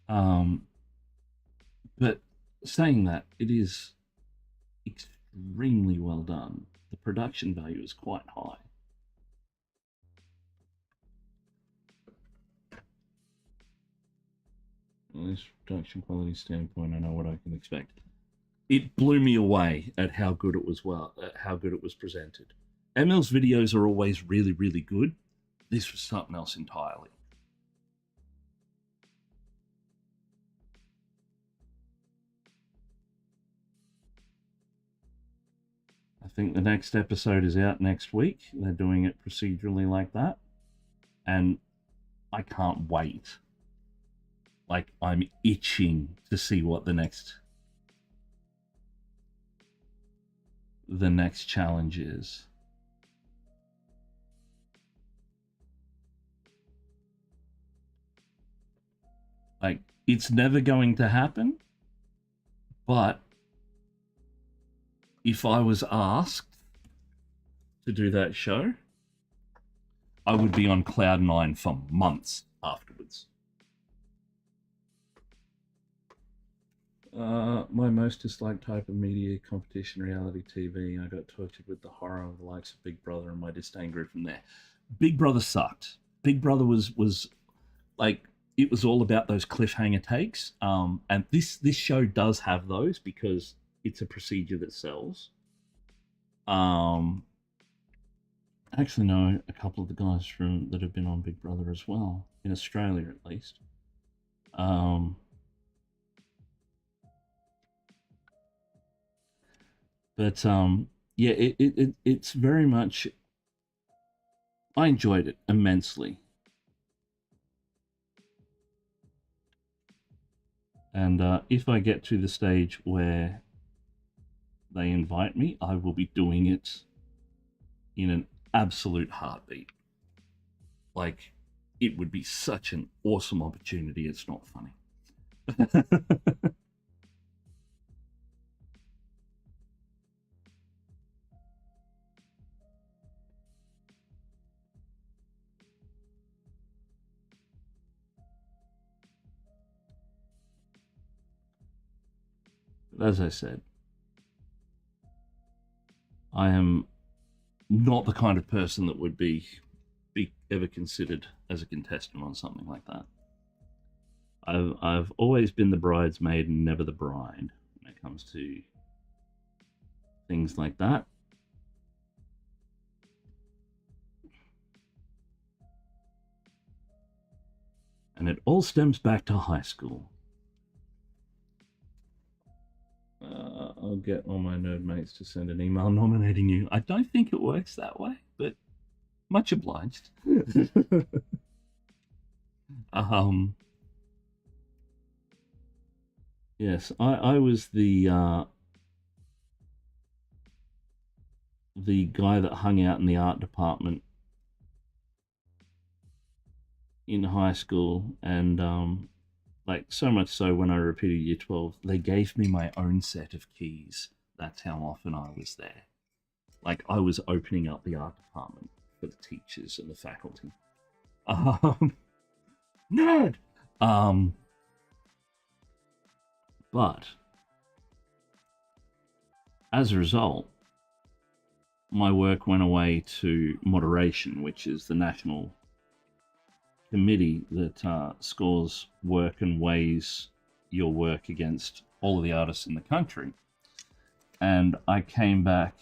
Um, but saying that, it is extremely well done. The production value is quite high. least production quality standpoint, I know what I can expect. It blew me away at how good it was. At how good it was presented. Emil's videos are always really, really good. This was something else entirely. I think the next episode is out next week. They're doing it procedurally like that. And I can't wait. Like, I'm itching to see what the next challenge is. Like, it's never going to happen, but if I was asked to do that show, I would be on cloud nine for months afterwards. My most disliked type of media, competition, reality TV. I got tortured with the horror of the likes of Big Brother, and my disdain grew from there. Big Brother sucked. Big Brother was like, it was all about those cliffhanger takes. And this show does have those because it's a procedure that sells. I actually know a couple of the guys that have been on Big Brother as well, in Australia at least. But yeah, it's very much. I enjoyed it immensely, and if I get to the stage where they invite me, I will be doing it in an absolute heartbeat. Like, it would be such an awesome opportunity. It's not funny. As I said, I am not the kind of person that would be ever considered as a contestant on something like that. I've always been the bridesmaid and never the bride when it comes to things like that. And it all stems back to high school. I'll get all my nerd mates to send an email nominating you. I don't think it works that way, but much obliged. Yes, I was the guy that hung out in the art department in high school, and like, so much so when I repeated year 12, they gave me my own set of keys. That's how often I was there. Like, I was opening up the art department for the teachers and the faculty. Nerd! But as a result, my work went away to moderation, which is the national committee that scores work and weighs your work against all of the artists in the country. And I came back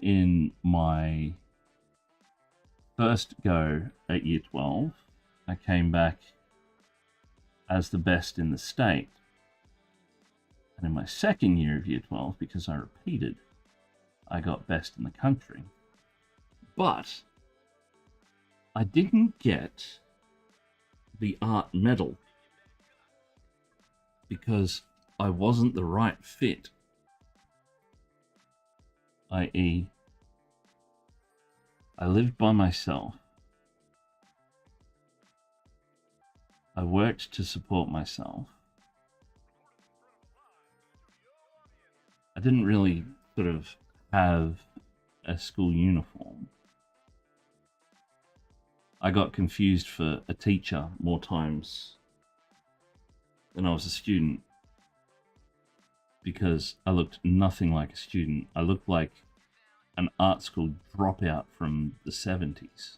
in my first go at year 12. I came back as the best in the state. And in my second year of year 12, because I repeated, I got best in the country. But I didn't get the art medal because I wasn't the right fit. I.e., I lived by myself. I worked to support myself. I didn't really sort of have a school uniform. I got confused for a teacher more times than I was a student because I looked nothing like a student. I looked like an art school dropout from the 70s.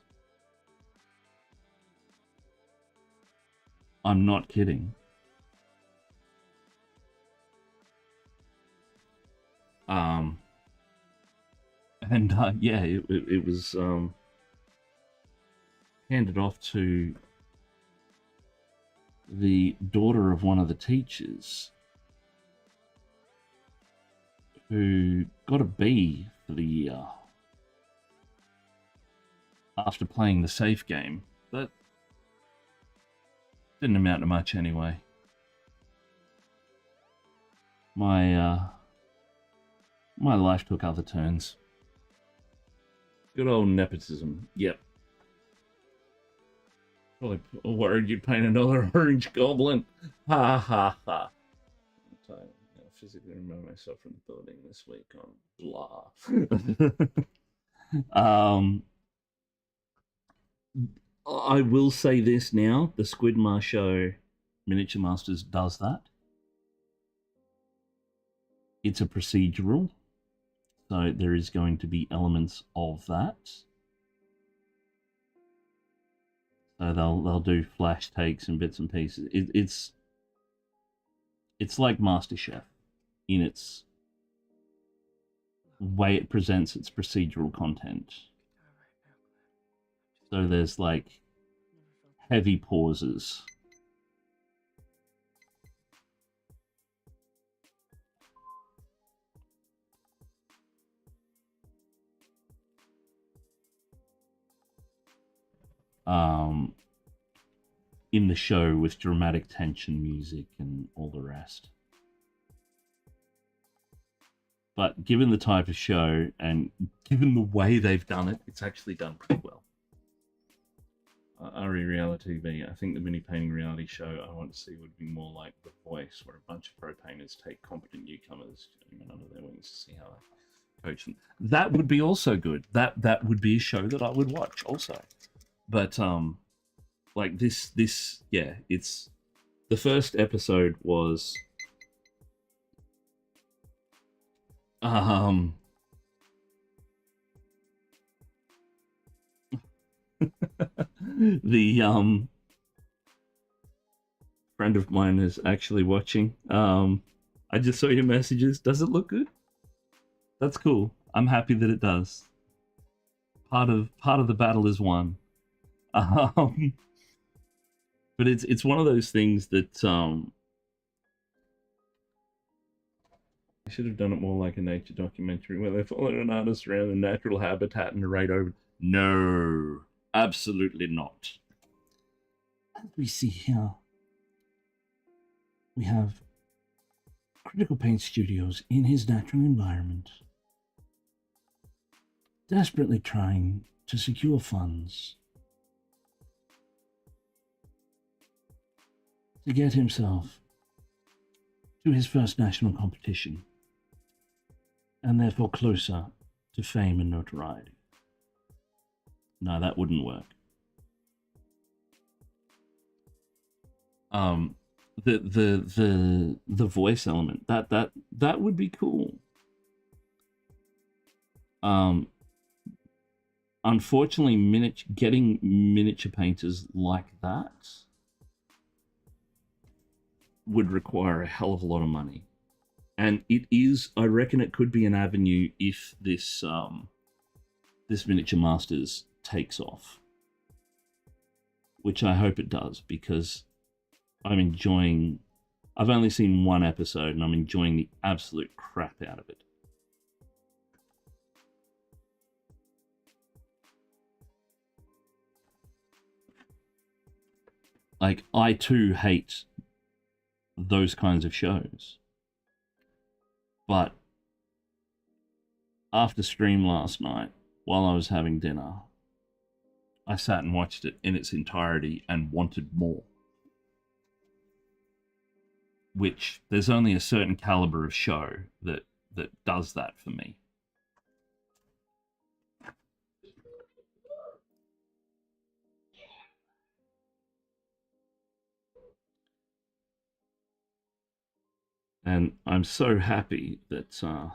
I'm not kidding. Um, and yeah, it was handed off to the daughter of one of the teachers who got a B for the year after playing the safe game. That didn't amount to much anyway. My my life took other turns. Good old nepotism. Yep. Probably worried you'd paint another orange goblin. Ha ha ha. I physically remove myself from the building this week on blah. I will say this now: the Squidmar show, Miniature Masters, does that. It's a procedural, so there is going to be elements of that. So they'll do flash takes and bits and pieces. It's like MasterChef in its way it presents its procedural content. So there's like heavy pauses. In the show with dramatic tension music and all the rest. But given the type of show and given the way they've done it, it's actually done pretty well. RE Reality TV, I think the mini painting reality show I want to see would be more like The Voice, where a bunch of pro painters take competent newcomers under their wings to see how they coach them. That would be also good. That would be a show that I would watch also. But like this yeah, it's the first episode was the friend of mine is actually watching. I just saw your messages. Does it look good? That's cool. I'm happy that it does. Part of the battle is won. But it's one of those things that I should have done it more like a nature documentary where they follow an artist around the natural habitat and narrate over. No, absolutely not. As we see here, we have Critical Paint Studios in his natural environment, desperately trying to secure funds to get himself to his first national competition, and therefore closer to fame and notoriety. No, that wouldn't work. The voice element, that would be cool. Unfortunately, getting miniature painters like that would require a hell of a lot of money. And it is, I reckon it could be an avenue if this this Miniature Masters takes off. Which I hope it does, because I'm enjoying, I've only seen one episode and I'm enjoying the absolute crap out of it. Like, I too hate those kinds of shows. But after stream last night, while I was having dinner, I sat and watched it in its entirety and wanted more. Which, there's only a certain caliber of show that does that for me. And I'm so happy that it's time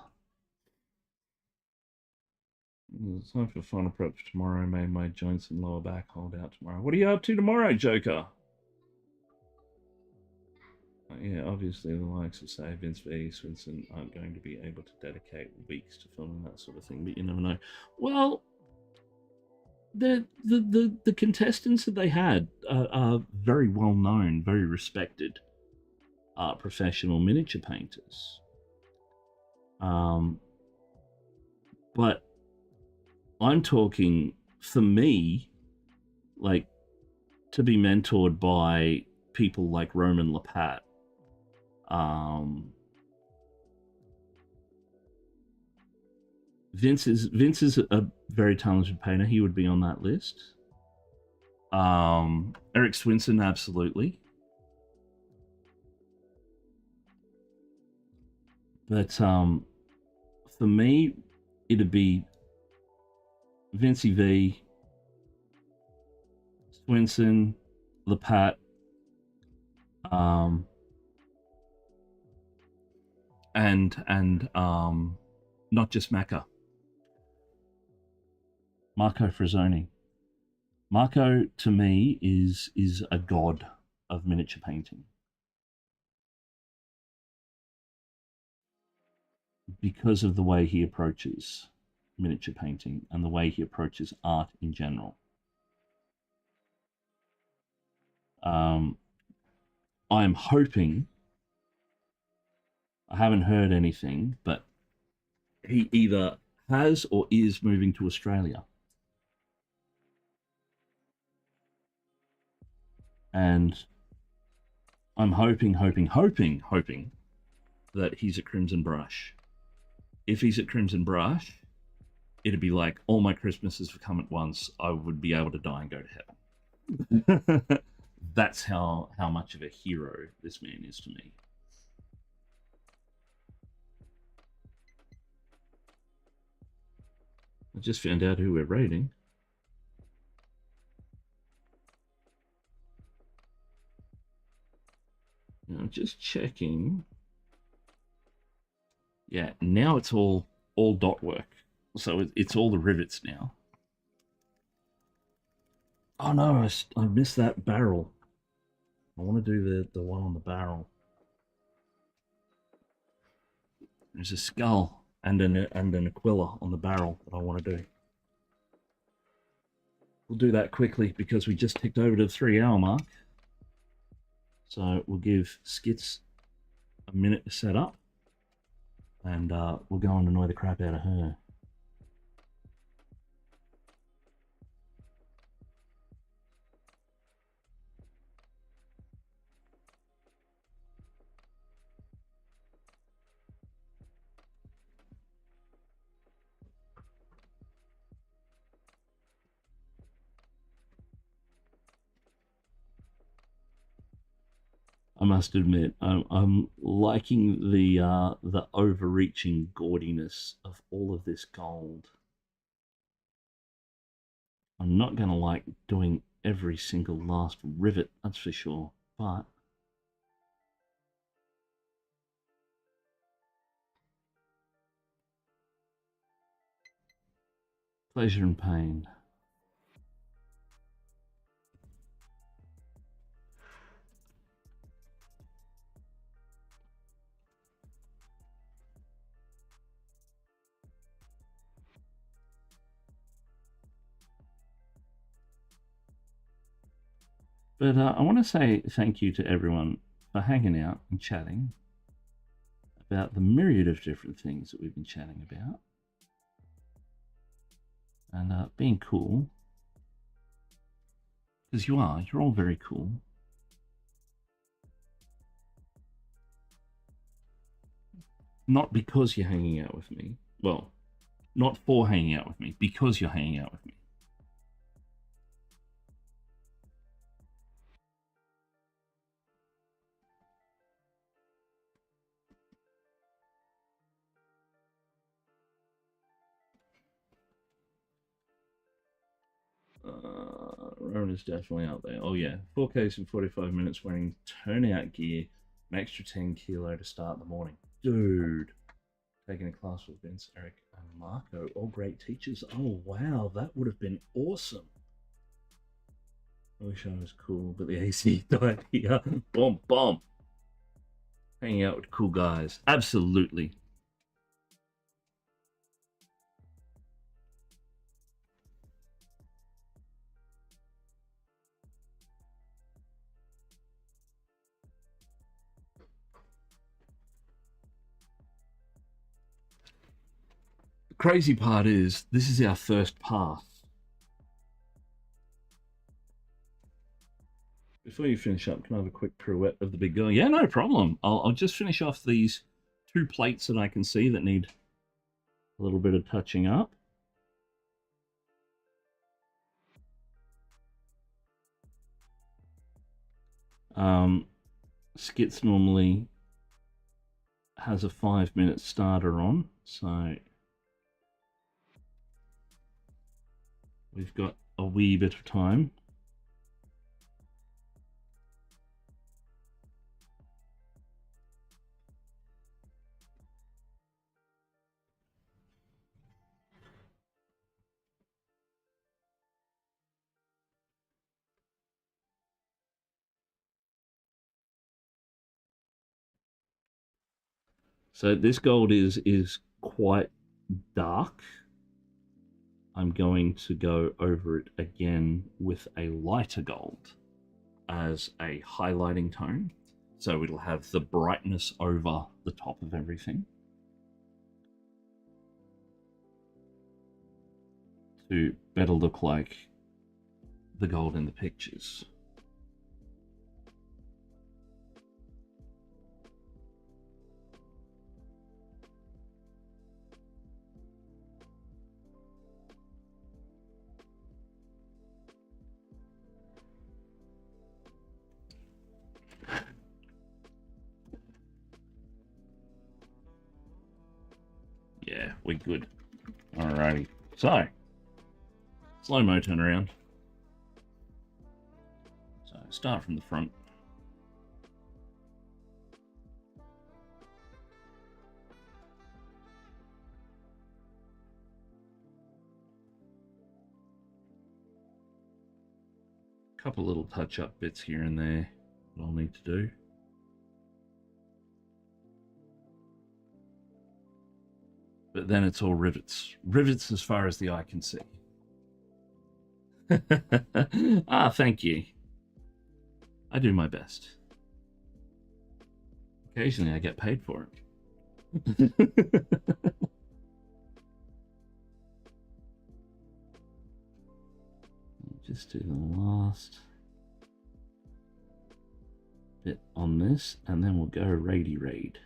for fun approach tomorrow. I made my joints and lower back hold out tomorrow. What are you up to tomorrow, Joker? Yeah, obviously the likes of, say, Vince V, Swinson aren't going to be able to dedicate weeks to filming that sort of thing, but you never know. Well, the contestants that they had are very well known, very respected professional miniature painters. But I'm talking, for me, like, to be mentored by people like Roman Lapat. Vince is a very talented painter. He would be on that list. Eric Swinson, absolutely. But for me, it'd be Vincey V, Swinson, Lapat, and not just Macca. Marco Frazzoni. Marco, to me, is a god of miniature painting because of the way he approaches miniature painting and the way he approaches art in general. I'm hoping, I haven't heard anything, but he either has or is moving to Australia. And I'm hoping that he's at Crimson Brush. If he's at Crimson Brush, it'd be like all my Christmases have come at once. I would be able to die and go to heaven. That's how much of a hero this man is to me. I just found out who we're rating. Now, I'm just checking. Yeah, now it's all dot work. So it's all the rivets now. Oh no, I missed that barrel. I want to do the one on the barrel. There's a skull and an Aquila on the barrel that I want to do. We'll do that quickly because we just ticked over to the 3-hour mark. So we'll give Skits a minute to set up, and we'll go and annoy the crap out of her. I must admit, I'm liking the overreaching gaudiness of all of this gold. I'm not going to like doing every single last rivet, that's for sure, but pleasure and pain. But I want to say thank you to everyone for hanging out and chatting about the myriad of different things that we've been chatting about. And being cool. Because you're all very cool. Not because you're hanging out with me. Well, not for hanging out with me, because you're hanging out with me. Rowan is definitely out there. Oh yeah, 4Ks in 45 minutes wearing turnout gear, an extra 10 kilo to start the morning. Dude, taking a class with Vince, Eric, and Marco, all great teachers. Oh wow, that would have been awesome. I wish I was cool, but the AC died here. Bomb, bomb. Hanging out with cool guys. Absolutely. The crazy part is this is our first path. Before you finish up, can I have a quick pirouette of the big guy? Yeah, no problem. I'll just finish off these 2 plates that I can see that need a little bit of touching up. Skits normally has a 5-minute starter on, so we've got a wee bit of time. So this gold is quite dark. I'm going to go over it again with a lighter gold as a highlighting tone. So it'll have the brightness over the top of everything to better look like the gold in the pictures. Yeah, we're good. Alrighty. So, slow-mo turnaround. So, start from the front. Couple little touch-up bits here and there that I'll need to do. But then it's all rivets. Rivets as far as the eye can see. Ah, thank you. I do my best. Occasionally I get paid for it. Just do the last bit on this, and then we'll go raidy raid.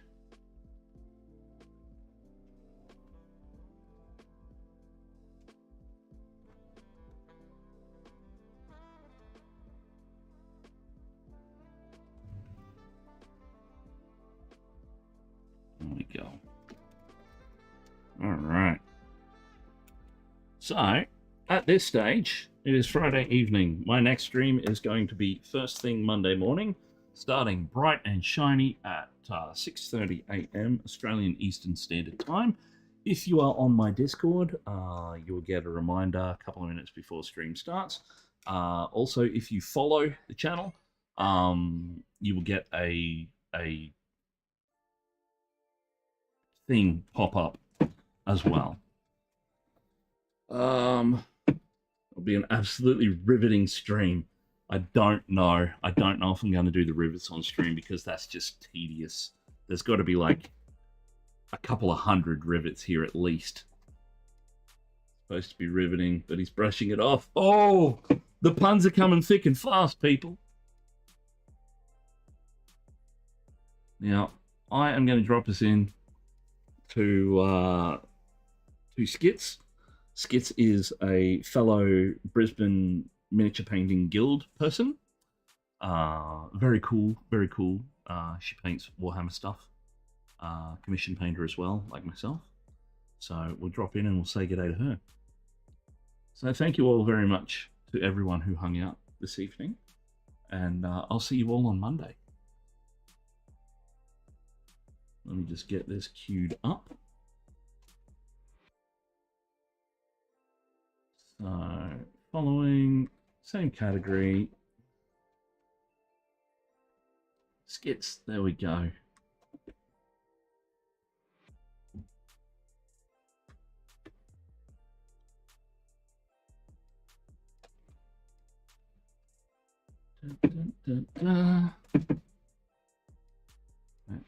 There we go. All right. So, at this stage, it is Friday evening. My next stream is going to be first thing Monday morning, starting bright and shiny at 6:30 a.m. Australian Eastern Standard Time. If you are on my Discord, you'll get a reminder a couple of minutes before stream starts. Also, if you follow the channel, you will get a thing pop up as well. It'll be an absolutely riveting stream. I don't know if I'm going to do the rivets on stream because that's just tedious. There's got to be like a couple of 100 rivets here at least. Supposed to be riveting, but he's brushing it off. Oh, the puns are coming thick and fast, people. Now, I am going to drop us in to Skits. Skits is a fellow Brisbane Miniature Painting Guild person. Very cool, very cool. She paints Warhammer stuff. Commission painter as well, like myself. So we'll drop in and we'll say g'day to her. So thank you all very much to everyone who hung out this evening. And I'll see you all on Monday. Let me just get this queued up. So, following, same category. Skits, there we go. I'm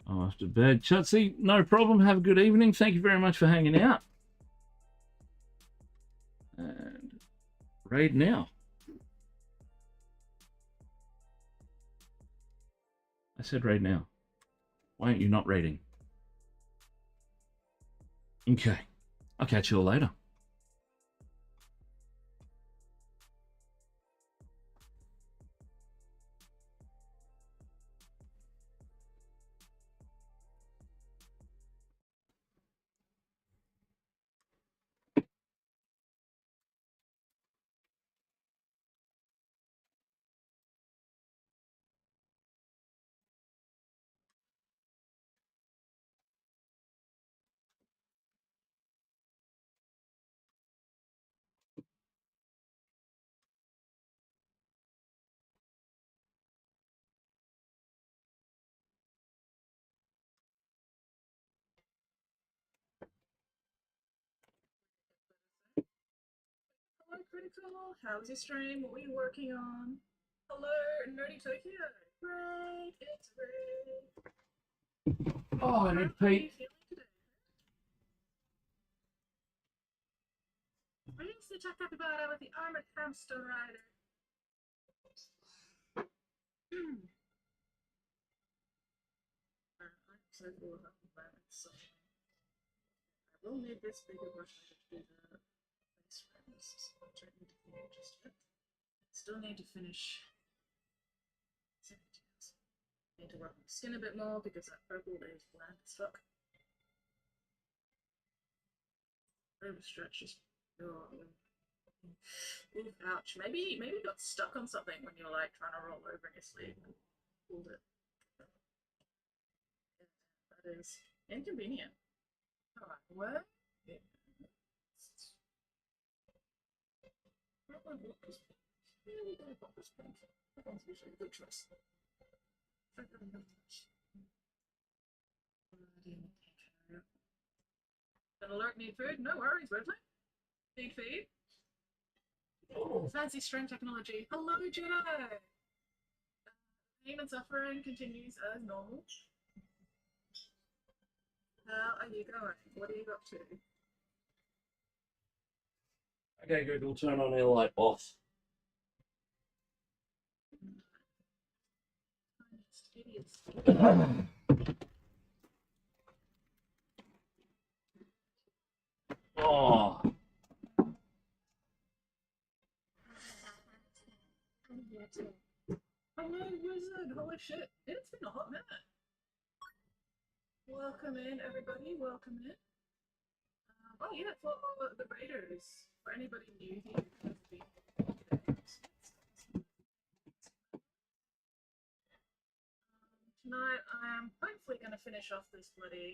off to bed. Chutzy, no problem. Have a good evening. Thank you very much for hanging out. And raid now. I said raid now. Why aren't you not raiding? Okay. I'll catch you all later. Hello, Critical. How was your stream? What were you working on? Hello, Nerdy Tokyo. Great, it's great. Oh, I need How are you Pete. feeling today? Greetings to Chuck Capybara with the armored hamster rider. I'm so full of environment, so I will need this bigger brush to do the face frames, so I don't need to finish just yet. Still need to finish. Need to work my skin a bit more because that purple is bland as fuck. Overstretch is. Oh, ooh, ouch. Maybe you got stuck on something when you were like trying to roll over in your sleep and pulled it. Yeah, that is inconvenient. Alright, where? Yeah. Really don't want this paint. That's usually a good choice. An alert, need food? No worries, Wedley. Need feed? Fancy stream technology. Hello, Jedi! Pain and suffering continues as normal. How are you going? What are you up to? Okay, Google, turn on air light off. Idiots. Oh. Hello, wizard! Holy shit! It's been a hot minute. Welcome in, everybody. Welcome in. Oh yeah, for the Raiders. For anybody new here, tonight I am hopefully going to finish off this bloody